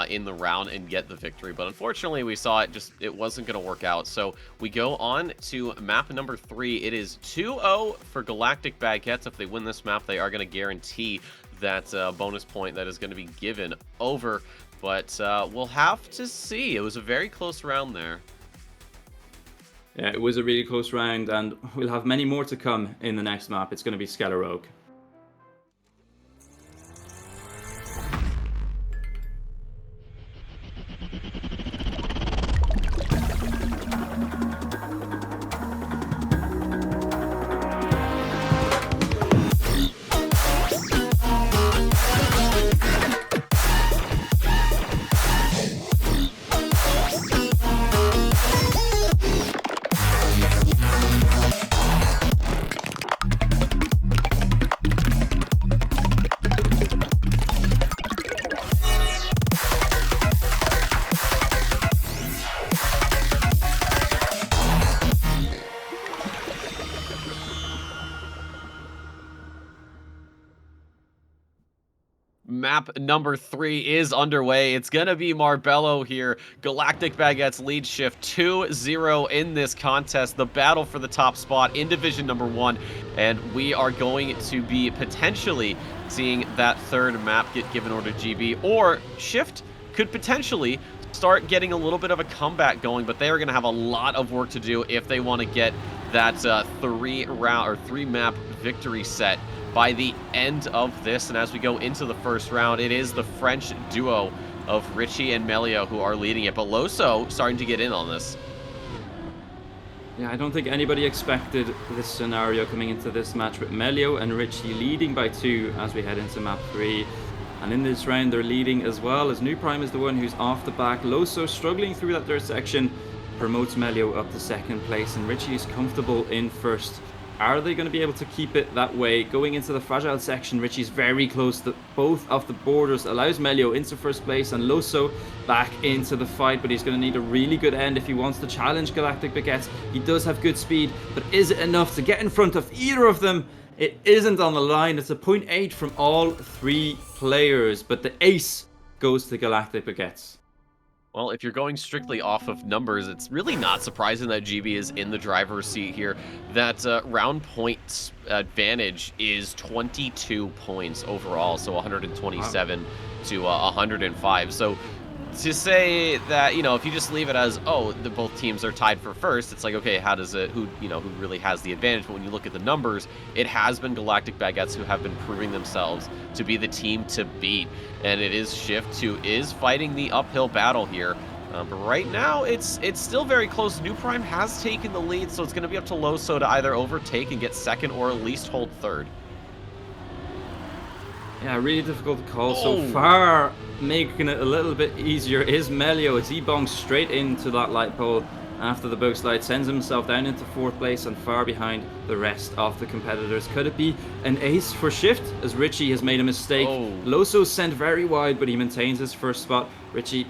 [SPEAKER 9] in the round and get the victory, but unfortunately we saw it wasn't going to work out. So we go on to map number 3. It is 2-0 for Galactic Baguettes. If they win this map, they are going to guarantee that bonus point that is going to be given over. But we'll have to see. It was a very close round there.
[SPEAKER 10] Yeah, it was a really close round, and we'll have many more to come in the next map. It's going to be Skelear Rogue.
[SPEAKER 9] Map number 3 is underway. It's going to be Marabello here. Galactic Baguettes lead Shift 2-0 in this contest. The battle for the top spot in Division number 1. And we are going to be potentially seeing that 3rd map get given over to GB. Or Shift could potentially start getting a little bit of a comeback going. But they are going to have a lot of work to do if they want to get that 3-map victory set by the end of this. And as we go into the 1st round, it is the French duo of Richie and Melio who are leading it, but Loso starting to get in on this.
[SPEAKER 10] Yeah, I don't think anybody expected this scenario coming into this match, with Melio and Richie leading by 2 as we head into map 3. And in this round they're leading as well, as Nuprime is the one who's off the back. Loso struggling through that 3rd section promotes Melio up to 2nd place, and Richie is comfortable in 1st. Are they going to be able to keep it that way? Going into the fragile section, Richie's very close to both of the borders, allows Melio into 1st place, and Loso back into the fight, but he's going to need a really good end if he wants to challenge Galactic Baguettes. He does have good speed, but is it enough to get in front of either of them? It isn't on the line. It's a 0.8 from all 3 players, but the ace goes to Galactic Baguettes.
[SPEAKER 9] Well, if you're going strictly off of numbers, it's really not surprising that GB is in the driver's seat here. That round points advantage is 22 points overall, so 127 to 105. So to say that, if you just leave it as, both teams are tied for 1st, it's like, okay, how does it, who really has the advantage? But when you look at the numbers, it has been Galactic Baguettes who have been proving themselves to be the team to beat. And it is Shift who is fighting the uphill battle here. But right now, it's still very close. Nuprime has taken the lead, so it's going to be up to Loso to either overtake and get 2nd or at least hold 3rd.
[SPEAKER 10] Yeah, really difficult to call so far. Making it a little bit easier is Melio, as he bonks straight into that light pole after the bow slide, sends himself down into 4th place and far behind the rest of the competitors. Could it be an ace for Shift, as Richie has made a mistake? Loso's sent very wide, but he maintains his 1st spot. Richie,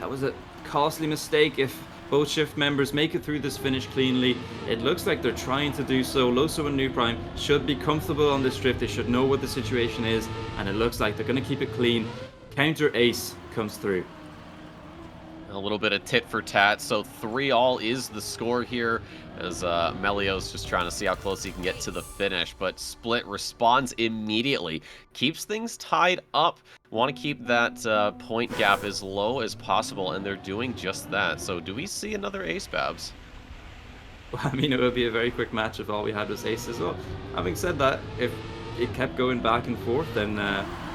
[SPEAKER 10] that was a costly mistake. If both Shift members make it through this finish cleanly, it looks like they're trying to do so. Loso and Nuprime should be comfortable on this drift. They should know what the situation is, and it looks like they're going to keep it clean. Counter ace comes through.
[SPEAKER 9] A little bit of tit for tat, so 3-all is the score here, as Melio's just trying to see how close he can get to the finish, but Split responds immediately, keeps things tied up. Want to keep that point gap as low as possible, and they're doing just that. So do we see another ace, Babs?
[SPEAKER 10] Well, I mean, it would be a very quick match if all we had was aces. Well, having said that, if it kept going back and forth, then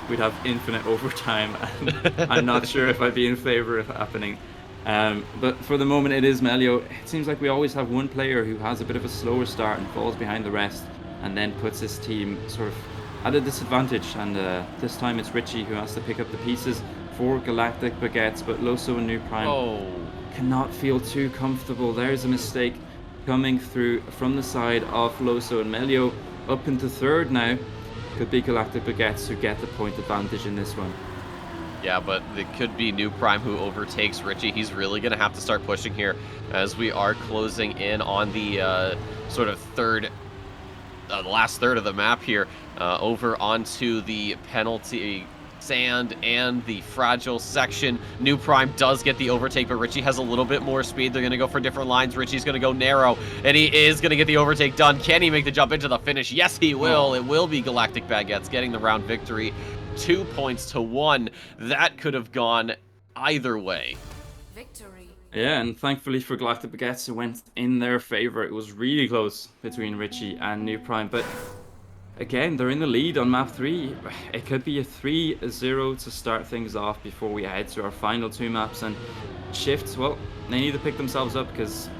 [SPEAKER 10] we'd have infinite overtime, and I'm not sure if I'd be in favor of it happening. But for the moment, it is Melio. It seems like we always have one player who has a bit of a slower start and falls behind the rest, and then puts his team sort of at a disadvantage. And this time it's Richie who has to pick up the pieces for Galactic Baguettes, but Loso and New Prime cannot feel too comfortable. There's a mistake coming through from the side of Loso, and Melio up into third now. Could be Galactic Baguettes who get the point advantage in this one.
[SPEAKER 9] Yeah, but it could be New Prime who overtakes Richie. He's really going to have to start pushing here as we are closing in on the sort of the last third of the map here, over onto the penalty sand and the fragile section. New Prime does get the overtake, but Richie has a little bit more speed. They're going to go for different lines. Richie's going to go narrow, and he is going to get the overtake done. Can he make the jump into the finish? Yes, he will. It will be Galactic Baguettes getting the round victory. 2 points to 1. That could have gone either way.
[SPEAKER 7] Victory.
[SPEAKER 10] Yeah, and thankfully for Galactic Baguettes, it went in their favor. It was really close between Richie and New Prime, but again, they're in the lead on map 3. It could be a 3-0 to start things off before we head to our final 2 maps. And Shifts, well, they need to pick themselves up, because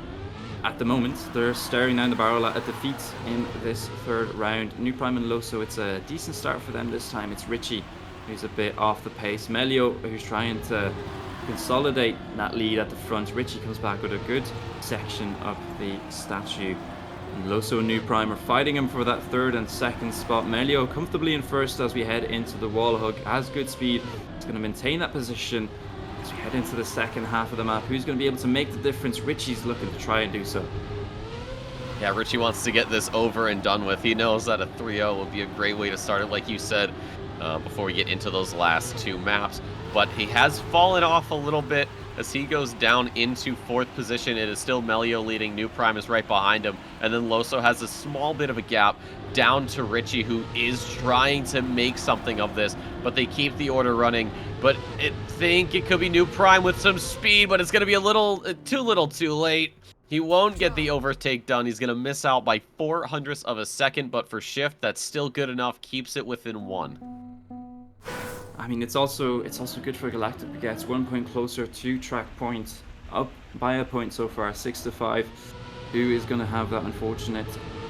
[SPEAKER 10] at the moment they're staring down the barrel at a defeat in this 3rd round. New Prime and Loso, it's a decent start for them this time. It's Richie who's a bit off the pace. Melio who's trying to consolidate that lead at the front. Richie comes back with a good section of the statue. And Loso and New Prime are fighting him for that 3rd and 2nd spot. Melio comfortably in 1st as we head into the wall hug. Has good speed. He's going to maintain that position as we head into the 2nd half of the map. Who's going to be able to make the difference? Richie's looking to try and do so.
[SPEAKER 9] Yeah, Richie wants to get this over and done with. He knows that a 3-0 will be a great way to start it, like you said, before we get into those last 2 maps. But he has fallen off a little bit as he goes down into 4th position. It is still Melio leading. New Prime is right behind him. And then Loso has a small bit of a gap down to Richie, who is trying to make something of this. But they keep the order running. But I think it could be New Prime with some speed, but it's going to be a little too late. He won't get the overtake done. He's going to miss out by 0.04 of a second. But for Shift, that's still good enough. Keeps it within 1.
[SPEAKER 10] I mean, it's also good for Galactic Baguettes. 1 point closer to track point, up by a point so far, 6-5. Who is going to have that unfortunate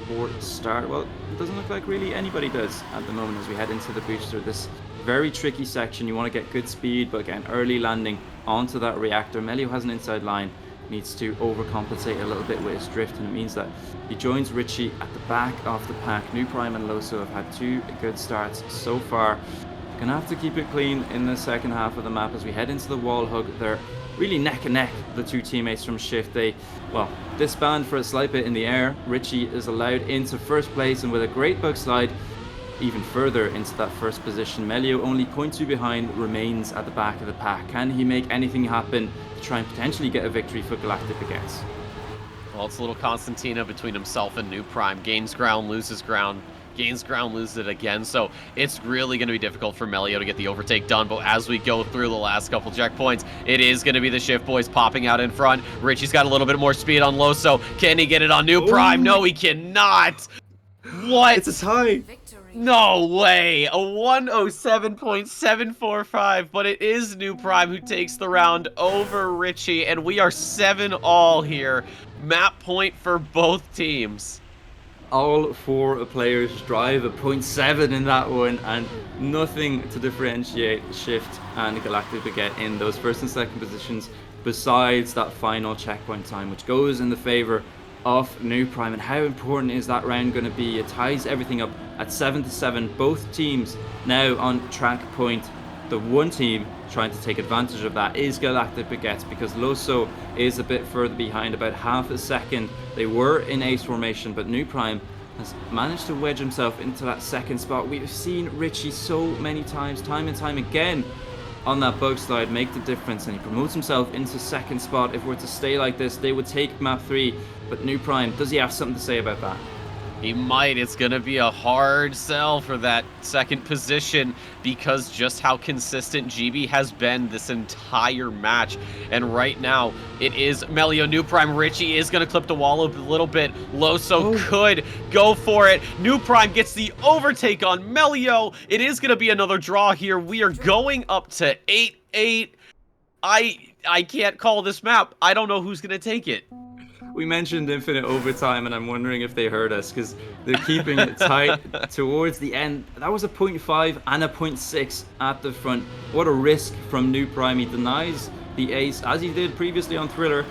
[SPEAKER 10] 4th start? Well, it doesn't look like really anybody does at the moment as we head into the booster. This very tricky section. You want to get good speed, but again, early landing onto that reactor. Melio has an inside line. Needs to overcompensate a little bit with his drift, and it means that he joins Richie at the back of the pack. New Prime and Loso have had 2 good starts so far. Gonna have to keep it clean in the 2nd half of the map as we head into the wall hug. They're really neck and neck, the 2 teammates from Shift. They, well, disband for a slight bit in the air. Richie is allowed into 1st place, and with a great bug slide even further into that 1st position. Melio, only 0.2 behind, remains at the back of the pack. Can he make anything happen to try and potentially get a victory for Galactic Baguettes?
[SPEAKER 9] Well, it's a little Constantina between himself and New Prime. Gains ground, loses ground. Gains ground, loses it again. So it's really going to be difficult for Melio to get the overtake done. But as we go through the last couple checkpoints, it is going to be the Shift boys popping out in front. Richie's got a little bit more speed on Loso. Can he get it on New Prime? No, he cannot. What?
[SPEAKER 11] It's a tie.
[SPEAKER 9] No way. A 107.745. But it is New Prime who takes the round over Richie. And we are 7-all here. Map point for both teams.
[SPEAKER 10] All 4 players drive a 0.7 in that one, and nothing to differentiate Shift and Galactic Baguette in those 1st and 2nd positions besides that final checkpoint time, which goes in the favor of New Prime. And how important is that round going to be? It ties everything up at 7-7. Both teams now on track point. The one team trying to take advantage of that is Galactic Baguettes, because Loso is a bit further behind, about half a second. They were in ace formation, but New Prime has managed to wedge himself into that 2nd spot. We've seen Richie so many times, time and time again, on that bug slide make the difference, and he promotes himself into 2nd spot. If we're to stay like this, they would take map 3. But New Prime, does he have something to say about that?
[SPEAKER 9] He might. It's going to be a hard sell for that second position because just how consistent GB has been this entire match. And right now, it is Melio. New Prime Richie is going to clip the wall a little bit. Loso could go for it. New Prime gets the overtake on Melio. It is going to be another draw here. We are going up to 8-8. I can't call this map. I don't know who's going to take it.
[SPEAKER 10] We mentioned infinite overtime, and I'm wondering if they heard us because they're keeping it tight towards the end. That was a 0.5 and a 0.6 at the front. What a risk from New Prime. He denies the ace as he did previously on Thriller.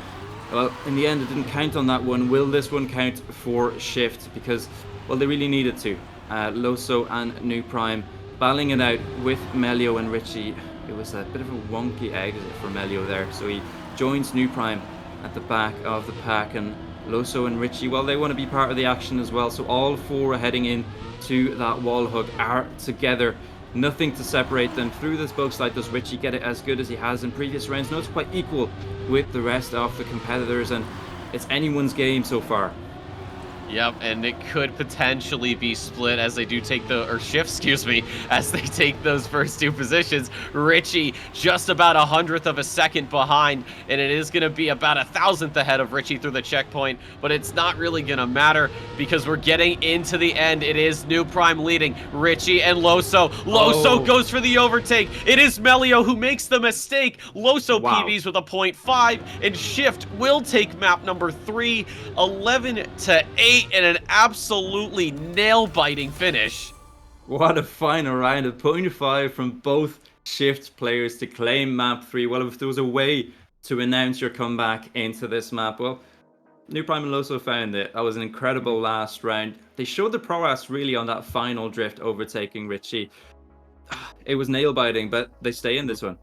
[SPEAKER 10] Well, in the end, it didn't count on that one. Will this one count for Shift? Because, well, they really needed to. Loso and New Prime battling it out with Melio and Richie. It was a bit of a wonky exit for Melio there, so he joins New Prime at the back of the pack, and Loso and Richie, well, they want to be part of the action as well, so all four are heading in to that wall hug are together. Nothing to separate them. Through this bug slide, does Richie get it as good as he has in previous rounds? No, it's quite equal with the rest of the competitors, and it's anyone's game so far.
[SPEAKER 9] Yep, and it could potentially be split as they do take as they take those first two positions. Richie just about 100th of a second behind, and it is going to be about 1,000th ahead of Richie through the checkpoint, but it's not really going to matter because we're getting into the end. It is New Prime leading Richie and Loso. Loso goes for the overtake. It is Melio who makes the mistake. Loso PBs with a 0.5, and Shift will take map number 3, 11-8. And an absolutely nail-biting finish.
[SPEAKER 10] What a final round. A 0.5 from both Shift players to claim map 3. Well, if there was a way to announce your comeback into this map, well, New Prime and Loso found it. That was an incredible last round. They showed the prowess really on that final drift overtaking Richie. It was nail-biting, but they stay in this one.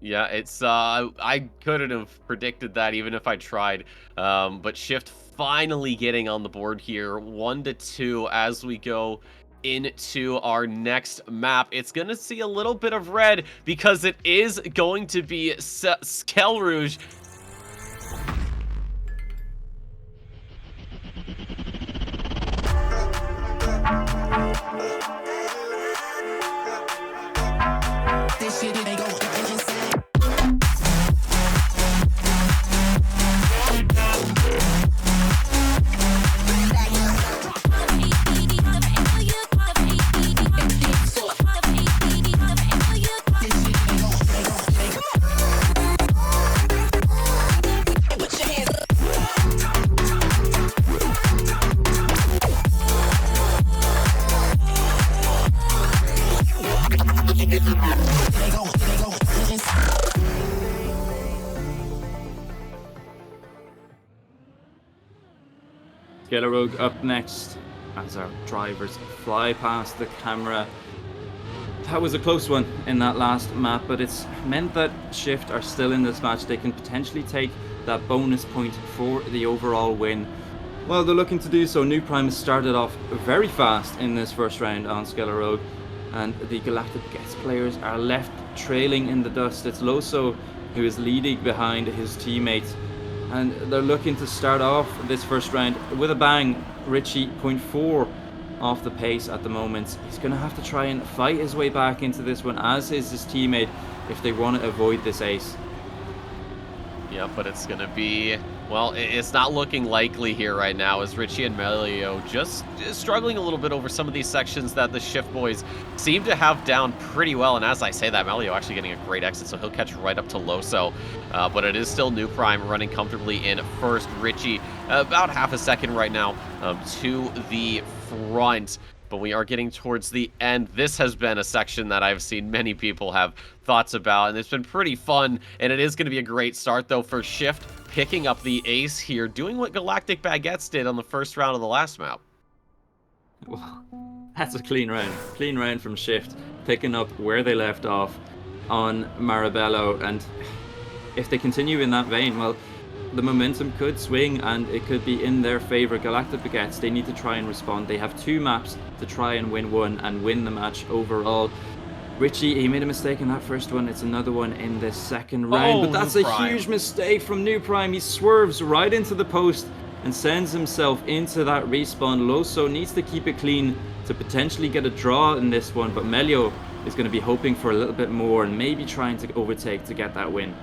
[SPEAKER 9] Yeah, it's I couldn't have predicted that even if I tried. But Shift finally getting on the board here, 1-2 as we go into our next map. It's going to see a little bit of red because it is going to be Skelear Rogue.
[SPEAKER 6] This shit, it ain't go insane.
[SPEAKER 10] Skelear Rogue up next as our drivers fly past the camera. That was a close one in that last map, but it's meant that Shift are still in this match. They can potentially take that bonus point for the overall win. Well, they're looking to do so. New Prime has started off very fast in this first round on Skelear Rogue, and the Galactic Baguettes players are left trailing in the dust. It's Loso who is leading behind his teammates, and they're looking to start off this first round with a bang. Richie 0.4 off the pace at the moment. He's going to have to try and fight his way back into this one, as is his teammate, if they want to avoid this ace.
[SPEAKER 9] Yeah, but it's going to be, well, it's not looking likely here right now as Richie and Melio just struggling a little bit over some of these sections that the Shift boys seem to have down pretty well. And as I say that, Melio actually getting a great exit, so he'll catch right up to Loso. But it is still New Prime running comfortably in first. Richie about half a second right now to the front. But we are getting towards the end. This has been a section that I've seen many people have thoughts about, and it's been pretty fun, and it is going to be a great start, though, for Shift picking up the ace here, doing what Galactic Baguettes did on the first round of the last map.
[SPEAKER 10] Well, that's a clean round. Clean round from Shift, picking up where they left off on Marabello, and if they continue in that vein, well, the momentum could swing and it could be in their favor. Galactic Baguettes, they need to try and respond. They have 2 maps to try and win one and win the match overall. Richie, he made a mistake in that first one. It's another one in the second round, but that's a huge mistake from New Prime. He swerves right into the post and sends himself into that respawn. Loso needs to keep it clean to potentially get a draw in this one, but Melio is going to be hoping for a little bit more and maybe trying to overtake to get that win.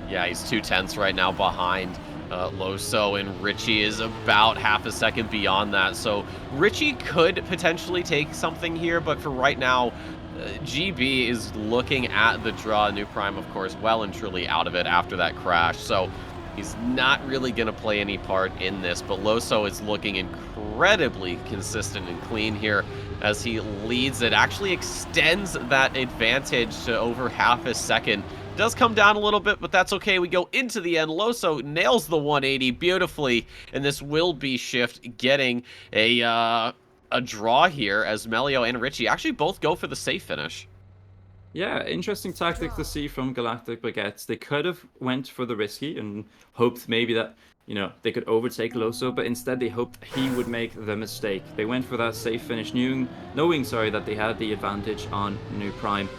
[SPEAKER 9] Yeah, he's 2/10 right now behind Loso, and Richie is about half a second beyond that. So Richie could potentially take something here, but for right now, GB is looking at the draw. New Prime, of course, well and truly out of it after that crash. So he's not really going to play any part in this, but Loso is looking incredibly consistent and clean here as he leads it. Actually extends that advantage to over half a second. Does come down a little bit, but that's okay. We go into the end. Loso nails the 180 beautifully, and this will be Shift getting a draw here as Melio and Richie actually both go for the safe finish.
[SPEAKER 10] Yeah, interesting tactic to see from Galactic Baguettes. They could have went for the risky and hoped maybe that, you know, they could overtake Loso, but instead they hoped he would make the mistake. They went for that safe finish, knowing that they had the advantage on New Prime.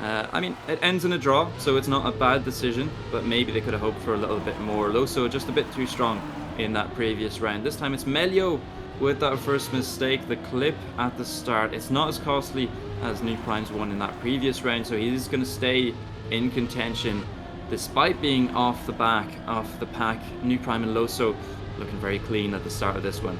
[SPEAKER 10] I mean, it ends in a draw, so it's not a bad decision, but maybe they could have hoped for a little bit more. Loso just a bit too strong in that previous round. This time it's Melio with that first mistake. The clip at the start, it's not as costly as New Prime's one in that previous round, so he's going to stay in contention despite being off the pack. New Prime and Loso looking very clean at the start of this one.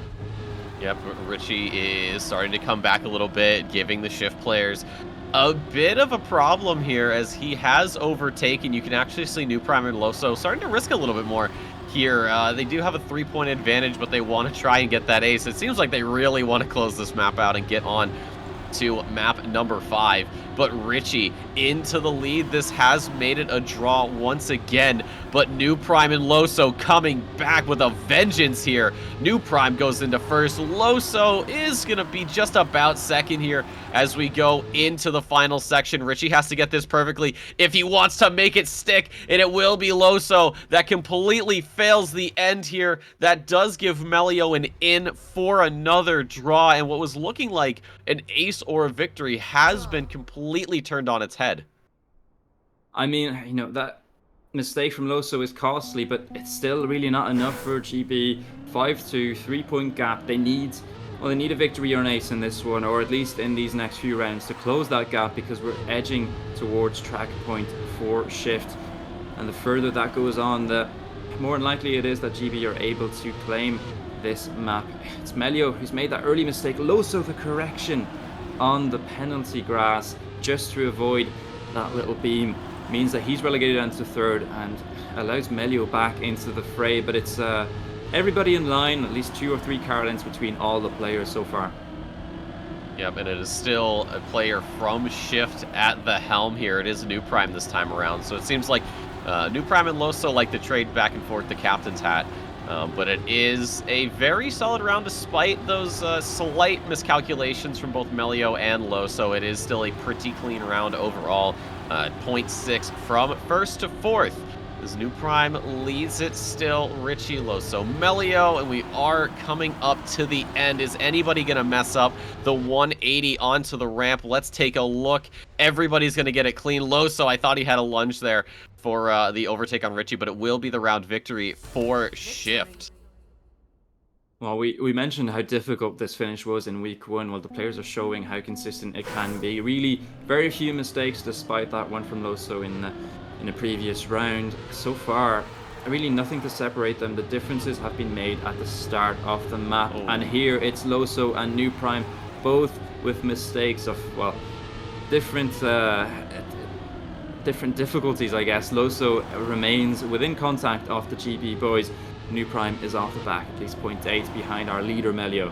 [SPEAKER 9] Yep, Richie is starting to come back a little bit, giving the Shift players a bit of a problem here as he has overtaken. You can actually see New Prime and Loso starting to risk a little bit more here. They do have a 3-point advantage, but they want to try and get that ace. It seems like they really want to close this map out and get on to map number 5. But Richie into the lead. This has made it a draw once again, but New Prime and Loso coming back with a vengeance here. New Prime goes into first. Loso is going to be just about second here as we go into the final section. Richie has to get this perfectly if he wants to make it stick, and it will be Loso that completely fails the end here. That does give Melio an in for another draw, and what was looking like an ace or a victory has been completely turned on its head.
[SPEAKER 10] I mean, you know, that mistake from Loso is costly, but it's still really not enough for GB. 5-2, 3-point gap. They need a victory or an ace in this one, or at least in these next few rounds to close that gap, because we're edging towards track point for Shift. And the further that goes on, the more likely it is that GB are able to claim this map. It's Melio who's made that early mistake. Loso the correction on the penalty grass just to avoid that little beam means that he's relegated down to third and allows Melio back into the fray. But it's everybody in line, at least 2 or 3 car lengths between all the players so far.
[SPEAKER 9] Yep, and it is still a player from Shift at the helm here. It is New Prime this time around, so it seems like New Prime and Loso like to trade back and forth the captain's hat. But it is a very solid round despite those slight miscalculations from both Melio and Loso. It is still a pretty clean round overall. 0.6 from first to fourth. As New Prime leads it still, Richie, Loso, Melio, and we are coming up to the end. Is anybody going to mess up the 180 onto the ramp? Let's take a look. Everybody's going to get it clean. Loso, I thought he had a lunge there for the overtake on Richie, but it will be the round victory for Shift.
[SPEAKER 10] Well, we mentioned how difficult this finish was in week 1. Well, the players are showing how consistent it can be. Really, very few mistakes despite that one from Loso in the previous round. So far, really nothing to separate them. The differences have been made at the start of the map. And here it's Loso and New Prime, both with mistakes of, well, different difficulties, I guess. Loso remains within contact of the GB boys. New Prime is off the back, at least 0.8 behind our leader, Melio.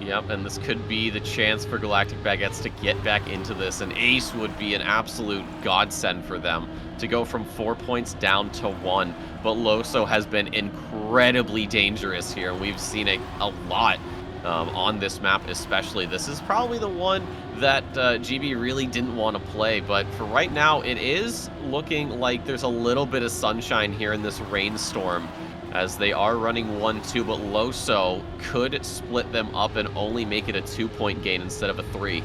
[SPEAKER 9] Yep, and this could be the chance for Galactic Baguettes to get back into this. An ace would be an absolute godsend for them to go from 4 points down to 1. But Loso has been incredibly dangerous here. We've seen it a lot on this map especially. This is probably the one that GB really didn't want to play, but for right now it is looking like there's a little bit of sunshine here in this rainstorm as they are running 1-2, but Loso could split them up and only make it a 2-point gain instead of a 3.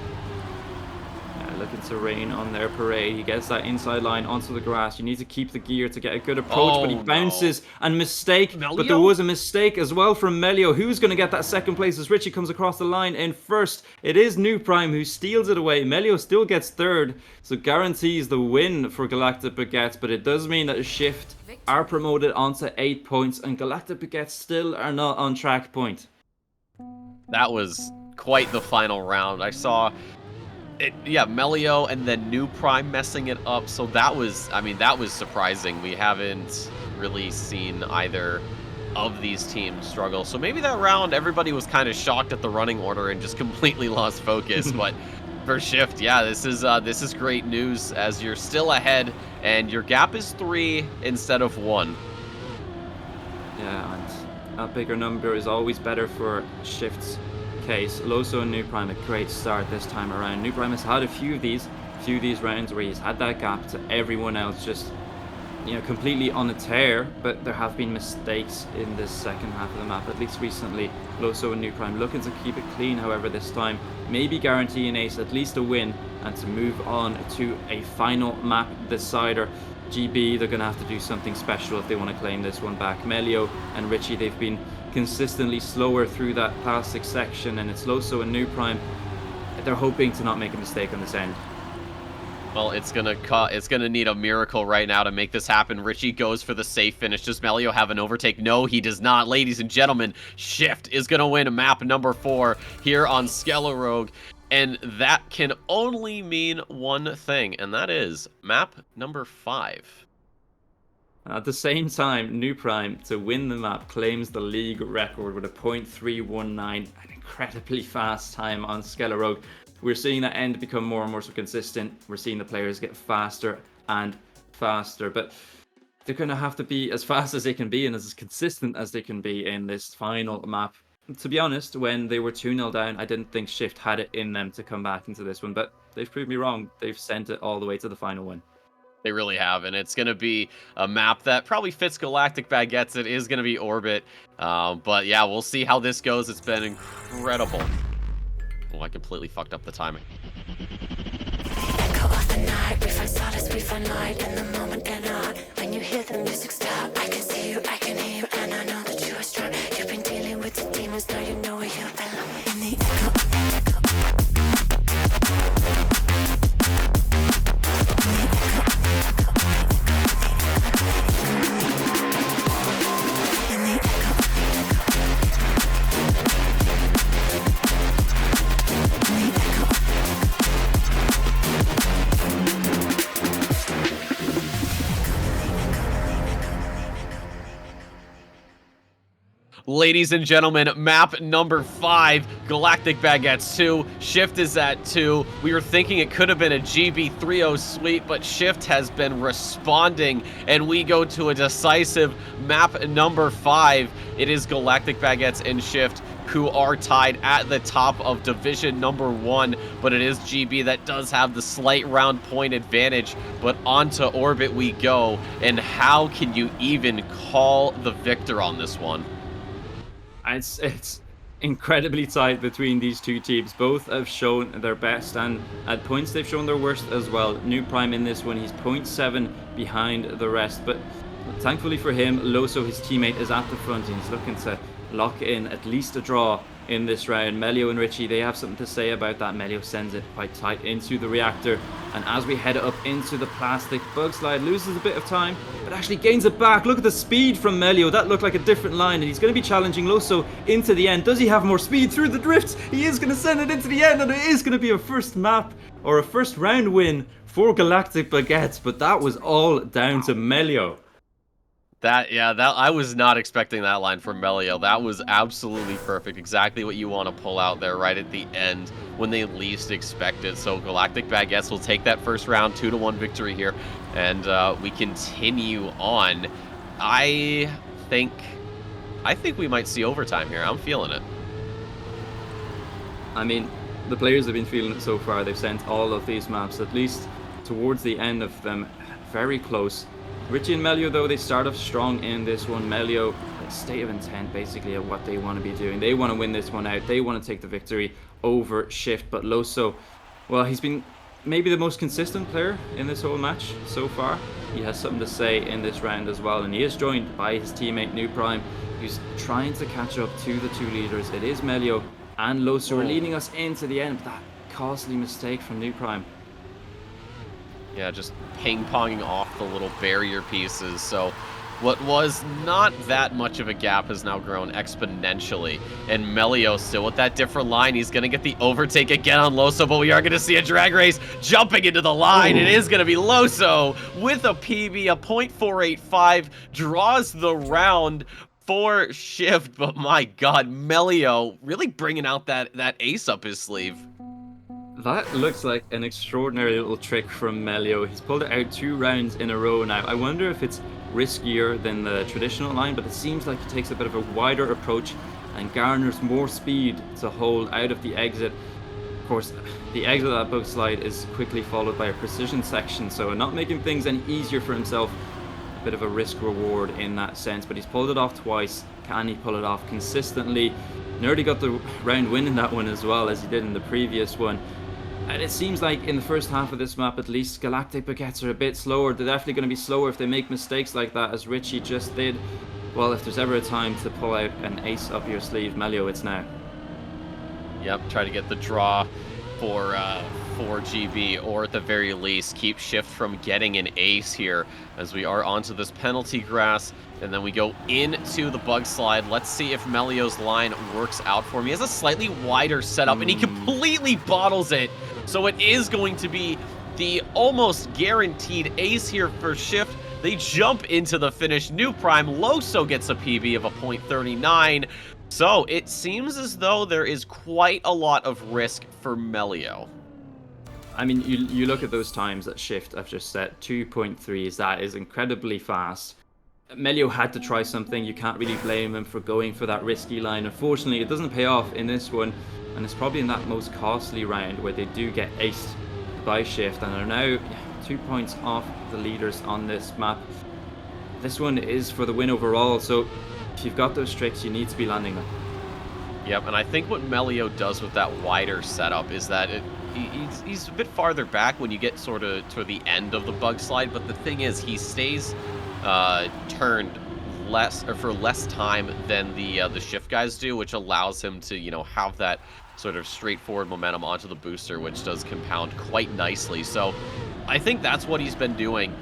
[SPEAKER 10] looking to rain on their parade. He gets that inside line onto the grass. You need to keep the gear to get a good approach, but he bounces and mistake.
[SPEAKER 9] Melio?
[SPEAKER 10] But there was a mistake as well from Melio. Who's going to get that second place as Richie comes across the line in first? It is New Prime who steals it away. Melio still gets third, so guarantees the win for Galactic Baguettes, but it does mean that Shift are promoted onto 8 points, and Galactic Baguettes still are not on track point.
[SPEAKER 9] That was quite the final round. I saw it, yeah, Melio and then New Prime messing it up. So that was, I mean, that was surprising. We haven't really seen either of these teams struggle. So maybe that round everybody was kind of shocked at the running order and just completely lost focus. But for Shift, yeah, this is great news as you're still ahead and your gap is 3 instead of 1.
[SPEAKER 10] Yeah, and a bigger number is always better for Shift's case. Loso and New Prime, a great start this time around. New Prime has had a few of these rounds where he's had that gap to everyone else, just, you know, completely on a tear, but there have been mistakes in this second half of the map, at least recently. Loso and New Prime looking to keep it clean, however, this time. Maybe guarantee an ace, at least a win, and to move on to a final map decider. GB, they're going to have to do something special if they want to claim this one back. Melio and Richie, they've been consistently slower through that plastic section, and it's Loso and New Prime. They're hoping to not make a mistake on this end.
[SPEAKER 9] Well, it's gonna need a miracle right now to make this happen. Richie goes for the safe finish. Does Melio have an overtake? No, he does not. Ladies and gentlemen, Shift is gonna win map number 4 here on Skelear Rogue. And that can only mean one thing, and that is map number 5.
[SPEAKER 10] At the same time, New Prime, to win the map, claims the league record with a .319, an incredibly fast time on Skelear Rogue. We're seeing that end become more and more so consistent. We're seeing the players get faster and faster, but they're going to have to be as fast as they can be and as consistent as they can be in this final map. To be honest, when they were 2-0 down, I didn't think Shift had it in them to come back into this one, but they've proved me wrong. They've sent it all the way to the final win.
[SPEAKER 9] They really have, and it's going to be a map that probably fits Galactic Baguettes. It is going to be Orbit, but yeah, we'll see how this goes. It's been incredible. Oh, I completely fucked up the timing.
[SPEAKER 7] Echo of the night, we find solace, we find light in the moment cannot. When you hear the music stop, I can see you, I can hear you, and I know that you are strong. You've been dealing with the demons, now you know where you belong. In the echo.
[SPEAKER 9] Ladies and gentlemen, map number 5, Galactic Baguettes 2. Shift is at 2. We were thinking it could have been a GB 3-0 sweep, but Shift has been responding, and we go to a decisive map number 5. It is Galactic Baguettes and Shift who are tied at the top of division number 1, but it is GB that does have the slight round point advantage. But onto Orbit we go, and how can you even call the victor on this one?
[SPEAKER 10] It's incredibly tight between these two teams. Both have shown their best, and at points they've shown their worst as well. New Prime in this one, he's 0.7 behind the rest, but thankfully for him, Loso, his teammate, is at the front, and he's looking to lock in at least a draw in this round. Melio and Richie, they have something to say about that. Melio sends it quite tight into the reactor, and as we head up into the plastic, Bug Slide loses a bit of time, but actually gains it back. Look at the speed from Melio. That looked like a different line, and he's going to be challenging Loso into the end. Does he have more speed through the drifts? He is going to send it into the end, and it is going to be a first map, or a first round win for Galactic Baguettes, but that was all down to Melio.
[SPEAKER 9] That I was not expecting that line from Melio. That was absolutely perfect. Exactly what you want to pull out there right at the end when they least expect it. So Galactic Baguettes will take that first round 2-1 victory here, and we continue on. I think we might see overtime here. I'm feeling it.
[SPEAKER 10] I mean, the players have been feeling it so far. They've sent all of these maps, at least towards the end of them, very close. Richie and Melio, though, they start off strong in this one. Melio, a state of intent, basically, of what they want to be doing. They want to win this one out. They want to take the victory over Shift. But Loso, well, he's been maybe the most consistent player in this whole match so far. He has something to say in this round as well, and he is joined by his teammate New Prime, who's trying to catch up to the two leaders. It is Melio and Loso who are leading us into the end, but that costly mistake from New Prime.
[SPEAKER 9] Yeah, just ping-ponging off the little barrier pieces. So what was not that much of a gap has now grown exponentially. And Melio still with that different line. He's going to get the overtake again on Loso, but we are going to see a drag race jumping into the line. It is going to be Loso with a PB, a .485, draws the round for Shift. But my God, Melio really bringing out that ace up his sleeve.
[SPEAKER 10] That looks like an extraordinary little trick from Melio. He's pulled it out 2 rounds in a row now. I wonder if it's riskier than the traditional line, but it seems like he takes a bit of a wider approach and garners more speed to hold out of the exit. Of course, the exit of that boat slide is quickly followed by a precision section, so not making things any easier for himself. A bit of a risk reward in that sense, but he's pulled it off twice. Can he pull it off consistently? Nerdy got the round win in that one as well, as he did in the previous one. And it seems like in the first half of this map, at least, Galactic Baguettes are a bit slower. They're definitely going to be slower if they make mistakes like that, as Richie just did. Well, if there's ever a time to pull out an ace up your sleeve, Melio, it's now.
[SPEAKER 9] Yep, try to get the draw for 4GB, or at the very least, keep Shift from getting an ace here, as we are onto this penalty grass. And then we go into the bug slide. Let's see if Melio's line works out for him. He has a slightly wider setup, and he completely bottles it. So it is going to be the almost guaranteed ace here for Shift. They jump into the finish. New Prime Loso gets a PB of a .39. So it seems as though there is quite a lot of risk for Melio.
[SPEAKER 10] I mean, you look at those times that Shift I've just set, 2.3s, that is incredibly fast. Melio had to try something. You can't really blame him for going for that risky line. Unfortunately, it doesn't pay off in this one, and it's probably in that most costly round where they do get aced by Shift and are now 2 points off the leaders on this map. This one is for the win overall, so if you've got those tricks, you need to be landing them.
[SPEAKER 9] Yep, and I think what Melio does with that wider setup is that he's a bit farther back when you get sort of to the end of the bug slide, but the thing is, he stays turned for less time than the Shift guys do, which allows him to, you know, have that sort of straightforward momentum onto the booster, which does compound quite nicely. So I think that's what he's been doing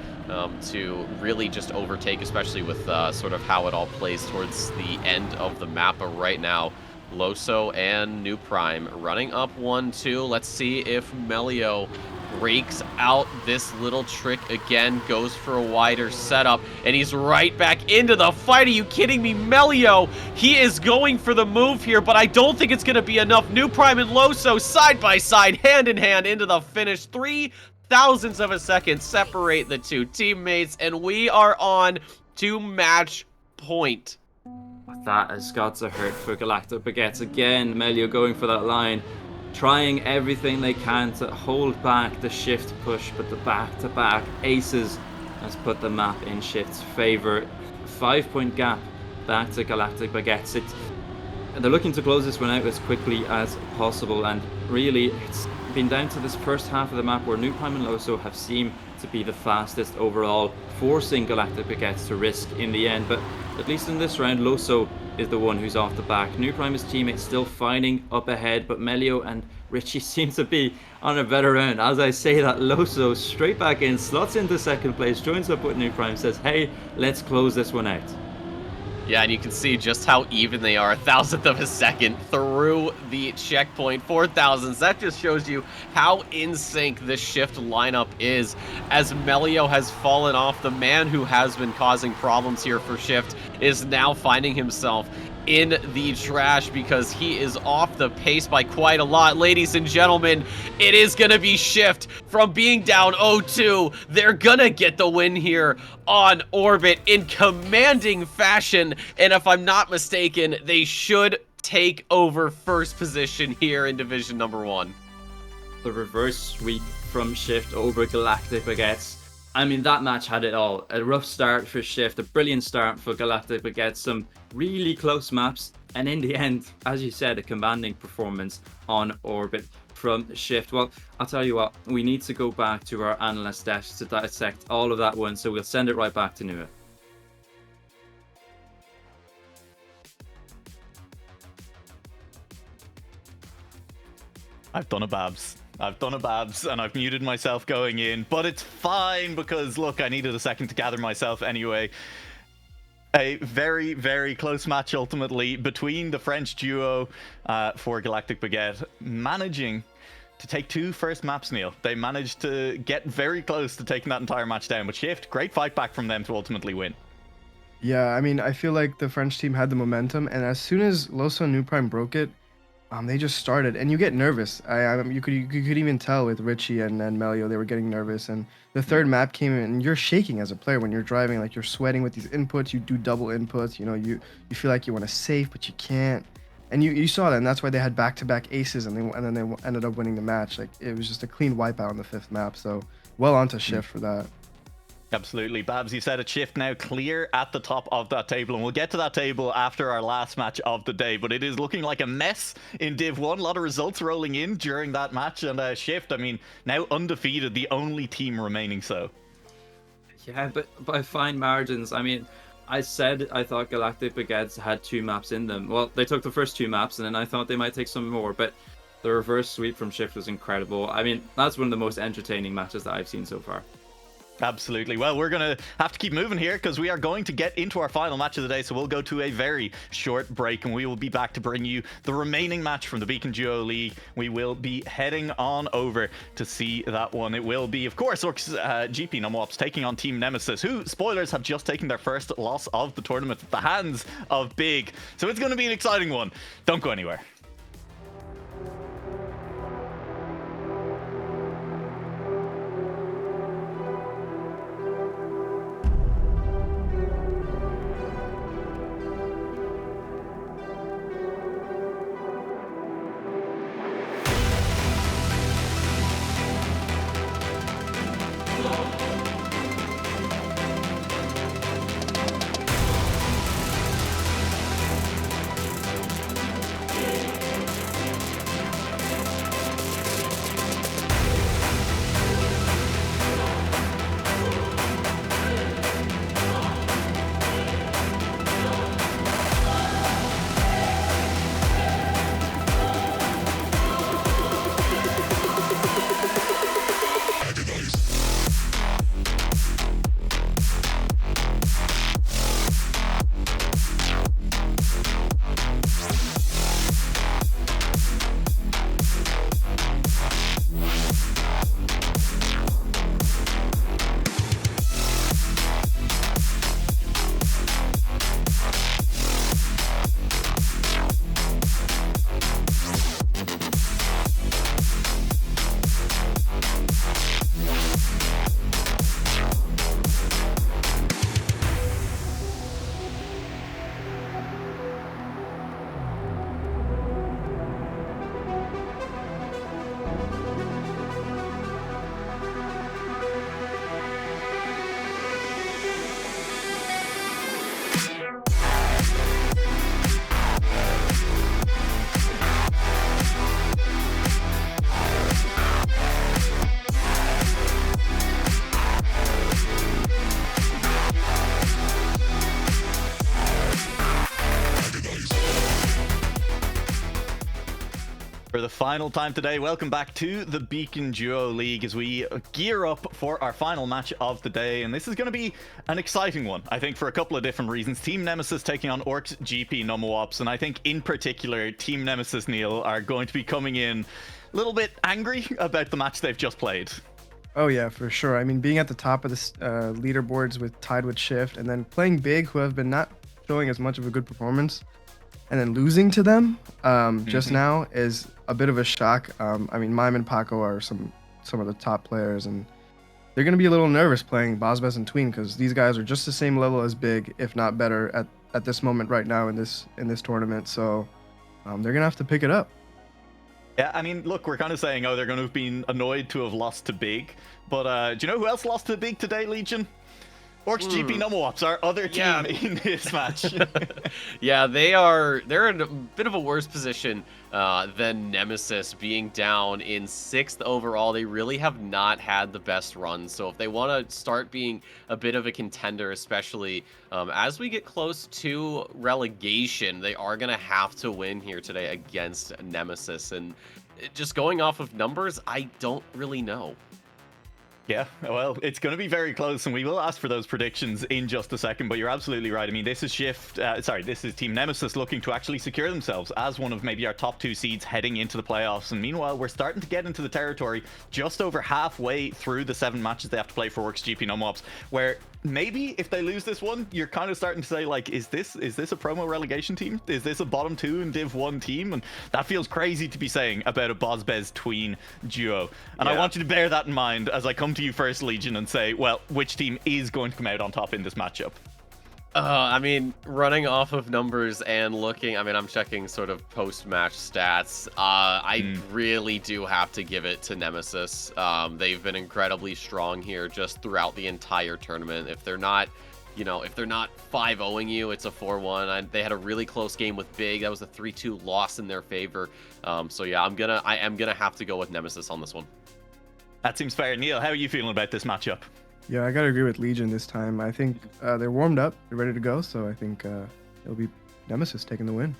[SPEAKER 9] to really just overtake, especially with sort of how it all plays towards the end of the map. But right now, Loso and New Prime running up 1-2. Let's see if Melio breaks out this little trick again, goes for a wider setup, and he's right back into the fight. Are you kidding me? Melio, he is going for the move here, but I don't think it's going to be enough. New Prime and Loso side by side, hand in hand into the finish. 0.003 of a second separate the two teammates, and we are on to match point.
[SPEAKER 10] That has got to hurt for Galactic Baguettes again. Melio going for that line, trying everything they can to hold back the Shift push, but the back-to-back aces has put the map in Shift's favor. 5-point gap back to Galactic Baguettes. They're looking to close this one out as quickly as possible, and really it's been down to this first half of the map where New Prime and Loso have seemed to be the fastest overall, forcing Galactic Baguettes to risk in the end. But at least in this round, Loso is the one who's off the back. New Prime's teammates still fighting up ahead, but Melio and Richie seem to be on a better round. As I say that, Loso straight back in, slots into second place, joins up with New Prime, says, hey, let's close this one out.
[SPEAKER 9] Yeah, and you can see just how even they are, 1,000th of a second through the checkpoint, 4,000s. That just shows you how in sync this Shift lineup is, as Melio has fallen off. The man who has been causing problems here for Shift is now finding himself in the trash because he is off the pace by quite a lot. Ladies and gentlemen, it is going to be Shift from being down 0-2. They're going to get the win here on Orbit in commanding fashion. And if I'm not mistaken, they should take over first position here in Division number 1.
[SPEAKER 10] The reverse sweep from Shift over Galactic Baguettes. I mean, that match had it all. A rough start for Shift, a brilliant start for Galactic Baguettes, some really close maps, and in the end, as you said, a commanding performance on Orbit from Shift. Well, I'll tell you what, we need to go back to our analyst desk to dissect all of that one, so we'll send it right back to Nua.
[SPEAKER 1] I've done a Babs. And I've muted myself going in, but it's fine because, look, I needed a second to gather myself anyway. A very, very close match ultimately between the French duo for Galactic Baguette, managing to take 2 first maps, Neil. They managed to get very close to taking that entire match down, but Shift, great fight back from them to ultimately win.
[SPEAKER 2] Yeah, I mean, I feel like the French team had the momentum, and as soon as Loso and New Prime broke it, they just started, and you get nervous. You could even tell with Richie and Melio, they were getting nervous. And the third map came in, and you're shaking as a player when you're driving, like you're sweating with these inputs. You do double inputs, you know, you feel like you want to save, but you can't. And you saw that, and that's why they had back-to-back aces, and then they ended up winning the match. Like it was just a clean wipeout on the 5th map. So well onto Shift for that.
[SPEAKER 1] Absolutely. Babs, you said it, Shift now clear at the top of that table, and we'll get to that table after our last match of the day, but it is looking like a mess in Div 1. A lot of results rolling in during that match, and Shift, I mean, now undefeated, the only team remaining so.
[SPEAKER 10] Yeah, but by fine margins. I mean, I said I thought Galactic Baguettes had 2 maps in them. Well, they took the first 2 maps, and then I thought they might take some more, but the reverse sweep from Shift was incredible. I mean, that's one of the most entertaining matches that I've seen so far.
[SPEAKER 1] Absolutely. Well, we're going to have to keep moving here because we are going to get into our final match of the day. So we'll go to a very short break and we will be back to bring you the remaining match from the Beacon Duo League. We will be heading on over to see that one. It will be, of course, Orcs GP Numops taking on Team Nemesis, who, spoilers, have just taken their first loss of the tournament at the hands of Big. So it's going to be an exciting one. Don't go anywhere. For the final time today, welcome back to the Beacon Duo League as we gear up for our final match of the day. And this is going to be an exciting one, I think, for a couple of different reasons. Team Nemesis taking on Orcs GP Numops. And I think in particular, Team Nemesis, Neil, are going to be coming in a little bit angry about the match they've just played.
[SPEAKER 2] Oh yeah, for sure. I mean, being at the top of the leaderboards tied with Shift, and then playing Big, who have been not showing as much of a good performance, and then losing to them just now is a bit of a shock. I mean, Mime and Paco are some of the top players, and they're going to be a little nervous playing Bozbez and Tween because these guys are just the same level as Big, if not better, at this moment right now in this tournament. So they're going to have to pick it up.
[SPEAKER 1] Yeah, I mean, look, we're kind of saying, oh, they're going to have been annoyed to have lost to Big. But do you know who else lost to Big today, Legion? Orcs GP Numowaps, our other team in this match.
[SPEAKER 9] Yeah, they're in a bit of a worse position than Nemesis, being down in 6th overall. They really have not had the best run, so if they want to start being a bit of a contender, especially as we get close to relegation, they are going to have to win here today against Nemesis. And just going off of numbers, I don't really know.
[SPEAKER 1] Yeah, well, it's going to be very close, and we will ask for those predictions in just a second, but you're absolutely right. I mean, this is this is Team Nemesis looking to actually secure themselves as one of maybe our top 2 seeds heading into the playoffs, and meanwhile, we're starting to get into the territory just over halfway through the 7 matches they have to play for Orcs GP Numowaps, where maybe if they lose this one, you're kind of starting to say, like, is this a promo relegation team? Is this a bottom 2 in Div 1 team? And that feels crazy to be saying about a Bozbez Tween duo. And I want you to bear that in mind as I come to you first, Legion, and say, well, which team is going to come out on top in this matchup?
[SPEAKER 9] I mean, running off of numbers and looking, I mean, I'm checking sort of post-match stats. I really do have to give it to Nemesis. They've been incredibly strong here just throughout the entire tournament. If they're not, if they're not 5-0ing you, it's a 4-1. They had a really close game with Big. That was a 3-2 loss in their favor. So yeah, I am gonna have to go with Nemesis on this one.
[SPEAKER 1] That seems fair. Neil, how are you feeling about this matchup?
[SPEAKER 2] Yeah, I gotta agree with Legion this time. I think they're warmed up, they're ready to go, so I think it'll be Nemesis taking the win.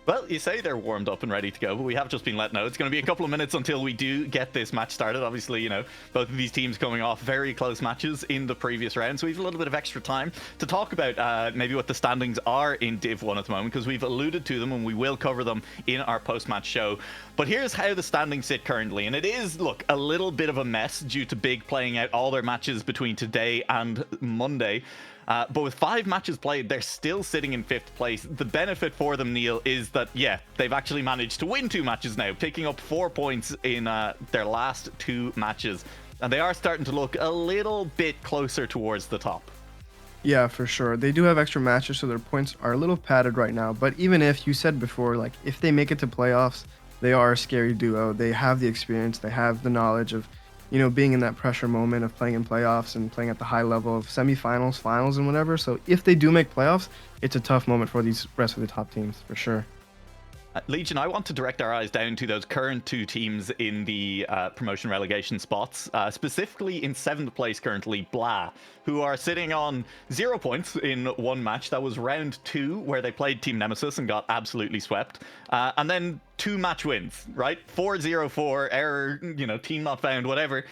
[SPEAKER 1] Well, you say they're warmed up and ready to go, but we have just been let know it's going to be a couple of minutes until we do get this match started. Obviously, both of these teams coming off very close matches in the previous round, so we have a little bit of extra time to talk about maybe what the standings are in Div 1 at the moment, because we've alluded to them and we will cover them in our post-match show. But here's how the standings sit currently, and it is, look, a little bit of a mess due to Big playing out all their matches between today and Monday. But with 5 matches played, they're still sitting in 5th place. The benefit for them, Neil, is that, yeah, they've actually managed to win 2 matches now, picking up 4 points in their last 2 matches. And they are starting to look a little bit closer towards the top.
[SPEAKER 2] Yeah, for sure. They do have extra matches, so their points are a little padded right now. But even if, you said before, like, if they make it to playoffs, they are a scary duo. They have the experience, they have the knowledge of being in that pressure moment of playing in playoffs and playing at the high level of semifinals, finals, and whatever. So if they do make playoffs, it's a tough moment for these rest of the top teams, for sure.
[SPEAKER 1] Legion, I want to direct our eyes down to those current 2 teams in the promotion relegation spots, specifically in 7th place currently, Blah, who are sitting on 0 points in 1 match. That was round 2, where they played Team Nemesis and got absolutely swept. And then 2 match wins, right? 4-0-4, error, team not found, whatever.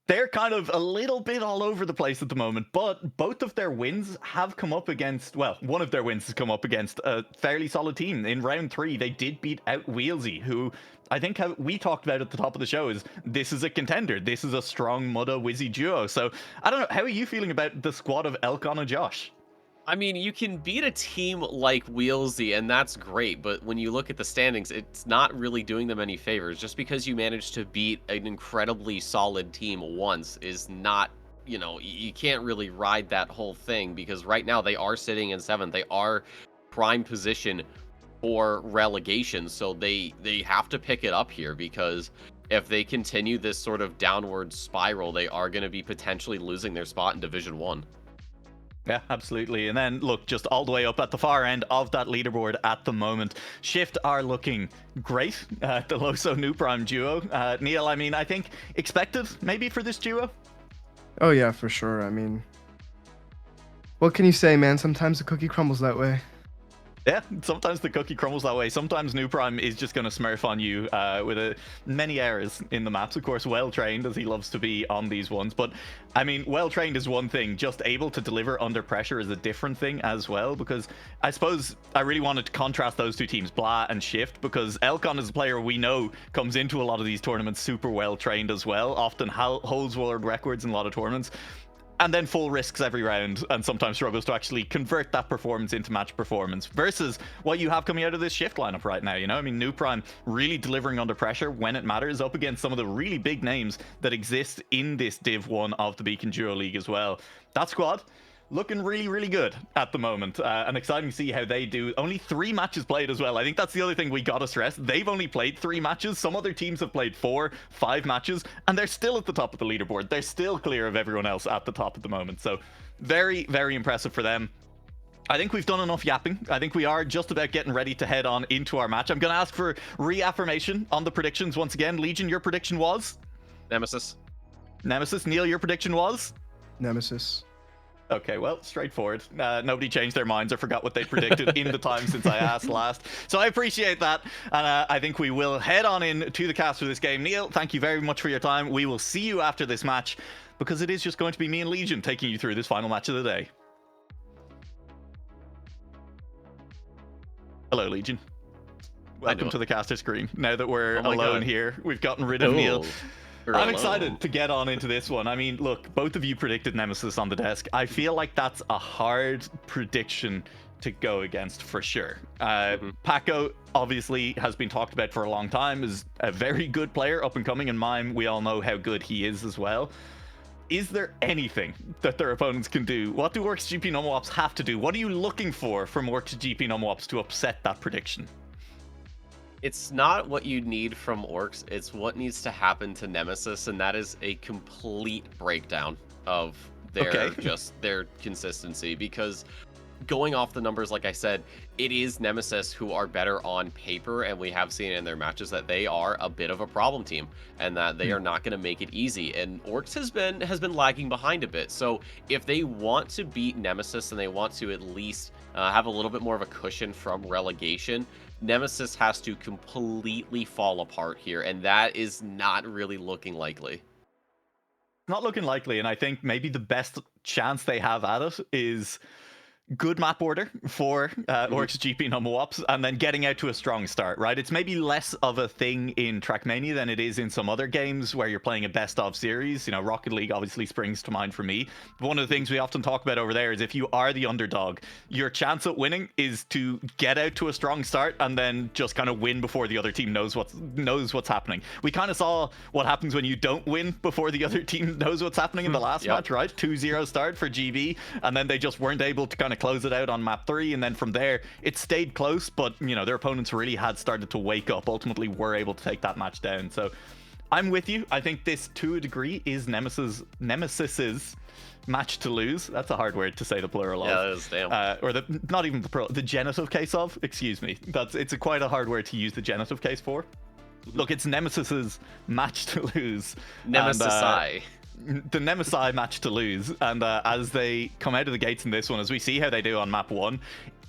[SPEAKER 1] They're kind of a little bit all over the place at the moment, but both of their wins have come up against, well, one of their wins has come up against a fairly solid team. In round 3, they did beat out Whezy, who I think we talked about at the top of the show this is a contender. This is a strong Mudda Whezy duo. So I don't know, how are you feeling about the squad of Elkon and Josh?
[SPEAKER 9] I mean, you can beat a team like Whezy, and that's great, but when you look at the standings, it's not really doing them any favors. Just because you managed to beat an incredibly solid team once is not, you can't really ride that whole thing, because right now they are sitting in 7th. They are prime position for relegation, so they have to pick it up here, because if they continue this sort of downward spiral, they are going to be potentially losing their spot in Division 1.
[SPEAKER 1] Yeah, absolutely. And then, look, just all the way up at the far end of that leaderboard at the moment, Shift are looking great. The Loso New Prime duo. Neil, I mean, I think expected maybe for this duo?
[SPEAKER 2] Oh, yeah, for sure. I mean, what can you say, man? Sometimes the cookie crumbles that way.
[SPEAKER 1] Yeah, sometimes the cookie crumbles that way. Sometimes New Prime is just going to smurf on you with many errors in the maps. Of course, well-trained, as he loves to be on these ones. But, I mean, well-trained is one thing. Just able to deliver under pressure is a different thing as well. Because I suppose I really wanted to contrast those 2 teams, Blah and Shift, because Elkon is a player we know comes into a lot of these tournaments super well-trained as well. Often holds world records in a lot of tournaments. And then full risks every round, and sometimes struggles to actually convert that performance into match performance, versus what you have coming out of this Shift lineup right now. I mean, New Prime really delivering under pressure when it matters, up against some of the really big names that exist in this Div 1 of the Beacon Duo League as well. That squad, looking really, really good at the moment. And exciting to see how they do. Only 3 matches played as well. I think that's the other thing we gotta stress. They've only played 3 matches. Some other teams have played 4, 5 matches, and they're still at the top of the leaderboard. They're still clear of everyone else at the top at the moment. So very, very impressive for them. I think we've done enough yapping. I think we are just about getting ready to head on into our match. I'm going to ask for reaffirmation on the predictions once again. Legion, your prediction was?
[SPEAKER 9] Nemesis.
[SPEAKER 1] Nemesis. Neil, your prediction was?
[SPEAKER 2] Nemesis.
[SPEAKER 1] Okay, well, straightforward. Nobody changed their minds or forgot what they predicted in the time since I asked last. So I appreciate that. And I think we will head on in to the cast for this game. Neil, thank you very much for your time. We will see you after this match, because it is just going to be me and Legion taking you through this final match of the day. Hello, Legion. Welcome to the caster screen. Now that we're alone here, we've gotten rid of Neil. I'm excited to get on into this one. I mean, look, both of you predicted Nemesis on the desk. I feel like that's a hard prediction to go against for sure. Paco obviously has been talked about for a long time, is a very good player, up and coming, and Mime, we all know how good he is as well. Is there anything that their opponents can do? What do Orcs GP Numwops have to do? What are you looking for from Orcs GP Numwops to upset that prediction?
[SPEAKER 9] It's not what you need from Orcs, it's what needs to happen to Nemesis, and that is a complete breakdown of their their consistency, because going off the numbers, like I said, it is Nemesis who are better on paper, and we have seen in their matches that they are a bit of a problem team, and that they are not going to make it easy. And Orcs has been lagging behind a bit. So if they want to beat Nemesis and they want to at least have a little bit more of a cushion from relegation, Nemesis has to completely fall apart here, and that is not really looking likely.
[SPEAKER 1] Not looking likely, and I think maybe the best chance they have at it is good map order for Orcs GP Numwops, and then getting out to a strong start, right? It's maybe less of a thing in Trackmania than it is in some other games where you're playing a best of series. You know, Rocket League obviously springs to mind for me. But one of the things we often talk about over there is if you are the underdog, your chance at winning is to get out to a strong start and then just kind of win before the other team knows what's happening. We kind of saw what happens when you don't win before the other team knows what's happening in the last match, right? 2-0 start for GB, and then they just weren't able to kind of close it out on map 3, and then from there it stayed close, but you know, their opponents really had started to wake up, ultimately were able to take that match down. So I'm with you. I think this to a degree is Nemesis's match to lose. That's a hard word to say the plural of.
[SPEAKER 9] Yeah, that is, damn.
[SPEAKER 1] Or not even the plural, the genitive case of, excuse me. It's quite a hard word to use the genitive case for. Look, it's Nemesis's match to lose.
[SPEAKER 9] Nemesis
[SPEAKER 1] the Nemesis match to lose, and as they come out of the gates in this one, as we see how they do on map 1,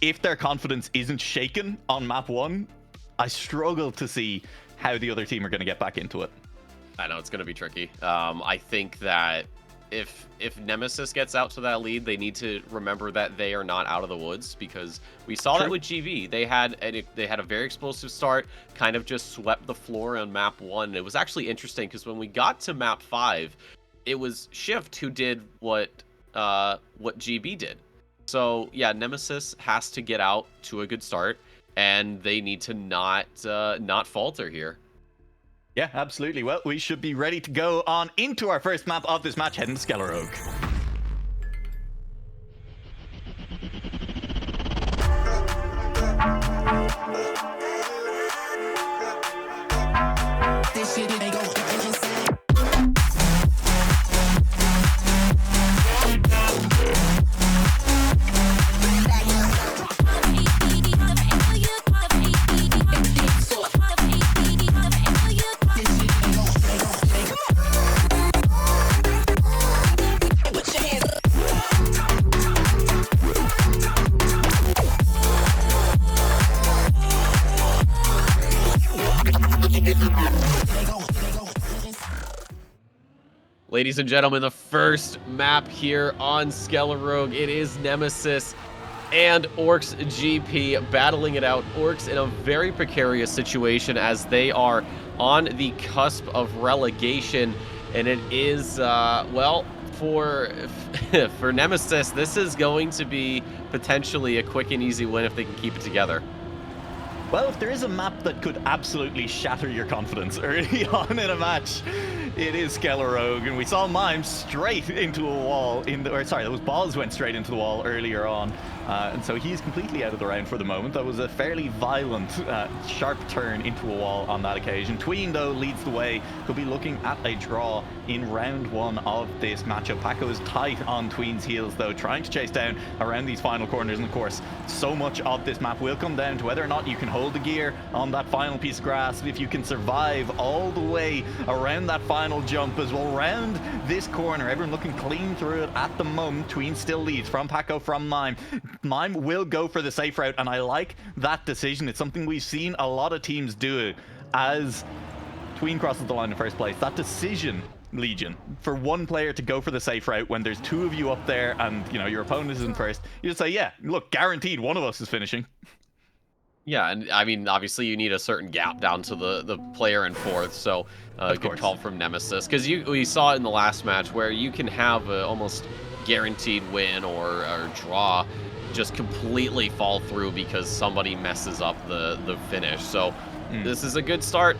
[SPEAKER 1] if their confidence isn't shaken on map 1, I struggle to see how the other team are going to get back into it.
[SPEAKER 9] I know it's going to be tricky. I think that if Nemesis gets out to that lead, they need to remember that they are not out of the woods, because we saw that with GV. They had a very explosive start, kind of just swept the floor on map 1. It was actually interesting because when we got to map 5, it was Shift who did what GB did. So yeah, Nemesis has to get out to a good start, and they need to not falter here.
[SPEAKER 1] Yeah, absolutely. Well, we should be ready to go on into our first map of this match, heading to Skelear Rogue.
[SPEAKER 6] This shit ain't go insane.
[SPEAKER 9] Ladies and gentlemen, the first map here on Skelear Rogue, it is Nemesis and Orcs GP battling it out. Orcs in a very precarious situation as they are on the cusp of relegation, and it is, well, for Nemesis, this is going to be potentially a quick and easy win if they can keep it together.
[SPEAKER 1] Well, if there is a map that could absolutely shatter your confidence early on in a match, it is Skelear Rogue, and we saw Mime straight into a wall those balls went straight into the wall earlier on, and so he's completely out of the round for the moment. That was a fairly violent, sharp turn into a wall on that occasion. Tween, though, leads the way. He'll be looking at a draw in round 1 of this matchup. Paco is tight on Tween's heels, though, trying to chase down around these final corners, and of course, so much of this map will come down to whether or not you can hold the gear on that final piece of grass, if you can survive all the way around that final jump as well. Round this corner, everyone looking clean through it at the moment. Tween still leads from Paco, from Mime. Mime will go for the safe route, and I like that decision. It's something we've seen a lot of teams do as Tween crosses the line in first place. That decision, Legion, for one player to go for the safe route when there's 2 of you up there and, you know, your opponent is in first, you just say, yeah, look, guaranteed one of us is finishing.
[SPEAKER 9] Yeah, and I mean, obviously you need a certain gap down to the player in fourth, so good call from Nemesis. Because we saw it in the last match where you can have a almost guaranteed win or draw just completely fall through because somebody messes up the finish. So this is a good start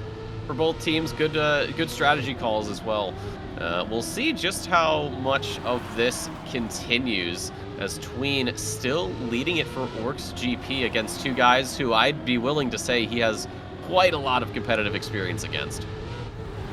[SPEAKER 9] for both teams. Good strategy calls as well. We'll see just how much of this continues, as Tween still leading it for Orcs GP against 2 guys who I'd be willing to say he has quite a lot of competitive experience against.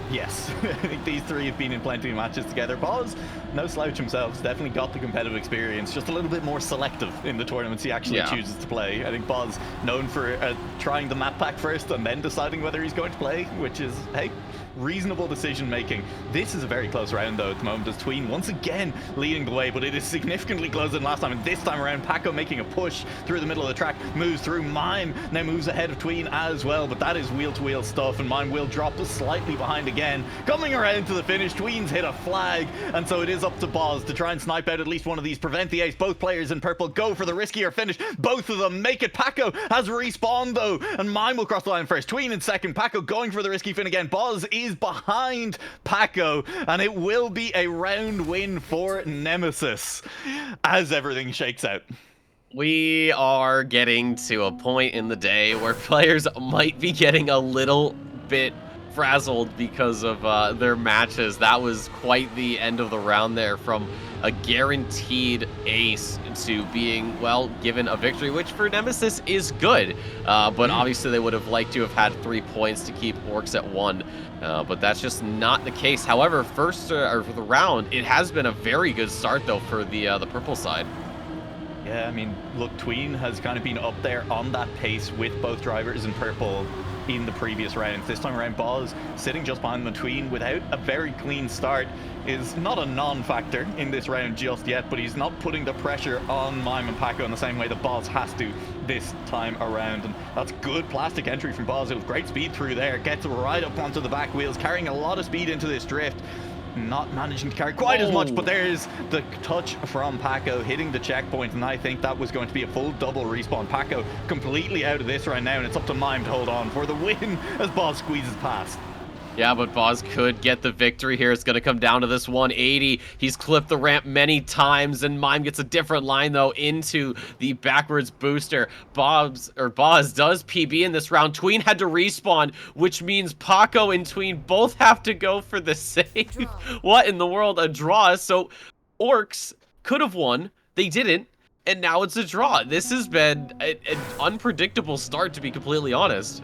[SPEAKER 1] Yes, I think these 3 have been in plenty of matches together. Boz, no slouch himself, has definitely got the competitive experience, just a little bit more selective in the tournaments he actually chooses to play. I think Boz, known for trying the map pack first and then deciding whether he's going to play, which is, hey, reasonable decision making. This is a very close round though at the moment, as Tween once again leading the way, but it is significantly closer than last time, and this time around Paco making a push through the middle of the track, moves through. Mime now moves ahead of Tween as well, but that is wheel-to-wheel stuff, and Mime will drop slightly behind again. Coming around to the finish, Tween's hit a flag, and so it is up to Boz to try and snipe out at least one of these, prevent the ace. Both players in purple go for the riskier finish. Both of them make it. Paco has respawned though, and Mime will cross the line first. Tween in second. Paco going for the risky fin again. Boz is behind Paco, and it will be a round win for Nemesis as everything shakes out.
[SPEAKER 9] We are getting to a point in the day where players might be getting a little bit frazzled because of their matches. That was quite the end of the round there, from a guaranteed ace to being, well, given a victory, which for Nemesis is good. But obviously they would have liked to have had 3 points to keep Orcs at 1. But that's just not the case. However, for the round, it has been a very good start though for the purple side.
[SPEAKER 1] Yeah, I mean, look, Tween has kind of been up there on that pace with both drivers in purple in the previous rounds. This time around, Boz sitting just behind the Tween without a very clean start is not a non-factor in this round just yet, but he's not putting the pressure on Mime and Paco in the same way that Boz has to this time around. And that's good plastic entry from Boz. It was great speed through there, gets right up onto the back wheels, carrying a lot of speed into this drift. Not managing to carry quite as much, but there's the touch from Paco hitting the checkpoint, and I think that was going to be a full double respawn. Paco completely out of this right now, and it's up to Mime to hold on for the win as Boz squeezes past.
[SPEAKER 9] Yeah, but Boz could get the victory here. It's going to come down to this 180. He's clipped the ramp many times, and Mime gets a different line, though, into the backwards booster. Boz does PB in this round. Tween had to respawn, which means Paco and Tween both have to go for the save. What in the world? A draw. So Orcs could have won. They didn't, and now it's a draw. This has been an unpredictable start, to be completely honest.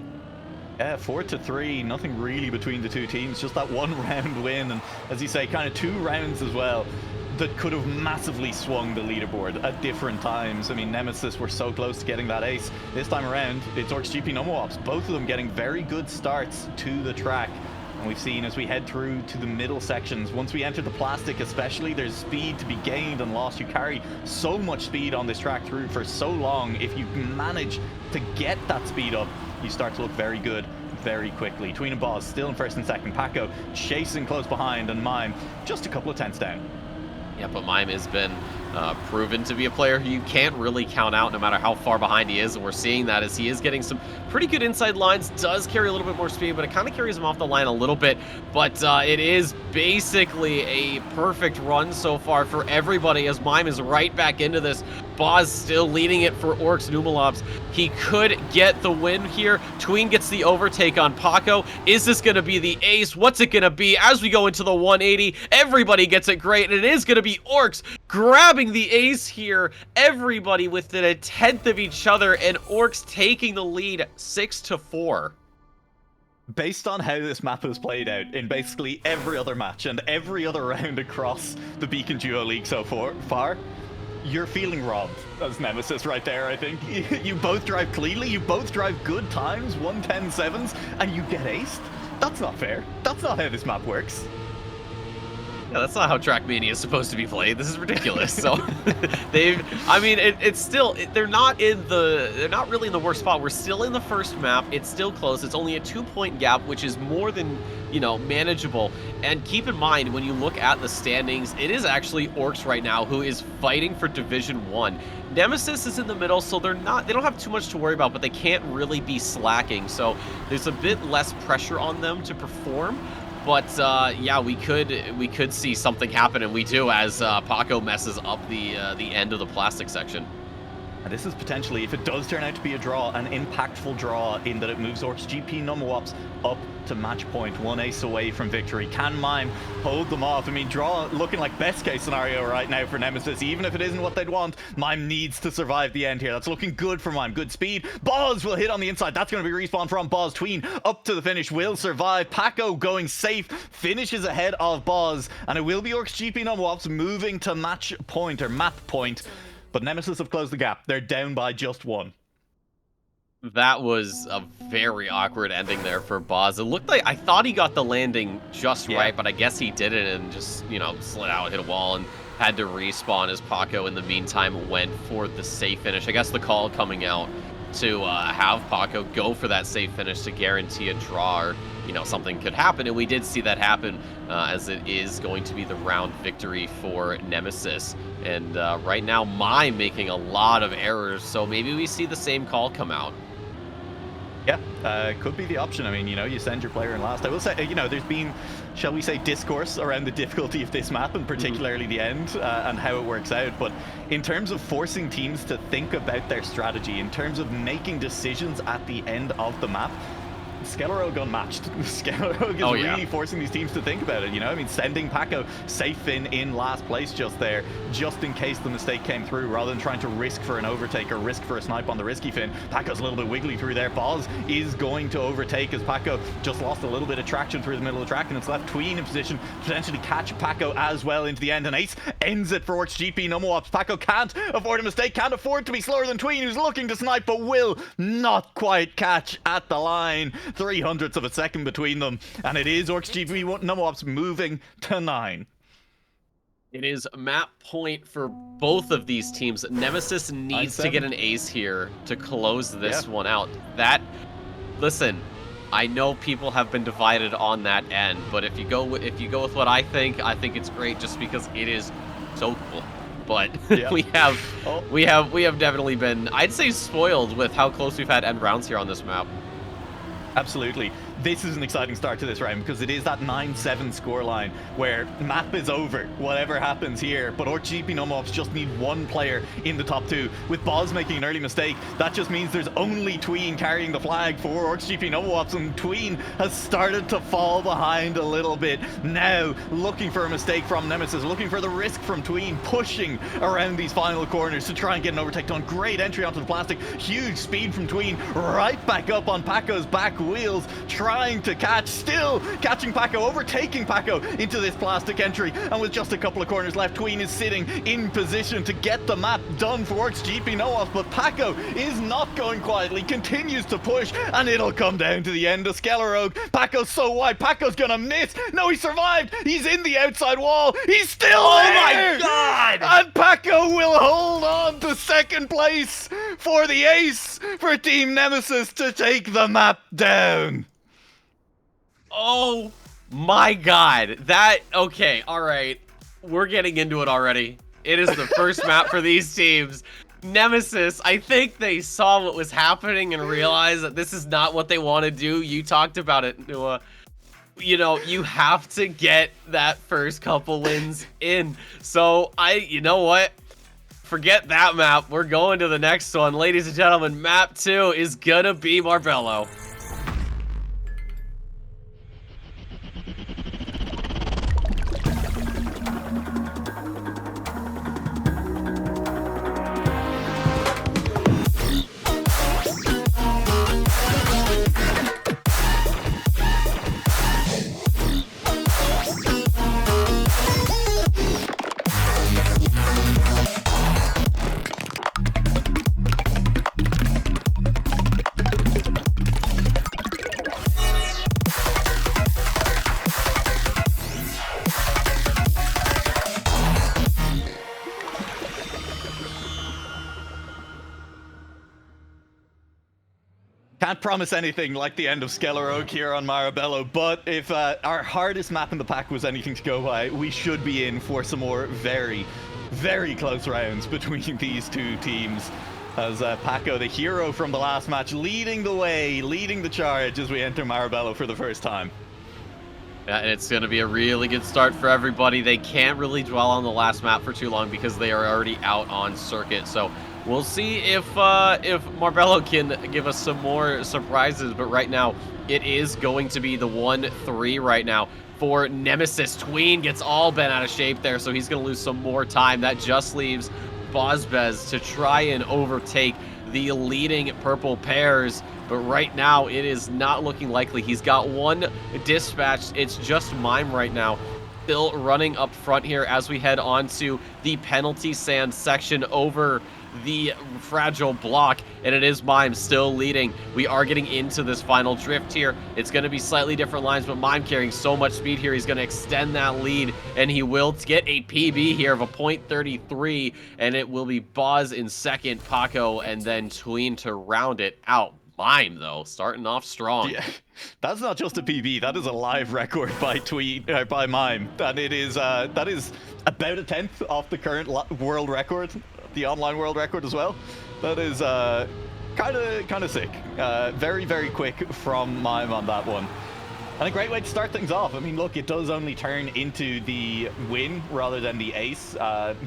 [SPEAKER 1] Yeah, 4-3, nothing really between the 2 teams, just that 1 round win, and as you say, kind of 2 rounds as well that could have massively swung the leaderboard at different times. I mean, Nemesis were so close to getting that ace. This time around, it's Orcs GP Numowops, both of them getting very good starts to the track. And we've seen as we head through to the middle sections, once we enter the plastic especially, there's speed to be gained and lost. You carry so much speed on this track through for so long. If you manage to get that speed up, you start to look very good very quickly. Tween and Boz still in first and second. Paco chasing close behind, and Mime just a couple of tenths down.
[SPEAKER 9] Yeah, but Mime has been proven to be a player who you can't really count out no matter how far behind he is, and we're seeing that as he is getting some pretty good inside lines. Does carry a little bit more speed, but it kind of carries him off the line a little bit. But it is basically a perfect run so far for everybody, as Mime is right back into this. Boz still leading it for Orcs. Numalops, he could get the win here. Tween gets the overtake on Paco. Is this going to be the ace? What's it going to be? As we go into the 180, everybody gets it great, and it is going to be Orcs grabbing the ace here. Everybody within a tenth of each other, and Orcs taking the lead 6-4.
[SPEAKER 1] Based on how this map has played out in basically every other match and every other round across the Beacon Duo League so far, you're feeling robbed as Nemesis right there, I think. You both drive cleanly, you both drive good times, 1:10.7s, and you get aced? That's not fair. That's not how this map works.
[SPEAKER 9] Yeah, that's not how Trackmania is supposed to be played. This is ridiculous. So I mean, it's still, they're not really in the worst spot. We're still in the first map. It's still close. It's only a 2-point gap, which is more than, manageable. And keep in mind, when you look at the standings, it is actually Orcs right now who is fighting for Division 1. Nemesis is in the middle, so they don't have too much to worry about, but they can't really be slacking. So there's a bit less pressure on them to perform. But yeah, we could see something happen, and we do, as Paco messes up the end of the plastic section.
[SPEAKER 1] And this is potentially, if it does turn out to be a draw, an impactful draw in that it moves Orcs GP Numwops up to match point, 1 ace away from victory. Can Mime hold them off? I mean, draw looking like best case scenario right now for Nemesis. Even if it isn't what they'd want, Mime needs to survive the end here. That's looking good for Mime. Good speed. Boz will hit on the inside. That's going to be respawn from Boz. Tween up to the finish, will survive. Paco going safe, finishes ahead of Boz, and it will be Orcs GP Numwops moving to match point, or map point. But Nemesis have closed the gap. They're down by just 1.
[SPEAKER 9] That was a very awkward ending there for Boz. It looked like, I thought he got the landing just right, but I guess he didn't and just, slid out, hit a wall, and had to respawn as Paco in the meantime went for the safe finish. I guess the call coming out to have Paco go for that safe finish to guarantee a draw, or something could happen, and we did see that happen, as it is going to be the round victory for Nemesis. And right now, Mime making a lot of errors, so maybe we see the same call come out.
[SPEAKER 1] Yeah, could be the option. I mean, you send your player in last. I will say, there's been, shall we say, discourse around the difficulty of this map, and particularly the end, and how it works out. But in terms of forcing teams to think about their strategy, in terms of making decisions at the end of the map, Skelear Rogue unmatched. Skelear Rogue is really forcing these teams to think about it, I mean, sending Paco safe in last place just there, just in case the mistake came through, rather than trying to risk for an overtake or risk for a snipe on the risky fin. Paco's a little bit wiggly through there. Boz is going to overtake, as Paco just lost a little bit of traction through the middle of the track, and it's left Tween in position to potentially catch Paco as well into the end. And Ace ends it for Orcs GP Numwops. Paco can't afford a mistake, can't afford to be slower than Tween, who's looking to snipe, but will not quite catch at the line. 0.03 of a second between them, and it is Orcs GP Numwops moving to 9.
[SPEAKER 9] It is map point for both of these teams. Nemesis needs to get an ace here to close this one out. Listen, I know people have been divided on that end, but if you go with what I think it's great, just because it is so cool. But we have definitely been, I'd say, spoiled with how close we've had end rounds here on this map.
[SPEAKER 1] Absolutely. This is an exciting start to this round, because it is that 9-7 scoreline where map is over, whatever happens here, but Orcs GP Numwops just need one player in the top 2. With Boz making an early mistake, that just means there's only Tween carrying the flag for Orcs GP Numwops, and Tween has started to fall behind a little bit. Now, looking for a mistake from Nemesis, looking for the risk from Tween, pushing around these final corners to try and get an overtake done. Great entry onto the plastic, huge speed from Tween, right back up on Paco's back wheels, trying to catch, still catching Paco, overtaking Paco into this plastic entry, and with just a couple of corners left, Tween is sitting in position to get the map done for Orcs GP Numwops, but Paco is not going quietly, continues to push, and it'll come down to the end of Skelear Rogue. Paco's so wide, Paco's gonna miss. No, he survived. He's in the outside wall. He's still there.
[SPEAKER 9] Oh my god!
[SPEAKER 1] And Paco will hold on to second place for the ace for Team Nemesis to take the map down.
[SPEAKER 9] Oh my god. Okay, alright. We're getting into it already. It is the first map for these teams. Nemesis, I think they saw what was happening and realized that this is not what they want to do. You talked about it, Noah. You have to get that first couple wins in. So, you know what? forget that map. We're going to the next one. Ladies and gentlemen, map 2 is gonna be Marabello.
[SPEAKER 1] Can't promise anything like the end of Skelear Rogue here on Marabello, but if our hardest map in the pack was anything to go by, we should be in for some more very, very close rounds between these two teams. As Paco, the hero from the last match, leading the way, leading the charge as we enter Marabello for the first time.
[SPEAKER 9] Yeah, and it's going to be a really good start for everybody. They can't really dwell on the last map for too long because they are already out on circuit. So we'll see if Marabello can give us some more surprises. But right now, it is going to be the 1-3 right now for Nemesis. Tween gets all bent out of shape there, so he's going to lose some more time. That just leaves Baguettes to try and overtake the leading purple pairs. But right now, it is not looking likely. He's got one dispatched. It's just Mime right now, still running up front here as we head on to the penalty sand section over the fragile block, and it is Mime still leading. We are getting into this final drift here. It's going to be slightly different lines, but Mime carrying so much speed here, he's going to extend that lead, and he will get a PB here of a .33, and it will be Boz in second, Paco, and then Tween to round it out. Mime, though, starting off strong.
[SPEAKER 1] Yeah, that's not just a PB, that is a live record by by Mime, and it is that is about a 10th off the current world record, the online world record as well. That is kind of sick. Very, very quick from Mime on that one. And a great way to start things off. I mean, look, it does only turn into the win rather than the ace.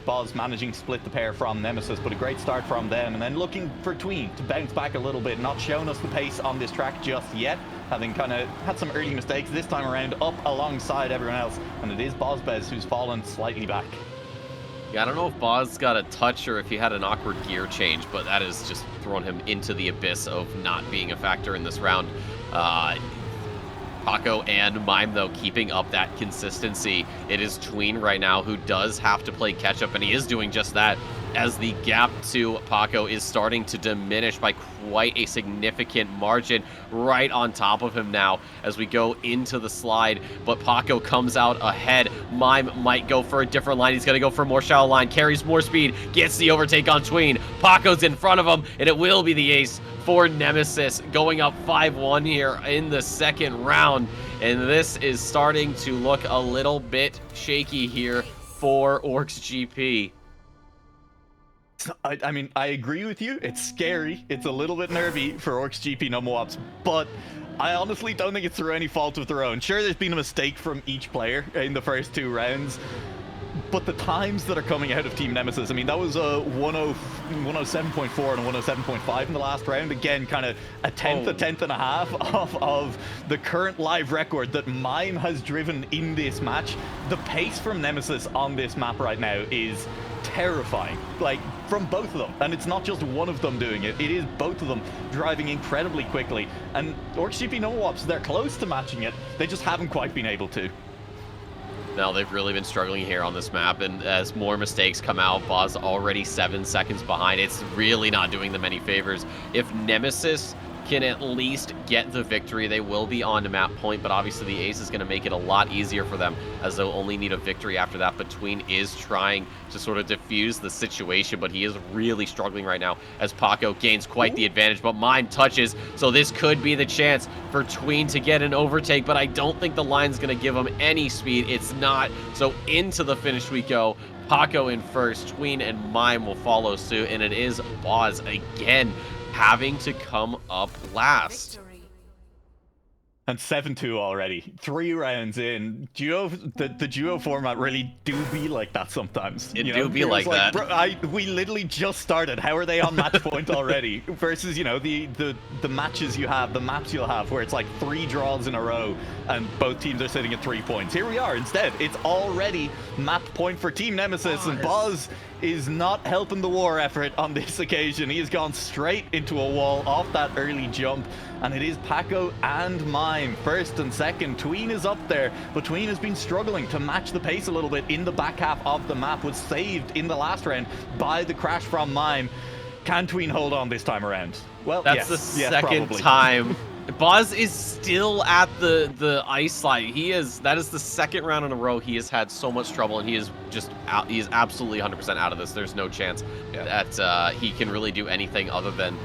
[SPEAKER 1] Boz managing to split the pair from Nemesis, but a great start from them. And then looking for Tween to bounce back a little bit, not showing us the pace on this track just yet, having kind of had some early mistakes this time around up alongside everyone else. And it is Baguettes who's fallen slightly back.
[SPEAKER 9] Yeah, I don't know if Boz got a touch or if he had an awkward gear change, but that has just thrown him into the abyss of not being a factor in this round. Paco and Mime, though, keeping up that consistency. It is Tween right now who does have to play catch-up, and he is doing just that as the gap to Paco is starting to diminish by quite a significant margin right on top of him now as we go into the slide. But Paco comes out ahead. Mime might go for a different line. He's going to go for a more shallow line, carries more speed, gets the overtake on Tween. Paco's in front of him, and it will be the ace for Nemesis, going up 5-1 here in the second round. And this is starting to look a little bit shaky here for Orcs GP.
[SPEAKER 1] I mean, I agree with you. It's scary. It's a little bit nervy for Orcs GP Numbwops, but I honestly don't think it's through any fault of their own. Sure, there's been a mistake from each player in the first two rounds, but the times that are coming out of Team Nemesis, I mean, that was a 107.4 and a 107.5 in the last round. Again, kind of a tenth and a half of the current live record that Mime has driven in this match. The pace from Nemesis on this map right now is terrifying, like, from both of them. And it's not just one of them doing it, it is both of them driving incredibly quickly. And Orcs GP Numbwops, they're close to matching it, they just haven't quite been able to.
[SPEAKER 9] Now, they've really been struggling here on this map, and as more mistakes come out, Boz already 7 seconds behind. It's really not doing them any favors. If Nemesis can at least get the victory, they will be on to map point, but obviously the ace is going to make it a lot easier for them, as they'll only need a victory after that. But Tween is trying to sort of diffuse the situation, but he is really struggling right now as Paco gains quite the advantage, but Mime touches, so this could be the chance for Tween to get an overtake, but I don't think the line's going to give him any speed. It's not, so into the finish we go. Paco in first, Tween and Mime will follow suit, and it is Boz again having to come up last.
[SPEAKER 1] And 7-2 already. 3 rounds in. The duo format really do be like that sometimes.
[SPEAKER 9] It do be like that.
[SPEAKER 1] Bro, we literally just started. How are they on match point already? Versus, you know, the matches you have, the maps you'll have, where it's like 3 draws in a row and both teams are sitting at 3 points. Here we are. Instead, it's already map point for Team Nemesis, and Boz is not helping the war effort on this occasion. He has gone straight into a wall off that early jump, and it is Paco and Mime first and second. Tween is up there, but Tween has been struggling to match the pace a little bit in the back half of the map. Was saved in the last round by the crash from Mime. Can Tween hold on this time around? Well,
[SPEAKER 9] that's the second time. Boz is still at the ice slide. That is the second round in a row he has had so much trouble, and he is just out. He is absolutely 100% out of this. There's no chance that he can really do anything other than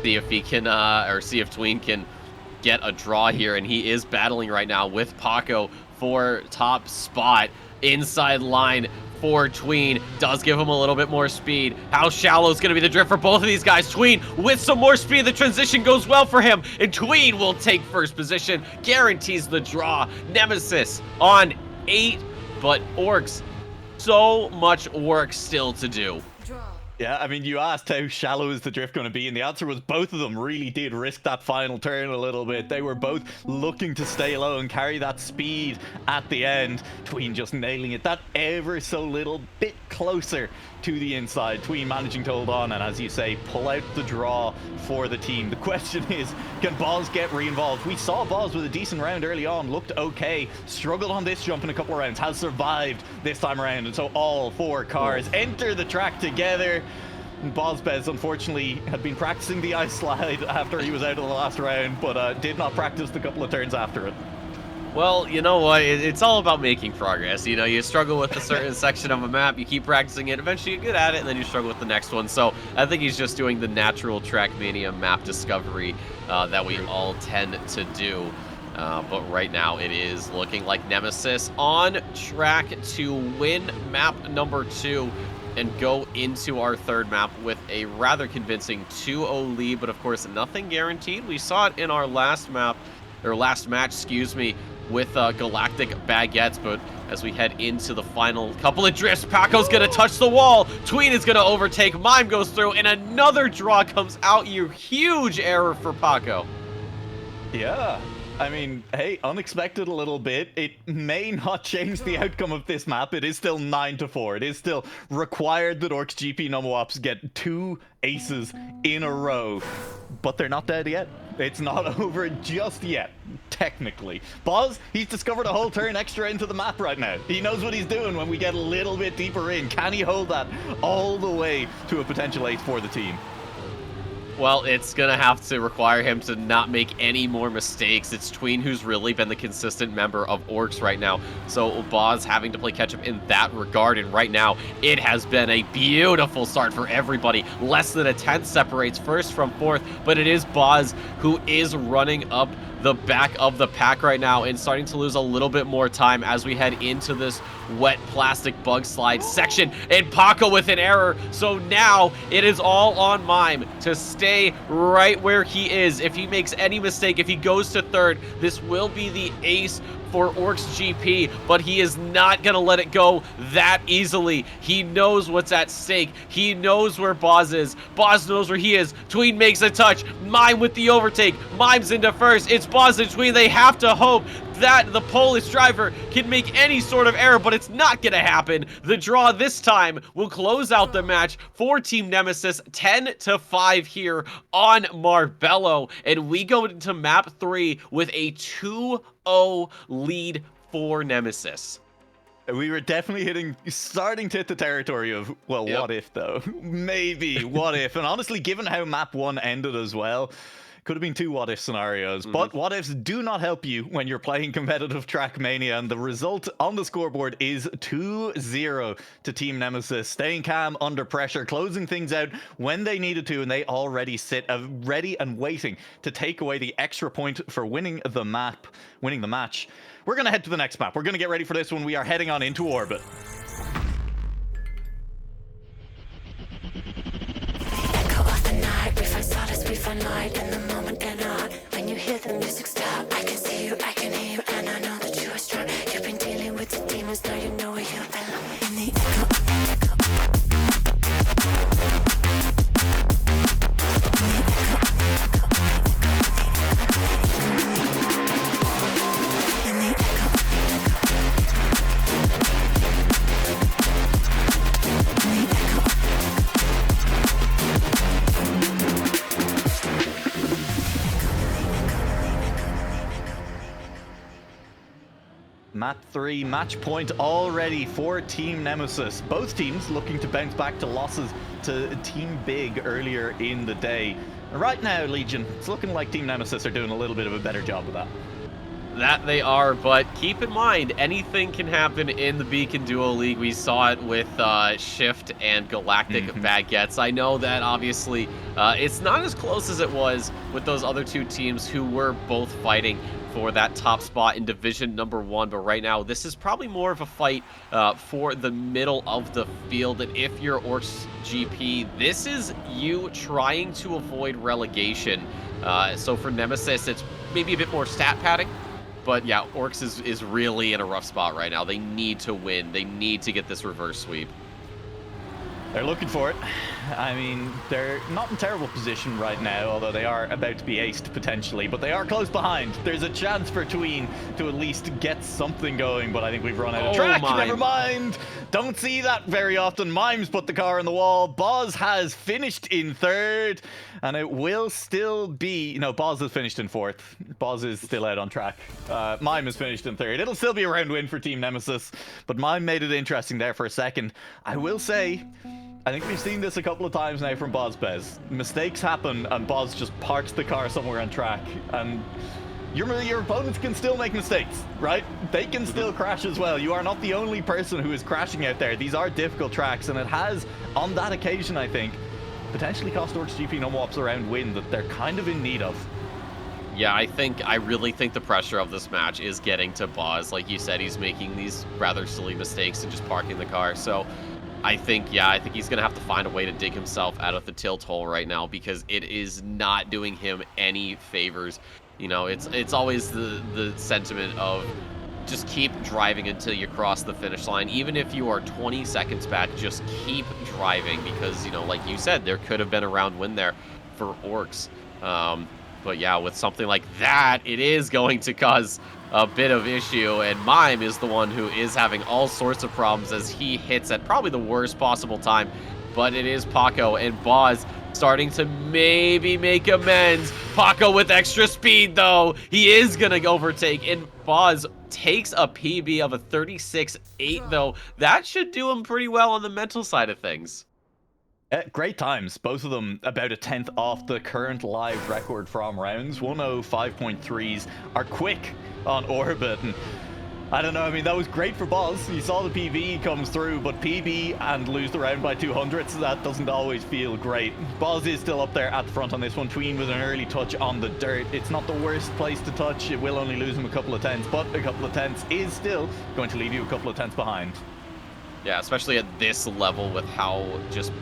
[SPEAKER 9] see if he can or see if Tween can get a draw here. And he is battling right now with Paco for top spot. Inside line for Tween does give him a little bit more speed. How shallow is going to be the drift for both of these guys? Tween with some more speed. The transition goes well for him, and Tween will take first position, guarantees the draw. Nemesis on 8, but Orcs, so much work still to do.
[SPEAKER 1] Yeah, I mean, you asked how shallow is the drift going to be, and the answer was both of them really did risk that final turn a little bit. They were both looking to stay low and carry that speed at the end. Tween just nailing it that ever so little bit closer to the inside. Tween managing to hold on and, as you say, pull out the draw for the team. The question is, can Boz get re-involved? We saw Boz with a decent round early on, looked okay, struggled on this jump in a couple of rounds, has survived this time around, and so all 4 cars enter the track together. Bozbez, unfortunately, had been practicing the ice slide after he was out of the last round, but did not practice the couple of turns after it.
[SPEAKER 9] Well, you know what? It's all about making progress. You know, you struggle with a certain section of a map, you keep practicing it, eventually you get at it, and then you struggle with the next one. So I think he's just doing the natural Trackmania map discovery that we all tend to do. But right now it is looking like Nemesis on track to win map number 2 and go into our third map with a rather convincing 2-0 lead. But of course, nothing guaranteed. We saw it in our last match, excuse me, with Galactic Baguettes. But as we head into the final couple of drifts, Paco's gonna touch the wall. Tween is gonna overtake. Mime goes through, and another draw comes out. You huge error for Paco.
[SPEAKER 1] Yeah. I mean, hey, unexpected a little bit. It may not change the outcome of this map. It is still 9-4. It is still required that Orcs GP Numwops get 2 aces in a row. But they're not dead yet. It's not over just yet, technically. Boz, he's discovered a whole turn extra into the map right now. He knows what he's doing when we get a little bit deeper in. Can he hold that all the way to a potential ace for the team?
[SPEAKER 9] Well, it's going to have to require him to not make any more mistakes. It's Tween who's really been the consistent member of Orcs right now. So Boz having to play catch-up in that regard. And right now, it has been a beautiful start for everybody. Less than a 10th separates first from fourth. But it is Boz who is running up the back of the pack right now and starting to lose a little bit more time as we head into this wet plastic bug slide section. And Paco with an error. So now it is all on Mime to stay right where he is. If he makes any mistake, if he goes to third, this will be the ace for Orcs GP, but he is not going to let it go that easily. He knows what's at stake. He knows where Boz is. Boz knows where he is. Tween makes a touch. Mime with the overtake. Mime's into first. It's Boz and Tween. They have to hope that the Polish driver can make any sort of error, but it's not going to happen. The draw this time will close out the match for Team Nemesis 10-5 here on Marabello, and we go into map 3 with a 2-0 lead for Nemesis.
[SPEAKER 1] We were definitely starting to hit the territory of, well, what if though? Maybe, what if? And honestly, given how map 1 ended as well, could have been 2 what if scenarios, but what ifs do not help you when you're playing competitive Trackmania, and the result on the scoreboard is 2-0 to Team Nemesis, staying calm under pressure, closing things out when they needed to, and they already sit ready and waiting to take away the extra point for winning the match. We're going to head to the next map. We're going to get ready for this when we are heading on into orbit.
[SPEAKER 7] We find light in the moment cannot. When you hear the music stop, I can see you,
[SPEAKER 1] Map 3, match point already for Team Nemesis. Both teams looking to bounce back to losses to Team Big earlier in the day. Right now, Legion, it's looking like Team Nemesis are doing a little bit of a better job of that.
[SPEAKER 9] That they are, but keep in mind, anything can happen in the Beacon Duo League. We saw it with Shift and Galactic Baguettes. I know that, obviously, it's not as close as it was with those other two teams who were both fighting for that top spot in Division number 1, but right now, this is probably more of a fight for the middle of the field, and if you're Orcs GP, this is you trying to avoid relegation. So for Nemesis, it's maybe a bit more stat padding. But yeah, Orcs is really in a rough spot right now. They need to win. They need to get this reverse sweep.
[SPEAKER 1] They're looking for it. I mean, they're not in terrible position right now, although they are about to be aced potentially, but they are close behind. There's a chance for Tween to at least get something going, but I think we've run out of track.
[SPEAKER 9] Mime.
[SPEAKER 1] Never mind. Don't see that very often. Mimes put the car on the wall. Boz has finished in 3rd, and it will still be... No, Boz has finished in 4th. Boz is still out on track. Mime has finished in 3rd. It'll still be a round win for Team Nemesis, but Mime made it interesting there for a second. I will say... I think we've seen this a couple of times now from Bozbez. Mistakes happen and Boz just parks the car somewhere on track, and your opponents can still make mistakes, right? They can still crash as well. You are not the only person who is crashing out there. These are difficult tracks, and it has, on that occasion, I think, potentially cost Orcs GP Numwops a round win that they're kind of in need of.
[SPEAKER 9] Yeah, I really think the pressure of this match is getting to Boz. Like you said, he's making these rather silly mistakes and just parking the car. So I think he's going to have to find a way to dig himself out of the tilt hole right now, because it is not doing him any favors. You know, it's always the sentiment of just keep driving until you cross the finish line. Even if you are 20 seconds back, just keep driving, because, you know, like you said, there could have been a round win there for Orcs. But yeah, with something like that, it is going to cause a bit of issue, and Mime is the one who is having all sorts of problems as he hits at probably the worst possible time. But it is Paco and Boz starting to maybe make amends. Paco with extra speed, though. He is going to overtake, and Boz takes a PB of a 36.8, though. That should do him pretty well on the mental side of things.
[SPEAKER 1] Great times, both of them about a 10th off the current live record from rounds. 105.3s are quick on Orbit, and I don't know, I mean, that was great for Boz. You saw the PB comes through, but PB and lose the round by 200s, that doesn't always feel great. Boz is still up there at the front on this one. Tween with an early touch on the dirt. It's not the worst place to touch. It will only lose him a couple of tenths, but a couple of tenths is still going to leave you a couple of tenths behind.
[SPEAKER 9] Yeah, especially at this level with how just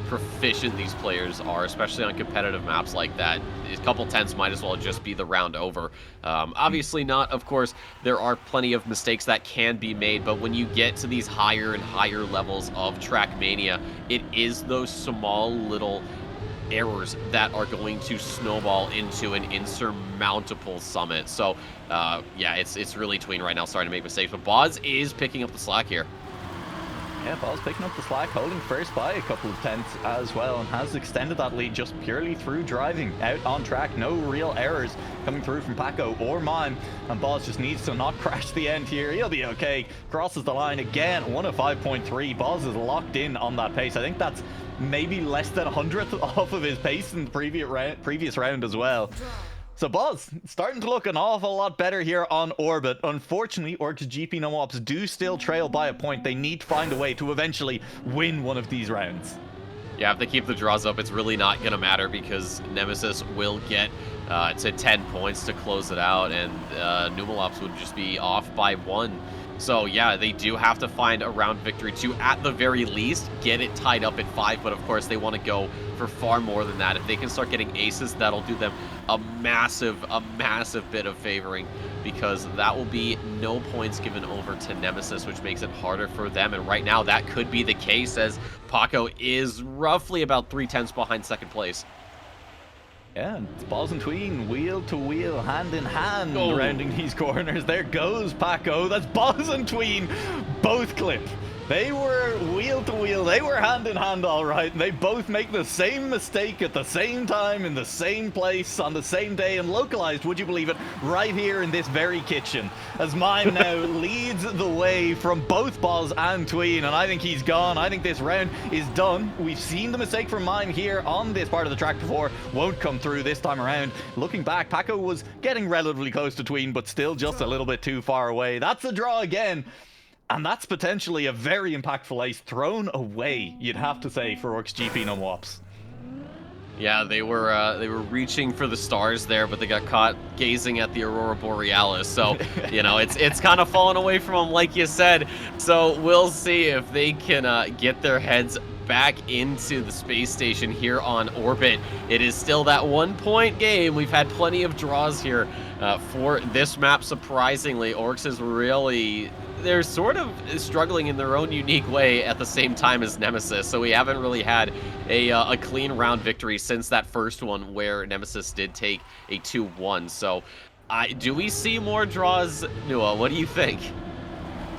[SPEAKER 9] proficient these players are, especially on competitive maps like that. A couple tenths might as well just be the round over. Obviously not, of course, there are plenty of mistakes that can be made, but when you get to these higher and higher levels of Trackmania, it is those small little errors that are going to snowball into an insurmountable summit. So yeah, it's really Tween right now starting to make mistakes, but Boz is picking up the slack here.
[SPEAKER 1] Yeah, Boz picking up the slack, holding first by a couple of tenths as well, and has extended that lead just purely through driving out on track. No real errors coming through from Paco or Mime, and Boz just needs to not crash the end here. He'll be okay. Crosses the line again, 105.3. Boz is locked in on that pace. I think that's maybe less than 100th off of his pace in the previous round as well. So Boz, starting to look an awful lot better here on Orbit. Unfortunately, Orcs GP Numwops do still trail by a point. They need to find a way to eventually win one of these rounds.
[SPEAKER 9] Yeah, if they keep the draws up, it's really not going to matter, because Nemesis will get to 10 points to close it out, and Numalops would just be off by 1. So yeah, they do have to find a round victory to, at the very least, get it tied up at 5. But of course, they want to go for far more than that. If they can start getting aces, that'll do them a massive bit of favoring, because that will be no points given over to Nemesis, which makes it harder for them. And right now, that could be the case, as Paco is roughly about 3 tenths behind second place.
[SPEAKER 1] Yeah, it's Boz and Tween, wheel to wheel, hand in hand, rounding these corners. There goes Paco. That's Boz and Tween, both clip. They were wheel to wheel. They were hand in hand, all right. And they both make the same mistake at the same time, in the same place, on the same day, and localized, would you believe it, right here in this very kitchen. As Mime now leads the way from both Boz and Tween, and I think he's gone. I think this round is done. We've seen the mistake from Mime here on this part of the track before. Won't come through this time around. Looking back, Paco was getting relatively close to Tween, but still just a little bit too far away. That's a draw again. And that's potentially a very impactful ace thrown away, you'd have to say, for Orcs GP Numwops.
[SPEAKER 9] Yeah, they were reaching for the stars there, but they got caught gazing at the Aurora Borealis. So, you know, it's kind of fallen away from them, like you said. So we'll see if they can get their heads back into the space station here on orbit. It is still that 1-point game. We've had plenty of draws here for this map. Surprisingly, Orcs is really... they're sort of struggling in their own unique way at the same time as Nemesis, so we haven't really had a clean round victory since that first one where Nemesis did take a 2-1. So do we see more draws, Nua? What do you think?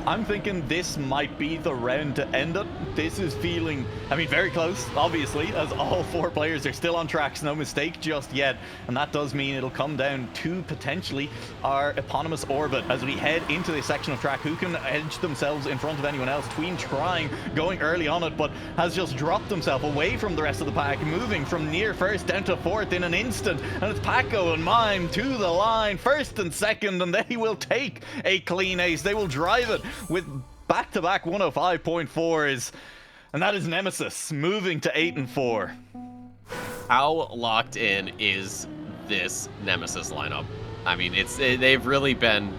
[SPEAKER 1] I'm thinking this might be the round to end it. This is feeling, I mean, very close, obviously, as all 4 players are still on tracks. No mistake just yet. And that does mean it'll come down to potentially our eponymous orbit as we head into this section of track. Who can edge themselves in front of anyone else? Tween trying, going early on it, but has just dropped himself away from the rest of the pack, moving from near first down to 4th in an instant. And it's Paco and Mime to the line, 1st and 2nd, and they will take a clean ace. They will drive it with back-to-back 105.4s, and that is Nemesis moving to 8 and 4.
[SPEAKER 9] How locked in is this Nemesis lineup? I mean, they've really been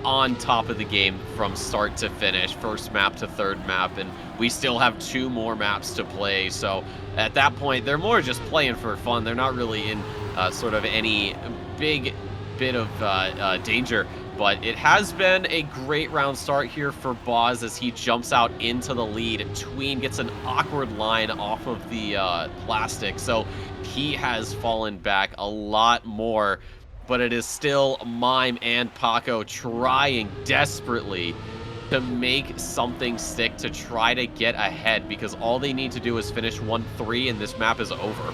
[SPEAKER 9] on top of the game from start to finish, first map to third map, and we still have 2 more maps to play. So at that point, they're more just playing for fun. They're not really in sort of any big bit of danger. But it has been a great round start here for Boz as he jumps out into the lead. Tween gets an awkward line off of the plastic, so he has fallen back a lot more. But it is still Mime and Paco trying desperately to make something stick to try to get ahead, because all they need to do is finish 1-3 and this map is over.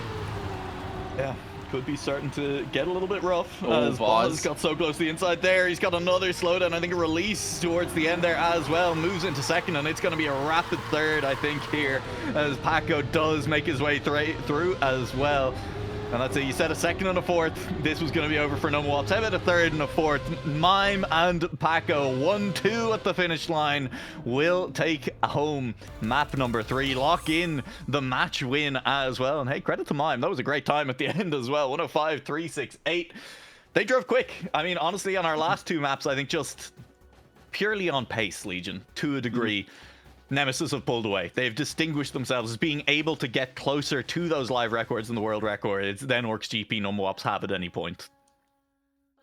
[SPEAKER 1] Yeah. Could be starting to get a little bit rough.
[SPEAKER 9] Oh,
[SPEAKER 1] as Boz got so close to the inside there. He's got another slowdown. I think a release towards the end there as well. Moves into 2nd, and it's going to be a rapid 3rd, I think, here, as Paco does make his way through as well. And that's it. You said a 2nd and a 4th. This was going to be over for Numwops. How about a 3rd and a 4th? Mime and Paco, 1-2 at the finish line, will take home map number 3. Lock in the match win as well. And hey, credit to Mime. That was a great time at the end as well. 105.368. They drove quick. I mean, honestly, on our last 2 maps, I think just purely on pace, Legion, to a degree. Nemesis have pulled away. They've distinguished themselves as being able to get closer to those live records and the world records than Orcs GP Numwops have at any point.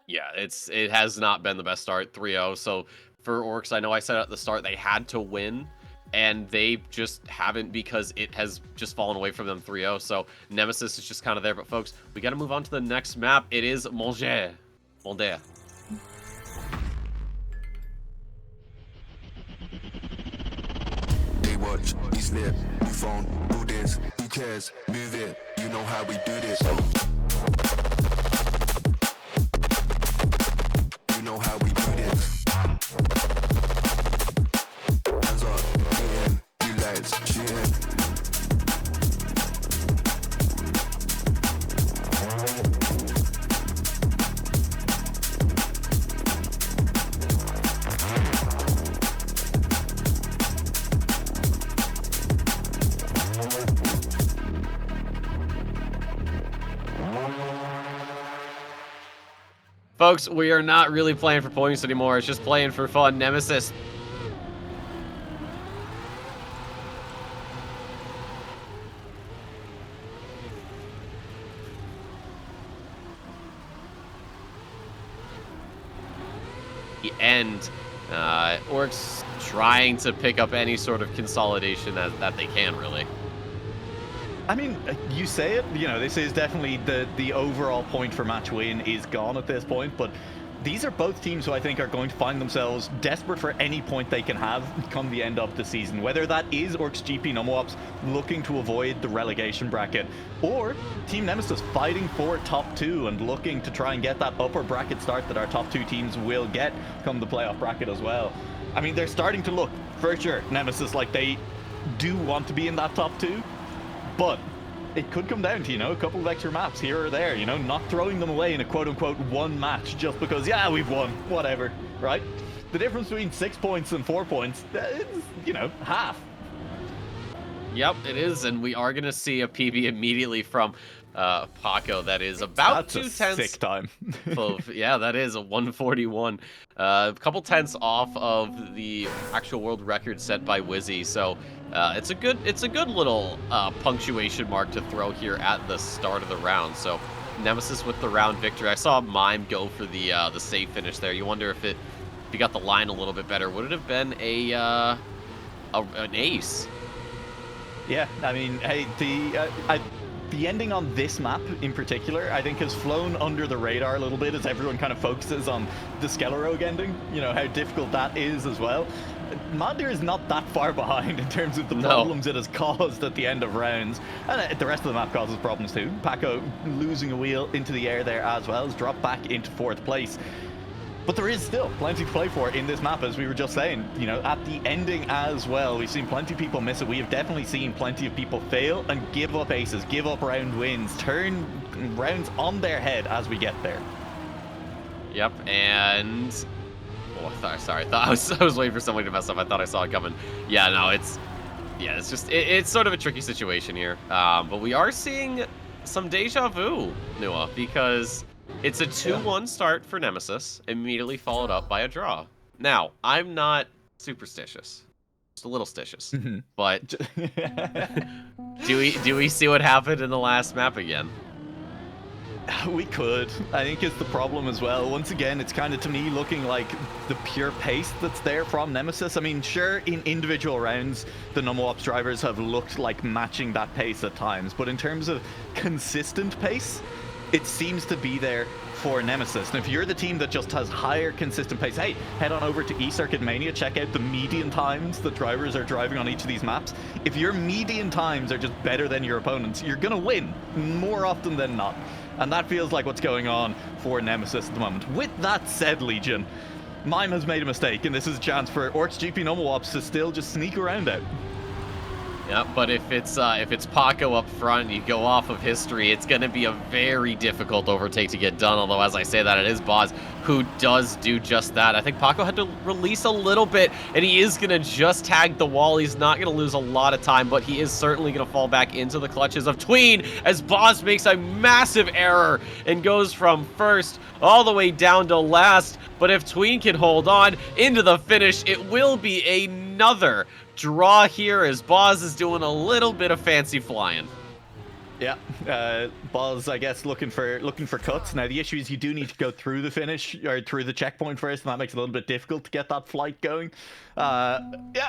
[SPEAKER 9] Yeah, it has not been the best start, 3-0. So for Orcs, I know I said at the start they had to win, and they just haven't, because it has just fallen away from them 3-0. So Nemesis is just kind of there. But folks, we got to move on to the next map. It is Mander.
[SPEAKER 5] Watch, we slip, we phone, do this, who cares, move it, you know how we do this. You know how we do this. Hands up, shooting, you lights, shooting.
[SPEAKER 9] Folks, we are not really playing for points anymore. It's just playing for fun. Nemesis. The end. Orcs trying to pick up any sort of consolidation that they can, really.
[SPEAKER 1] I mean, you say it, you know, this is definitely the overall point for match win is gone at this point, but these are both teams who I think are going to find themselves desperate for any point they can have come the end of the season. Whether that is Orcs GP Numwops looking to avoid the relegation bracket, or Team Nemesis fighting for top 2 and looking to try and get that upper bracket start that our top 2 teams will get come the playoff bracket as well. I mean, they're starting to look, for sure, Nemesis, like they do want to be in that top 2, but it could come down to, you know, a couple of extra maps here or there, you know, not throwing them away in a quote-unquote one match just because, yeah, we've won, whatever, right? The difference between 6 points and 4 points is, you know, half.
[SPEAKER 9] Yep, it is, and we are going to see a PB immediately from Paco that is about
[SPEAKER 1] That's
[SPEAKER 9] 2 tenths.
[SPEAKER 1] Sick time.
[SPEAKER 9] Yeah, that is a 141. A couple tenths off of the actual world record set by Whezy, so it's a good little punctuation mark to throw here at the start of the round. So Nemesis with the round victory. I saw Mime go for the save finish there. You wonder if he got the line a little bit better, would it have been an ace?
[SPEAKER 1] Yeah, I mean, hey, the ending on this map in particular, I think, has flown under the radar a little bit as everyone kind of focuses on the Skelear Rogue ending, you know, how difficult that is as well. Mander is not that far behind in terms of the problems it has caused at the end of rounds. And the rest of the map causes problems too. Paco losing a wheel into the air there as well, has dropped back into 4th place. But there is still plenty to play for in this map, as we were just saying. You know, at the ending as well, we've seen plenty of people miss it. We have definitely seen plenty of people fail and give up aces, give up round wins, turn rounds on their head as we get there.
[SPEAKER 9] Yep, and... Oh, I was waiting for somebody to mess up. I thought I saw it coming. Yeah, no, it's just, it's sort of a tricky situation here. But we are seeing some deja vu, Nua, because... it's a 2-1 start for Nemesis, immediately followed up by a draw. Now, I'm not superstitious. Just a little stitious. But do we see what happened in the last map again?
[SPEAKER 1] We could. I think it's the problem as well. Once again, it's kind of, to me, looking like the pure pace that's there from Nemesis. I mean, sure, in individual rounds, the Numwops drivers have looked like matching that pace at times. But in terms of consistent pace, it seems to be there for Nemesis. And if you're the team that just has higher consistent pace, hey, head on over to eCircuit Mania, check out the median times that drivers are driving on each of these maps. If your median times are just better than your opponents, you're gonna win more often than not. And that feels like what's going on for Nemesis at the moment. With that said, Legion, Mime has made a mistake, and this is a chance for Orcs GP Numwops to still just sneak around out.
[SPEAKER 9] Yeah, but if it's Paco up front and you go off of history, it's going to be a very difficult overtake to get done. Although, as I say that, it is Boz who does do just that. I think Paco had to release a little bit, and he is going to just tag the wall. He's not going to lose a lot of time, but he is certainly going to fall back into the clutches of Tween as Boz makes a massive error and goes from first all the way down to last. But if Tween can hold on into the finish, it will be another draw here as Boz is doing a little bit of fancy flying.
[SPEAKER 1] Yeah, Boz, I guess, looking for cuts. Now, the issue is you do need to go through the finish, or through the checkpoint first, and that makes it a little bit difficult to get that flight going. Yeah,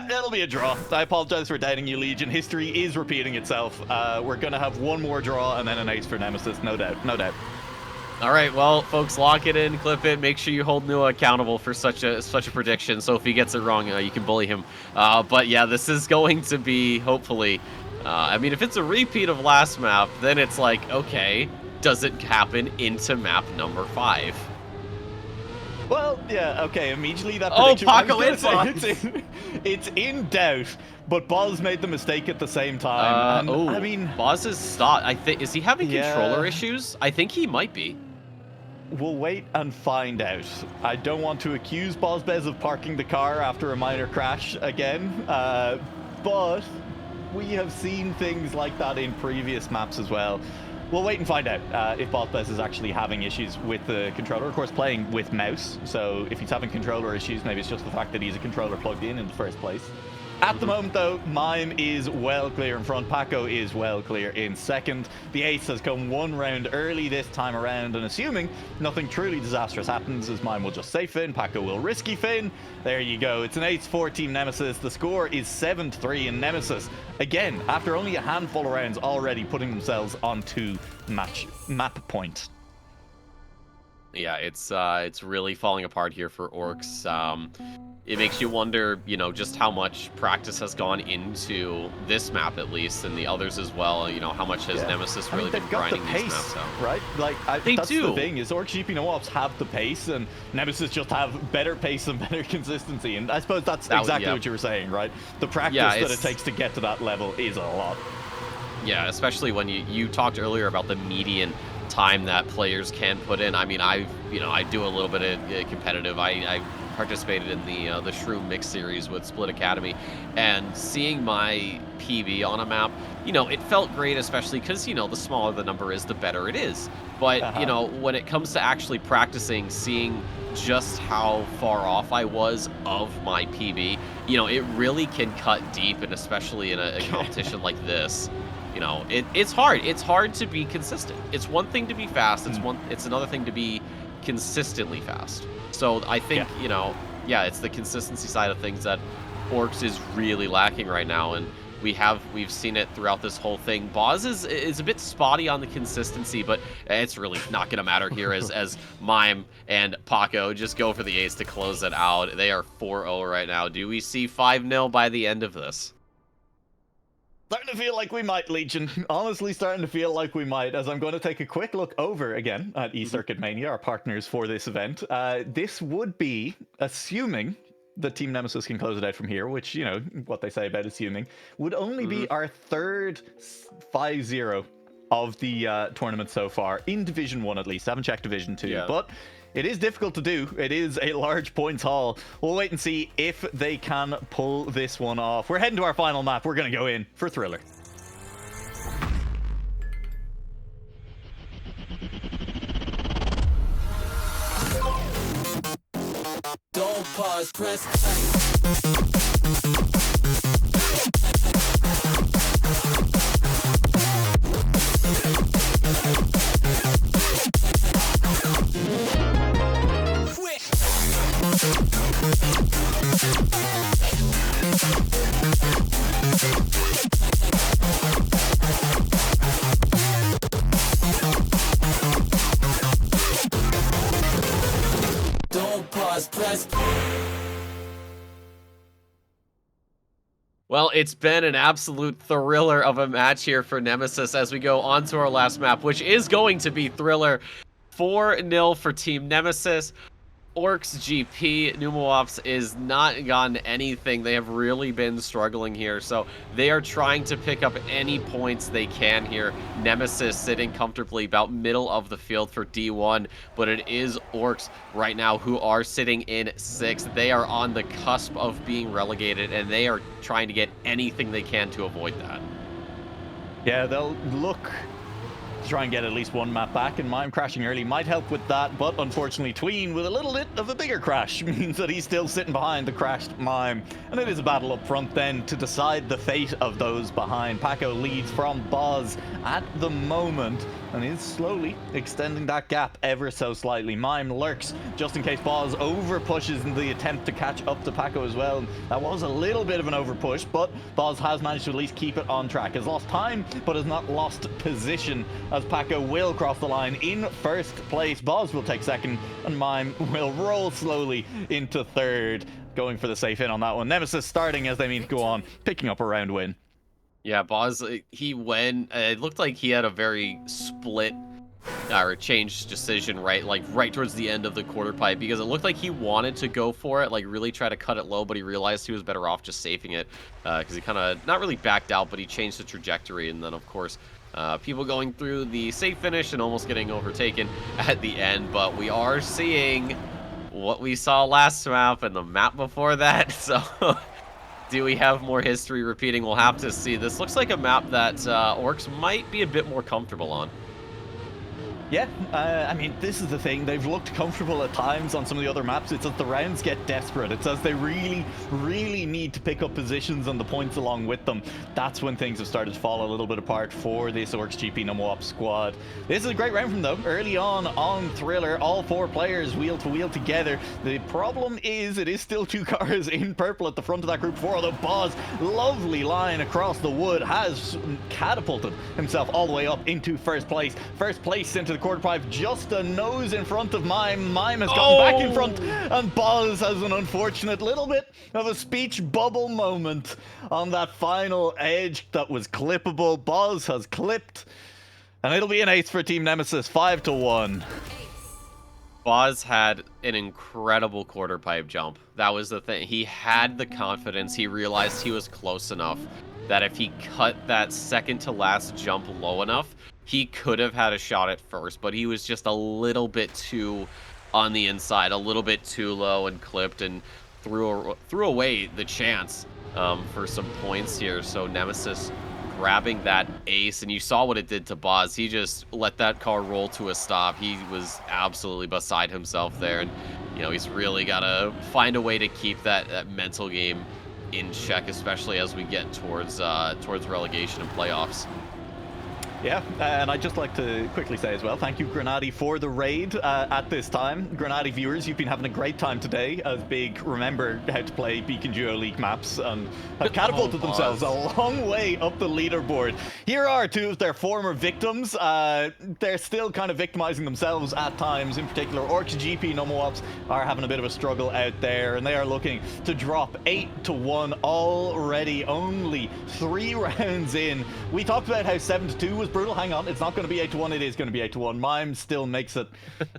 [SPEAKER 1] it'll be a draw. I apologize for doubting you, Legion. History is repeating itself. We're going to have one more draw and then an ace for Nemesis, no doubt, no doubt.
[SPEAKER 9] All right, well, folks, lock it in, clip it. Make sure you hold Nua accountable for such a prediction. So if he gets it wrong, you can bully him. But yeah, this is going to be, hopefully, I mean, if it's a repeat of last map, then it's like, okay, does it happen into map number 5?
[SPEAKER 1] Well, yeah, okay, immediately that
[SPEAKER 9] prediction...
[SPEAKER 1] Paco,
[SPEAKER 9] it's
[SPEAKER 1] in doubt, but Boz made the mistake at the same time. I mean...
[SPEAKER 9] Boz is stopped. I think, is he having controller issues? I think he might be.
[SPEAKER 1] We'll wait and find out. I don't want to accuse Bozbez of parking the car after a minor crash again, but we have seen things like that in previous maps as well. We'll wait and find out if Bozbez is actually having issues with the controller. Of course, playing with mouse, so if he's having controller issues, maybe it's just the fact that he's a controller plugged in the first place. At the moment, though, Mime is well clear in front. Paco is well clear in second. The ace has come one round early this time around, and assuming nothing truly disastrous happens, as Mime will just safe Fin, Paco will risky Fin. There you go. It's an ace for Team Nemesis. The score is 7-3, and Nemesis, again, after only a handful of rounds, already putting themselves on 2 map point.
[SPEAKER 9] Yeah, it's really falling apart here for Orcs. It makes you wonder, you know, just how much practice has gone into this map at least, and the others as well. You know, how much has Nemesis really been grinding these maps out?
[SPEAKER 1] Right? Like,
[SPEAKER 9] They
[SPEAKER 1] that's
[SPEAKER 9] do.
[SPEAKER 1] the thing, is Orcs GP no-ops have the pace, and Nemesis just have better pace and better consistency. And I suppose that's exactly what you were saying, right? The practice that it takes to get to that level is a lot.
[SPEAKER 9] Yeah, especially when you talked earlier about the median time that players can put in. I mean, I do a little bit of competitive. I participated in the Shroom Mix series with Split Academy, and seeing my PB on a map, you know, it felt great, especially because, you know, the smaller the number is, the better it is. But, you know, when it comes to actually practicing, seeing just how far off I was of my PB, you know, it really can cut deep, and especially in a competition like this. You know, it's hard. It's hard to be consistent. It's one thing to be fast. It's another thing to be consistently fast. So I think, you know, yeah, it's the consistency side of things that Orcs is really lacking right now, and we've seen it throughout this whole thing. Boz is a bit spotty on the consistency, but it's really not going to matter here as Mime and Paco just go for the ace to close it out. They are 4-0 right now. Do we see 5-0 by the end of this?
[SPEAKER 1] Starting to feel like we might, Legion. Honestly, starting to feel like we might, as I'm going to take a quick look over again at eCircuit Mania, our partners for this event. This would be, assuming that Team Nemesis can close it out from here, which, you know, what they say about assuming, would only be our third 5-0 of the tournament so far, in Division 1 at least. Haven't checked Division 2, but it is difficult to do. It is a large points haul. We'll wait and see if they can pull this one off. We're heading to our final map. We're going to go in for Thriller.
[SPEAKER 6] Don't pause, press Don't pause, press.
[SPEAKER 9] Well, it's been an absolute thriller of a match here for Nemesis as we go on to our last map, which is going to be Thriller. 4-0 for Team Nemesis. Orcs GP, Numowops is not gotten anything. They have really been struggling here, so they are trying to pick up any points they can here. Nemesis sitting comfortably about middle of the field for D1, but it is Orcs right now who are sitting in 6th. They are on the cusp of being relegated, and they are trying to get anything they can to avoid that.
[SPEAKER 1] Yeah, they'll look to try and get at least one map back, and Mime crashing early might help with that, but unfortunately Tween with a little bit of a bigger crash means that he's still sitting behind the crashed Mime, and it is a battle up front then to decide the fate of those behind. Paco leads from Boz at the moment and is slowly extending that gap ever so slightly. Mime lurks just in case Boz over pushes in the attempt to catch up to Paco as well. That was a little bit of an over push, but Boz has managed to at least keep it on track. Has lost time but has not lost position, as Paco will cross the line in first place. Boz will take second, and Mime will roll slowly into third, going for the safe in on that one. Nemesis starting as they mean to go on, picking up a round win.
[SPEAKER 9] Yeah, Boz, he went, it looked like he had a very split or changed decision right towards the end of the quarter pipe, because it looked like he wanted to go for it, like really try to cut it low, but he realized he was better off just safing it, because he kind of not really backed out, but he changed the trajectory. And then of course people going through the safe finish and almost getting overtaken at the end. But we are seeing what we saw last map and the map before that, so do we have more history repeating? We'll have to see. This looks like a map that Orcs might be a bit more comfortable on.
[SPEAKER 1] Yeah, I mean, this is the thing. They've looked comfortable at times on some of the other maps. It's as the rounds get desperate. It's as they really, really need to pick up positions and the points along with them. That's when things have started to fall a little bit apart for this Orcs GP Numowops squad. This is a great round from them, though. Early on Thriller, all 4 players wheel to wheel together. The problem is it is still 2 cars in purple at the front of that group 4, although Boz, lovely line across the wood, has catapulted himself all the way up into first place. First place into the the quarter pipe, just a nose in front of Mime. Mime has gotten back in front, and Boz has an unfortunate little bit of a speech bubble moment on that final edge that was clippable. Boz has clipped, and it'll be an ace for Team Nemesis, 5-1.
[SPEAKER 9] Boz had an incredible quarter pipe jump. That was the thing. He had the confidence. He realized he was close enough that if he cut that second to last jump low enough, he could have had a shot at first, but he was just a little bit too on the inside, a little bit too low and clipped, and threw away the chance for some points here. So Nemesis grabbing that ace, and you saw what it did to Boz. He just let that car roll to a stop. He was absolutely beside himself there, and you know, he's really got to find a way to keep that mental game in check, especially as we get towards relegation and playoffs.
[SPEAKER 1] Yeah, and I'd just like to quickly say as well, thank you, Grenadi, for the raid at this time. Grenadi viewers, you've been having a great time today as Big remember how to play Beacon Duo League maps and have catapulted themselves a long way up the leaderboard. Here are two of their former victims. They're still kind of victimizing themselves at times. In particular, Orcs GP Numowops are having a bit of a struggle out there, and they are looking to drop 8-1 already, only 3 rounds in. We talked about how 7-2 was brutal. Hang on, it's not going to be 8-1. It is going to be 8-1. Mime still makes it.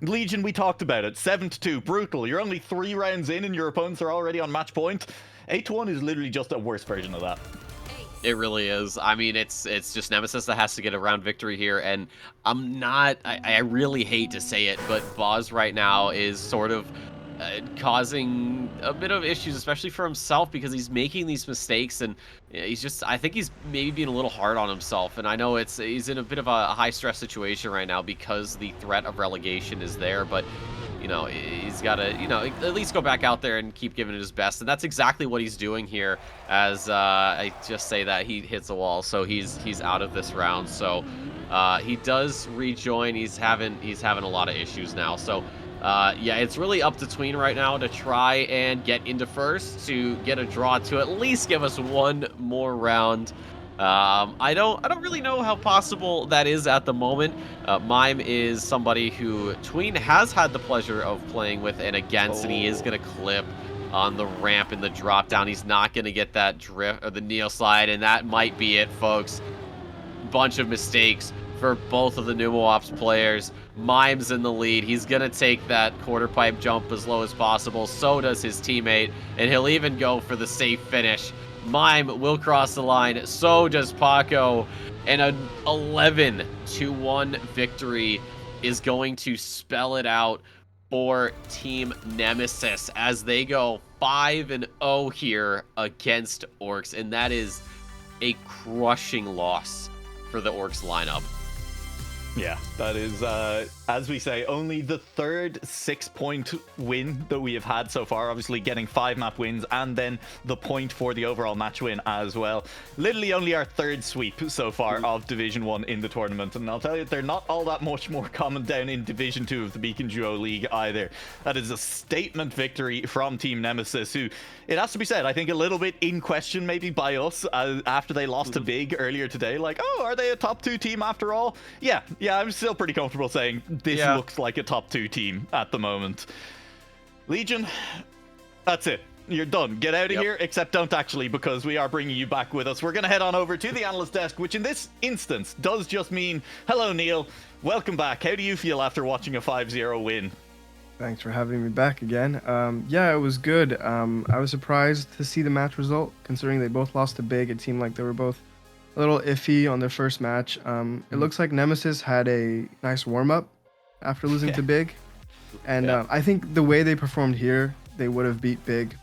[SPEAKER 1] Legion, we talked about it. 7-2, brutal. You're only 3 rounds in, and your opponents are already on match point. 8-1 is literally just a worse version of that.
[SPEAKER 9] It really is. I mean, it's just Nemesis that has to get a round victory here, and I really hate to say it, but Boz right now is sort of causing a bit of issues, especially for himself, because he's making these mistakes, and I think he's maybe being a little hard on himself. And I know he's in a bit of a high stress situation right now because the threat of relegation is there, but you know, he's got to, you know, at least go back out there and keep giving it his best. And that's exactly what he's doing here, as I just say that he hits a wall, so he's out of this round. So he does rejoin. He's having a lot of issues now. So yeah, it's really up to Tween right now to try and get into first, to get a draw, to at least give us one more round. I don't really know how possible that is at the moment. Mime is somebody who Tween has had the pleasure of playing with and against, and he is going to clip on the ramp in the drop down. He's not going to get that drift or the neo slide, and that might be it, folks. Bunch of mistakes for both of the Numowops players. Mime's in the lead. He's going to take that quarter pipe jump as low as possible. So does his teammate, and he'll even go for the safe finish. Mime will cross the line. So does Paco. And an 11-1 victory is going to spell it out for Team Nemesis as they go 5-0 here against Orcs. And that is a crushing loss for the Orcs lineup.
[SPEAKER 1] Yeah, that is, as we say, only the third 6-point win that we have had so far. Obviously getting 5 map wins and then the point for the overall match win as well. Literally only our third sweep so far of Division 1 in the tournament. And I'll tell you, they're not all that much more common down in Division 2 of the Beacon Duo League either. That is a statement victory from Team Nemesis, who, it has to be said, I think a little bit in question maybe by us after they lost to Big earlier today. Like, oh, are they a top 2 team after all? Yeah, I'm still pretty comfortable saying this looks like a top 2 team at the moment. Legion, that's it. You're done. Get out of here, except don't actually, because we are bringing you back with us. We're going to head on over to the analyst desk, which in this instance does just mean, hello, Neil. Welcome back. How do you feel after watching a 5-0 win?
[SPEAKER 2] Thanks for having me back again. Yeah, it was good. I was surprised to see the match result, considering they both lost to Big. It seemed like they were both a little iffy on their first match. It looks like Nemesis had a nice warm-up after losing to Big. And I think the way they performed here, they would have beat Big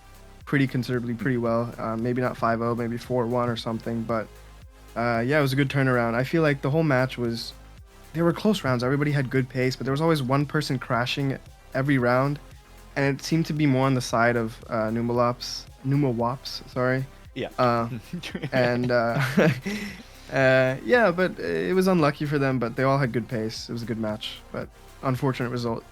[SPEAKER 2] pretty considerably, pretty well. Maybe not 5-0, maybe 4-1 or something. But yeah, it was a good turnaround. I feel like the whole match was... They were close rounds. Everybody had good pace, but there was always one person crashing every round. And it seemed to be more on the side of Numowops, sorry.
[SPEAKER 1] Yeah.
[SPEAKER 2] Yeah, but it was unlucky for them, but they all had good pace. It was a good match, but unfortunate result.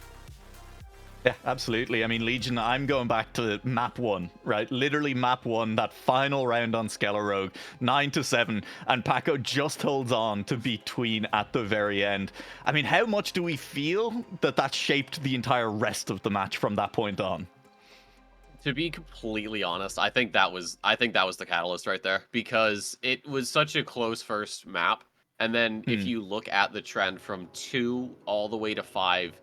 [SPEAKER 1] Yeah, absolutely. I mean, Legion, I'm going back to map 1, right? Literally map 1, that final round on Skelear Rogue, 9-7, and Paco just holds on to beat Tween at the very end. I mean, how much do we feel that shaped the entire rest of the match from that point on?
[SPEAKER 9] To be completely honest, I think that was the catalyst right there, because it was such a close first map, and then if you look at the trend from 2 all the way to 5,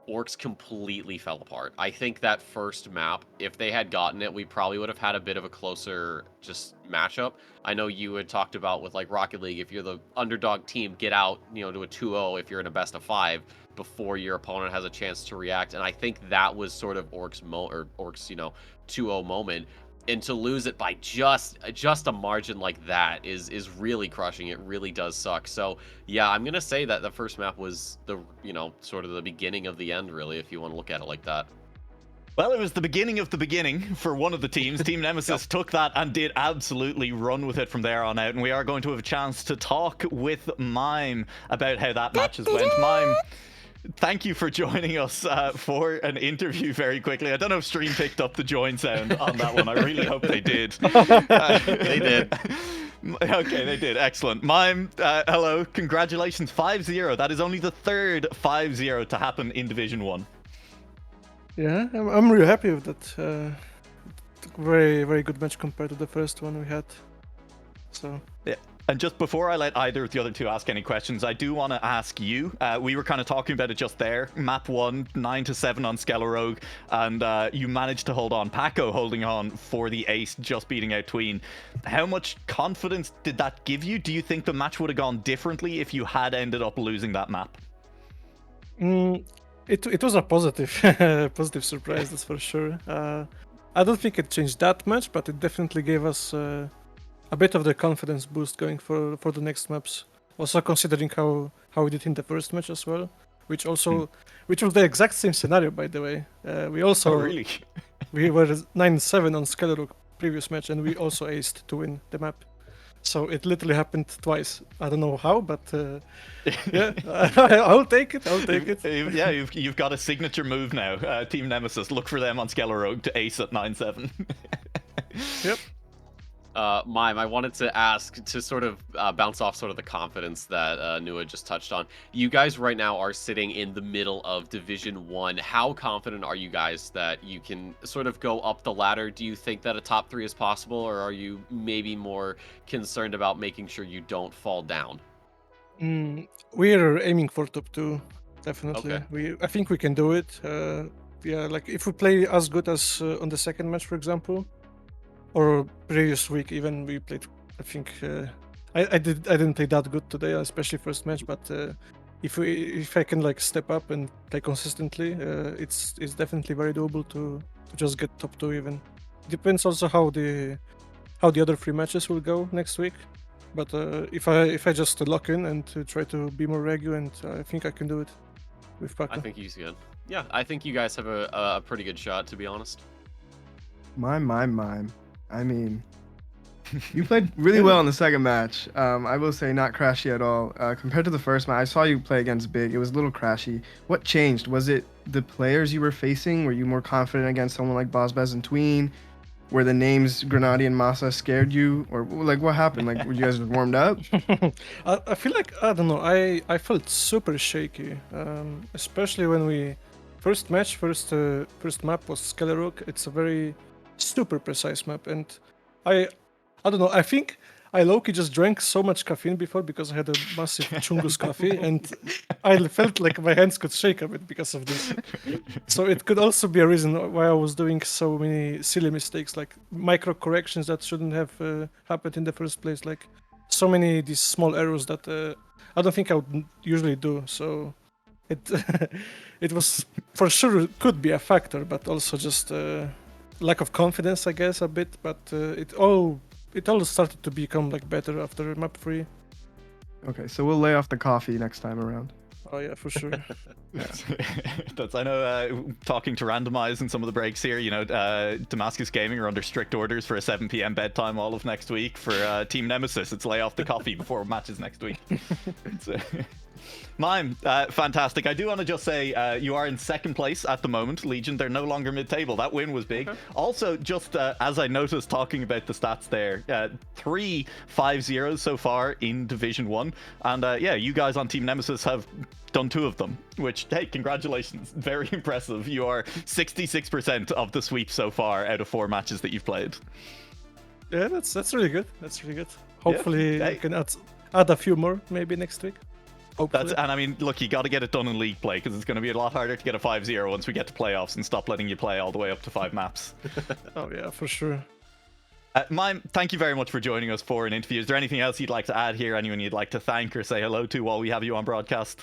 [SPEAKER 9] Orcs completely fell apart. I think that first map, if they had gotten it, we probably would have had a bit of a closer just matchup. I know you had talked about with like Rocket League, if you're the underdog team, get out, to a 2-0 if you're in a best of 5 before your opponent has a chance to react. And I think that was sort of Orcs 2-0 moment. And to lose it by just a margin like that is really crushing. It really does suck. So yeah, I'm gonna say that the first map was the sort of the beginning of the end, really, if you want to look at it like that.
[SPEAKER 1] Well, it was the beginning of the beginning for one of the teams. Team Nemesis took that and did absolutely run with it from there on out. And we are going to have a chance to talk with Mime about how that match has went. Mime, thank you for joining us for an interview very quickly. I don't know if stream picked up the join sound on that one. I really hope they did.
[SPEAKER 9] They did.
[SPEAKER 1] Okay, they did. Excellent. Mime, hello. Congratulations. 5-0. That is only the third 5-0 to happen in Division 1.
[SPEAKER 11] Yeah, I'm really happy with that. Very, very good match compared to the first one we had. So
[SPEAKER 1] yeah. And just before I let either of the other two ask any questions, I do want to ask you. We were kind of talking about it just there. Map 1, 9-7 on Skelear Rogue, and you managed to hold on. Paco holding on for the ace, just beating out Tween. How much confidence did that give you? Do you think the match would have gone differently if you had ended up losing that map?
[SPEAKER 11] It was a positive positive surprise, that's for sure. I don't think it changed that much, but it definitely gave us a bit of the confidence boost going for the next maps. Also considering how we did in the first match as well, which was the exact same scenario, by the way. We also
[SPEAKER 1] really
[SPEAKER 11] we were 9-7 on Skelear Rogue previous match, and we also aced to win the map. So it literally happened twice. I don't know how, but yeah, I'll take it.
[SPEAKER 1] Yeah, you've got a signature move now. Team Nemesis, look for them on Skelear Rogue to ace at 9-7.
[SPEAKER 11] Yep.
[SPEAKER 9] Mime, I wanted to ask to sort of bounce off sort of the confidence that Nua just touched on. You guys right now are sitting in the middle of Division 1. How confident are you guys that you can sort of go up the ladder? Do you think that a top 3 is possible, or are you maybe more concerned about making sure you don't fall down?
[SPEAKER 11] We're aiming for top 2, definitely.
[SPEAKER 9] Okay.
[SPEAKER 11] I think we can do it. Yeah, like if we play as good as on the second match, for example, or previous week even, we played, I think I didn't play that good today, especially first match, but if I can like step up and play consistently, it's definitely very doable to just get top 2 even. Depends also how the other 3 matches will go next week, but if I just lock in and try to be more regular, and I think I can do it with Paco.
[SPEAKER 9] I think he's good. Yeah, I think you guys have a pretty good shot, to be honest.
[SPEAKER 2] Mime. I mean, you played really well in the second match. I will say not crashy at all. Compared to the first match, I saw you play against Big. It was a little crashy. What changed? Was it the players you were facing? Were you more confident against someone like Bozbez and Tween? Were the names Grenadi and Masa scared you? Or like what happened? Like were you guys just warmed up?
[SPEAKER 11] I feel like, I don't know, I felt super shaky. Especially when we first map was Skelear Rogue. It's a very super precise map, and I don't know, I think I low-key just drank so much caffeine before because I had a massive Chungus coffee, and I felt like my hands could shake a bit because of this. So it could also be a reason why I was doing so many silly mistakes, like micro corrections that shouldn't have happened in the first place, like so many these small errors that I don't think I would usually do. So it was for sure could be a factor, but also just lack of confidence, I guess, a bit. But it all started to become like better after map 3.
[SPEAKER 2] Okay, so we'll lay off the coffee next time around.
[SPEAKER 11] Oh yeah, for sure.
[SPEAKER 1] That's I know. Talking to Randomize in some of the breaks here, Damascus Gaming are under strict orders for a 7 p.m. bedtime all of next week. For Team Nemesis, it's lay off the coffee before matches next week. Mime, fantastic. I do want to just say you are in second place at the moment, Legion. They're no longer mid-table. That win was big. Also, just as I noticed talking about the stats there, 3 5-0s so far in Division 1. And yeah, you guys on Team Nemesis have done 2 of them, which, hey, congratulations. Very impressive. You are 66% of the sweep so far out of 4 matches that you've played.
[SPEAKER 11] Yeah, that's really good. That's really good. Hopefully,
[SPEAKER 1] Yeah.
[SPEAKER 11] I can add a few more maybe next week. Hopefully.
[SPEAKER 1] And I mean, look, you got to get it done in league play because it's going to be a lot harder to get a 5-0 once we get to playoffs and stop letting you play all the way up to 5 maps.
[SPEAKER 11] Oh yeah, for sure.
[SPEAKER 1] Mime, thank you very much for joining us for an interview. Is there anything else you'd like to add here? Anyone you'd like to thank or say hello to while we have you on broadcast?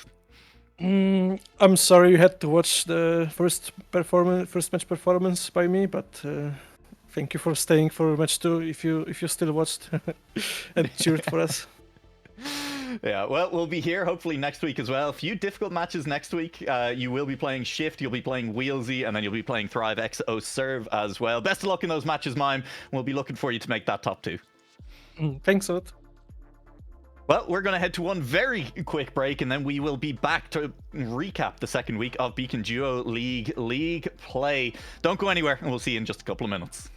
[SPEAKER 11] I'm sorry you had to watch the first match performance by me, but thank you for staying for match 2 if you still watched and cheered for us.
[SPEAKER 1] Yeah, well, we'll be here hopefully next week as well. A few difficult matches next week. You will be playing Shift, you'll be playing Whezy, and then you'll be playing Thrive XO Serve as well. Best of luck in those matches, Mime. We'll be looking for you to make that top 2.
[SPEAKER 11] Thanks a lot.
[SPEAKER 1] Well, we're going to head to one very quick break, and then we will be back to recap the second week of Beacon Duo League play. Don't go anywhere, and we'll see you in just a couple of minutes.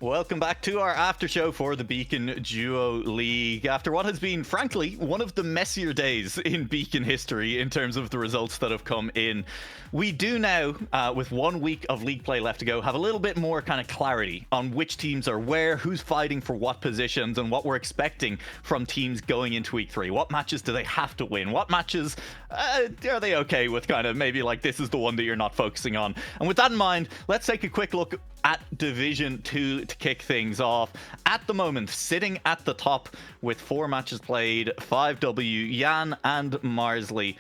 [SPEAKER 1] Welcome back to our after show for the Beacon Duo League. After what has been, frankly, one of the messier days in Beacon history in terms of the results that have come in, we do now, with 1 week of league play left to go, have a little bit more kind of clarity on which teams are where, who's fighting for what positions, and what we're expecting from teams going into week 3. What matches do they have to win? What matches are they okay with kind of maybe like this is the one that you're not focusing on? And with that in mind, let's take a quick look at Division 2 to kick things off. At the moment, sitting at the top with 4 matches played, 5W, Jan and Marsley.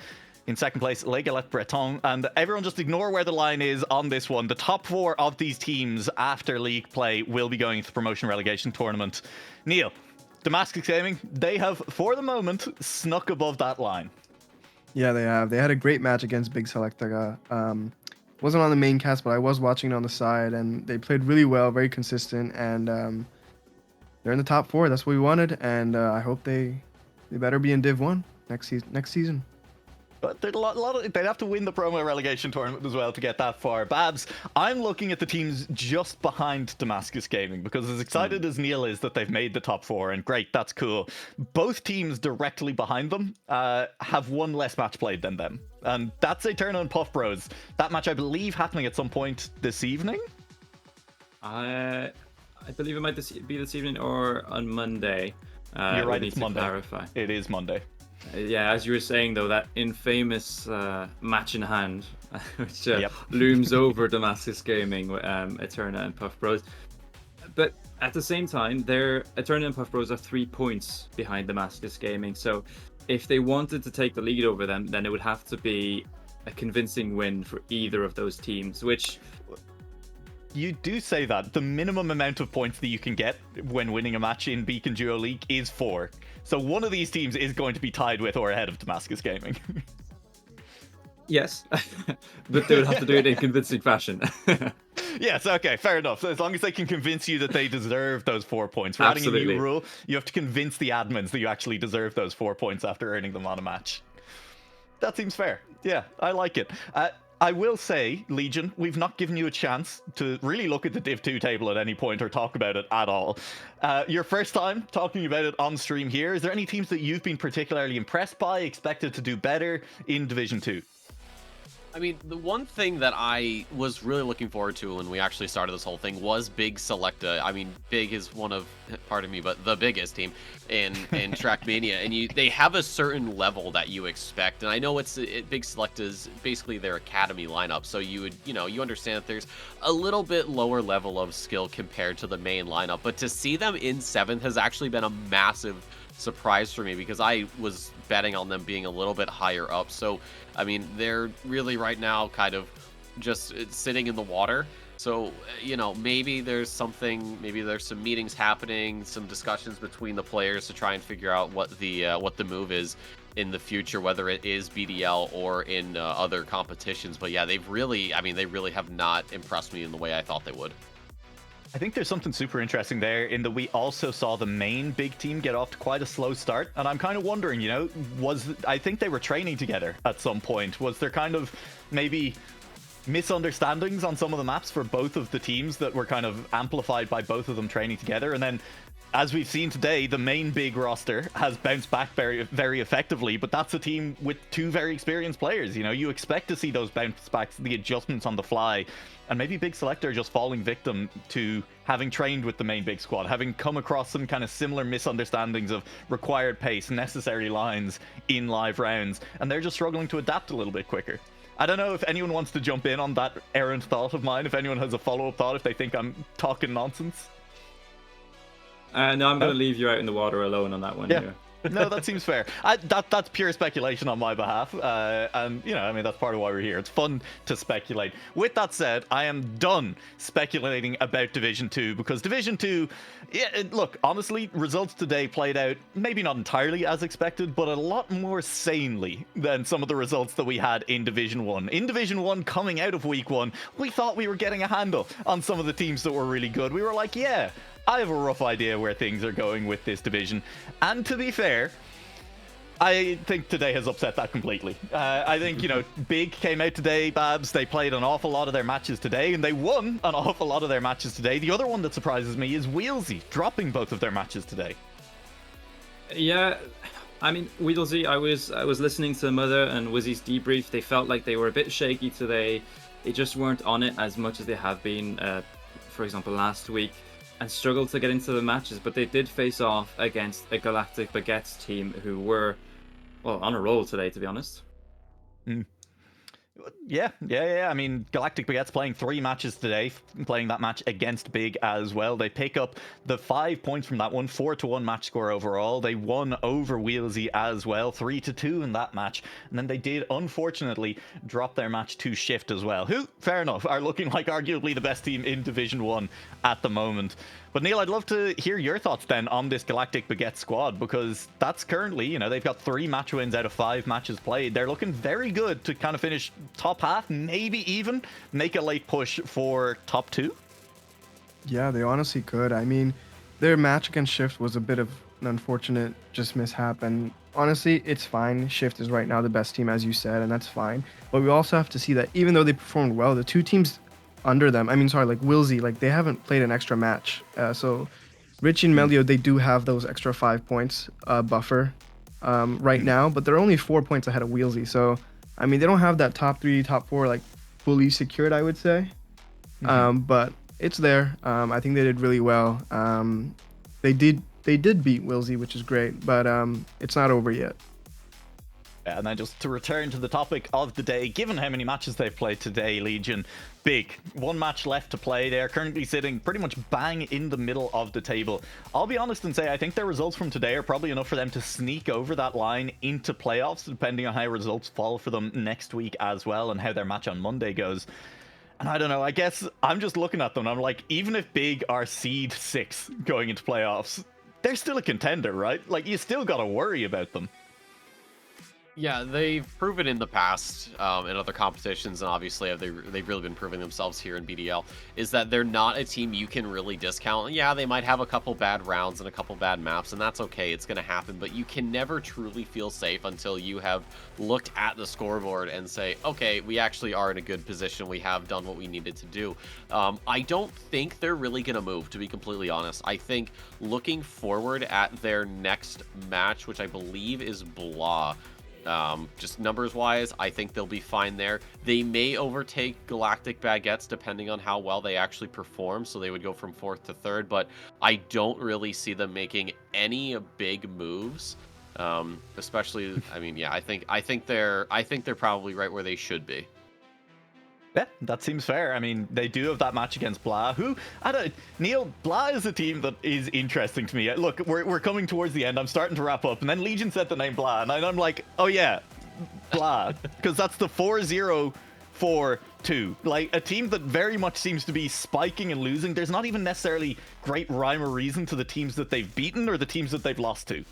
[SPEAKER 1] In second place, Les Galettes Breton. And everyone just ignore where the line is on this one. The top 4 of these teams after league play will be going to the promotion relegation tournament. Neil, Damascus Gaming, they have, for the moment, snuck above that line.
[SPEAKER 2] Yeah, they have. They had a great match against Big Selectaga. Wasn't on the main cast, but I was watching it on the side, and they played really well, very consistent, and they're in the top 4. That's what we wanted, and I hope they better be in Div 1 next season.
[SPEAKER 1] But there's a lot of, they'd have to win the promo relegation tournament as well to get that far. Babs, I'm looking at the teams just behind Damascus Gaming, because as excited as Neil is that they've made the top 4, and great, that's cool, both teams directly behind them have 1 less match played than them. And that's a turn on Puff Bros. That match, I believe, happening at some point this evening?
[SPEAKER 3] I believe it might be this evening or on Monday.
[SPEAKER 1] You're right,
[SPEAKER 3] we
[SPEAKER 1] it's
[SPEAKER 3] need to
[SPEAKER 1] Monday.
[SPEAKER 3] clarify.
[SPEAKER 1] It is Monday.
[SPEAKER 10] Yeah, as you were saying though, that infamous match in hand, which
[SPEAKER 1] Yep.
[SPEAKER 10] looms over Damascus Gaming, Eterna and Puff Bros. But at the same time, Eterna and Puff Bros are 3 points behind Damascus Gaming. So if they wanted to take the lead over them, then it would have to be a convincing win for either of those teams, which...
[SPEAKER 1] You do say that. The minimum amount of points that you can get when winning a match in Beacon Duo League is 4. So one of these teams is going to be tied with or ahead of Damascus Gaming.
[SPEAKER 10] Yes, but they would have to do it in convincing fashion.
[SPEAKER 1] Yes, okay, fair enough. So as long as they can convince you that they deserve those 4 points. For adding a
[SPEAKER 10] Absolutely.
[SPEAKER 1] new rule, you have to convince the admins that you actually deserve those 4 points after earning them on a match. That seems fair. Yeah, I like it. I will say, Legion, we've not given you a chance to really look at the Div 2 table at any point or talk about it at all. Your first time talking about it on stream here, is there any teams that you've been particularly impressed by, expected to do better in Division 2?
[SPEAKER 9] I mean, the one thing that I was really looking forward to when we actually started this whole thing was Big Selecta. I mean, Big is one of, pardon me, but the biggest team in Trackmania, and they have a certain level that you expect. And I know Big Selecta is basically their academy lineup, so you understand that there's a little bit lower level of skill compared to the main lineup. But to see them in 7th has actually been a massive surprise for me, because I was betting on them being a little bit higher up. So I mean, they're really right now kind of just sitting in the water. So, maybe there's some meetings happening, some discussions between the players to try and figure out what the move is in the future, whether it is BDL or in other competitions. But yeah, they really have not impressed me in the way I thought they would.
[SPEAKER 1] I think there's something super interesting there in that we also saw the main big team get off to quite a slow start. And I'm kind of wondering, I think they were training together at some point. Was there kind of maybe misunderstandings on some of the maps for both of the teams that were kind of amplified by both of them training together? And then, as we've seen today, the main big roster has bounced back very, very effectively, but that's a team with 2 very experienced players. You expect to see those bounce backs, the adjustments on the fly, and maybe Big Selecta are just falling victim to having trained with the main big squad, having come across some kind of similar misunderstandings of required pace, necessary lines in live rounds, and they're just struggling to adapt a little bit quicker. I don't know if anyone wants to jump in on that errant thought of mine, if anyone has a follow-up thought, if they think I'm talking nonsense.
[SPEAKER 10] No, I'm going to leave you out in the water alone on that one.
[SPEAKER 1] Yeah. No, that seems fair. That's pure speculation on my behalf. And, that's part of why we're here. It's fun to speculate. With that said, I am done speculating about Division 2, because Division 2, look, honestly, results today played out maybe not entirely as expected, but a lot more sanely than some of the results that we had in Division 1. In Division 1, coming out of Week 1, we thought we were getting a handle on some of the teams that were really good. We were like, yeah, I have a rough idea where things are going with this division. And to be fair, I think today has upset that completely. I think, Big came out today, Babs. They played an awful lot of their matches today, and they won an awful lot of their matches today. The other one that surprises me is Whezy dropping both of their matches today.
[SPEAKER 10] Yeah, I mean, Whezy, I was listening to Mother and Wheezy's debrief. They felt like they were a bit shaky today. They just weren't on it as much as they have been, for example, last week, and struggled to get into the matches, but they did face off against a Galactic Baguettes team who were, on a roll today, to be honest.
[SPEAKER 1] Yeah. I mean, Galactic Baguettes playing 3 matches today, playing that match against Big as well. They pick up the 5 points from that one, 4-1 match score overall. They won over Whezy as well, 3-2 in that match. And then they did, unfortunately, drop their match to Shift as well, who, fair enough, are looking like arguably the best team in Division 1 at the moment. But Neil, I'd love to hear your thoughts then on this Galactic Baguette squad, because that's currently, they've got 3 match wins out of 5 matches played. They're looking very good to kind of finish top half, maybe even make a late push for top 2.
[SPEAKER 2] Yeah, they honestly could. I mean, their match against Shift was a bit of an unfortunate just mishap, and honestly, it's fine. Shift is right now the best team, as you said, and that's fine. But we also have to see that even though they performed well, the 2 teams under them, like Whezy, they haven't played an extra match. So Richie and Melio, they do have those extra 5 points buffer right now, but they're only 4 points ahead of Whezy. So, I mean, they don't have that top 3, top 4, fully secured, I would say. But it's there. I think they did really well. They did beat Whezy, which is great, but it's not over yet.
[SPEAKER 1] And then just to return to the topic of the day, given how many matches they've played today, Legion, big. One match left to play. They are currently sitting pretty much bang in the middle of the table. I'll be honest and say I think their results from today are probably enough for them to sneak over that line into playoffs, depending on how results fall for them next week as well and how their match on Monday goes. And I don't know, I guess I'm just looking at them and I'm like, even if Big are seed 6 going into playoffs, they're still a contender, right? Like, you still got to worry about them.
[SPEAKER 9] Yeah, they've proven in the past, in other competitions, and obviously they've really been proving themselves here in BDL, is that they're not a team you can really discount. Yeah, they might have a couple bad rounds and a couple bad maps, and that's okay, it's going to happen, but you can never truly feel safe until you have looked at the scoreboard and say, okay, we actually are in a good position, we have done what we needed to do. I don't think they're really going to move, to be completely honest. I think looking forward at their next match, which I believe is Blah, just numbers wise, I think they'll be fine there. They may overtake Galactic Baguettes depending on how well they actually perform, so they would go from 4th to 3rd, but I don't really see them making any big moves. Especially, I mean, yeah, I think they're probably right where they should be.
[SPEAKER 1] Yeah, that seems fair. I mean, they do have that match against Blah, who, Neil, Blah is a team that is interesting to me. Look, we're coming towards the end. I'm starting to wrap up, and then Legion said the name Blah, and I'm like, oh yeah, Blah, because that's the 4-0-4-2. Like, a team that very much seems to be spiking and losing. There's not even necessarily great rhyme or reason to the teams that they've beaten or the teams that they've lost to.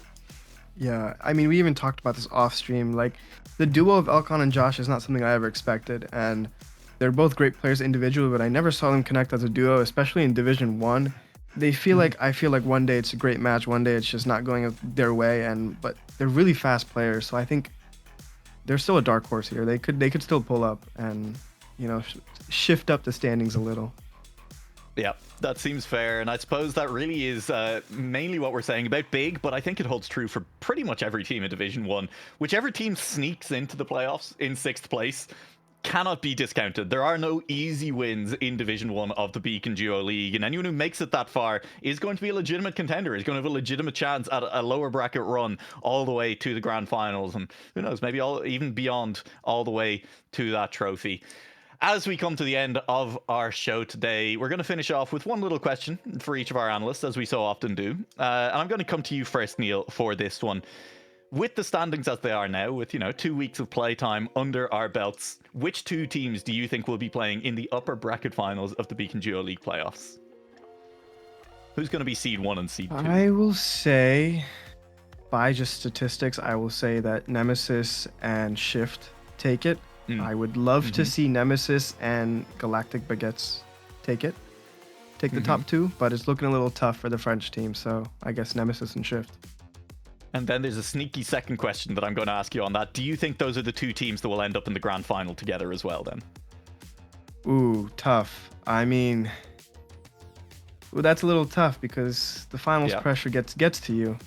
[SPEAKER 2] Yeah, I mean, we even talked about this off stream. Like, the duo of Elcon and Josh is not something I ever expected, and they're both great players individually, but I never saw them connect as a duo, especially in Division 1. They feel like, I feel like one day it's a great match, one day it's just not going their way, but they're really fast players, so I think they're still a dark horse here. They could still pull up and, you know, shift up the standings a little.
[SPEAKER 1] Yeah, that seems fair, and I suppose that really is mainly what we're saying about Big, but I think it holds true for pretty much every team in Division 1. Whichever team sneaks into the playoffs in 6th place cannot be discounted. There are no easy wins in Division 1 of the Beacon Duo League, and anyone who makes it that far is going to be a legitimate contender, is going to have a legitimate chance at a lower bracket run all the way to the grand finals, and who knows, maybe even beyond, all the way to that trophy. As we come to the end of our show today, we're going to finish off with one little question for each of our analysts, as we so often do. And I'm going to come to you first, Neil, for this one. With the standings as they are now, with, 2 weeks of playtime under our belts, which 2 teams do you think will be playing in the upper bracket finals of the Beacon Duo League playoffs? Who's going to be seed 1 and seed 2?
[SPEAKER 2] I will say, by just statistics, I will say that Nemesis and Shift take it. I would love to see Nemesis and Galactic Baguettes take the top 2, but it's looking a little tough for the French team, so I guess Nemesis and Shift.
[SPEAKER 1] And then there's a sneaky second question that I'm going to ask you on that. Do you think those are the 2 teams that will end up in the grand final together as well, then?
[SPEAKER 2] Ooh, tough. I mean, that's a little tough because the finals pressure gets to you.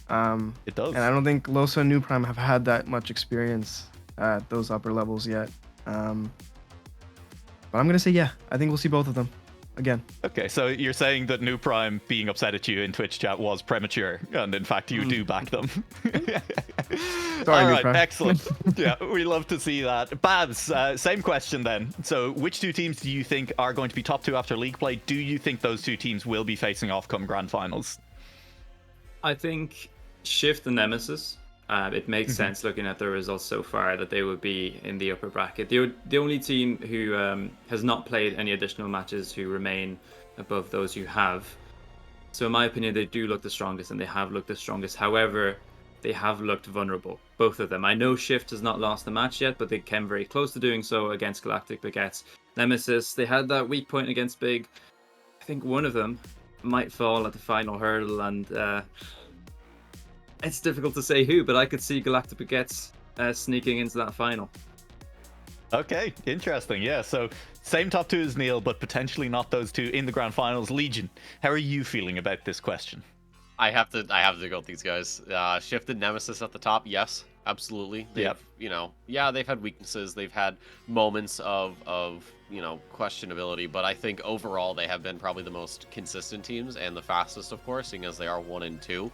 [SPEAKER 1] It does.
[SPEAKER 2] And I don't think Loso and New Prime have had that much experience at those upper levels yet. But I'm going to say, yeah, I think we'll see both of them again.
[SPEAKER 1] Okay, so you're saying that New Prime being upset at you in Twitch chat was premature, and in fact you do back them.
[SPEAKER 2] Sorry,
[SPEAKER 1] all right,
[SPEAKER 2] New Prime.
[SPEAKER 1] excellent. Yeah, we love to see that. Babs, same question then. So which 2 teams do you think are going to be top 2 after league play? Do you think those 2 teams will be facing off come grand finals?
[SPEAKER 10] I think Shift and Nemesis. It makes sense looking at the results so far that they would be in the upper bracket. The only team who has not played any additional matches who remain above those who have. So in my opinion, they do look the strongest and they have looked the strongest. However, they have looked vulnerable, both of them. I know Shift has not lost a match yet, but they came very close to doing so against Galactic Baguettes. Nemesis, they had that weak point against Big. I think one of them might fall at the final hurdle, and it's difficult to say who, but I could see Galactic Baguettes sneaking into that final.
[SPEAKER 1] Okay, interesting. Yeah, so same top 2 as Neil, but potentially not those 2 in the grand finals. Legion, how are you feeling about this question?
[SPEAKER 9] I have to go with these guys. Shifted Nemesis at the top, yes, absolutely. They've had weaknesses. They've had moments of questionability, but I think overall they have been probably the most consistent teams and the fastest, of course, seeing as they are 1 and 2.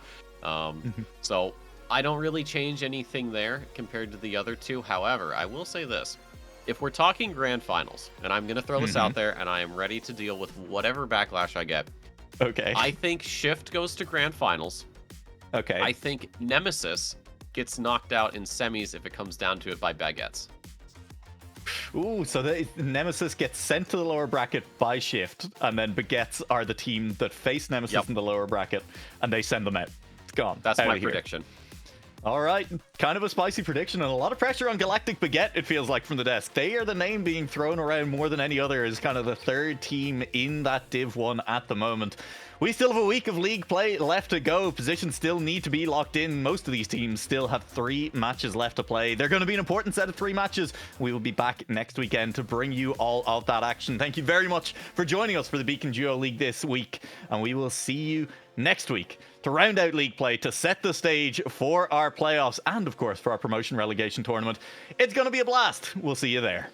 [SPEAKER 9] So I don't really change anything there compared to the other two. However, I will say this. If we're talking grand finals, and I'm going to throw this out there, and I am ready to deal with whatever backlash I get.
[SPEAKER 1] Okay.
[SPEAKER 9] I think Shift goes to grand finals.
[SPEAKER 1] Okay.
[SPEAKER 9] I think Nemesis gets knocked out in semis if it comes down to it by Baguettes.
[SPEAKER 1] Ooh, so Nemesis gets sent to the lower bracket by Shift, and then Baguettes are the team that face Nemesis in the lower bracket, and they send them out. It's gone.
[SPEAKER 9] That's
[SPEAKER 1] out
[SPEAKER 9] my
[SPEAKER 1] of here.
[SPEAKER 9] prediction.
[SPEAKER 1] All right, kind of a spicy prediction and a lot of pressure on Galactic Baguette, it feels like, from the desk. They are the name being thrown around more than any other as kind of the third team in that Div 1 at the moment. We still have a week of league play left to go. Positions still need to be locked in. Most of these teams still have 3 matches left to play. They're going to be an important set of 3 matches. We will be back next weekend to bring you all of that action. Thank you very much for joining us for the Beacon Duo League this week, and we will see you next week to round out league play, to set the stage for our playoffs, and of course for our promotion relegation tournament. It's going to be a blast. We'll see you there.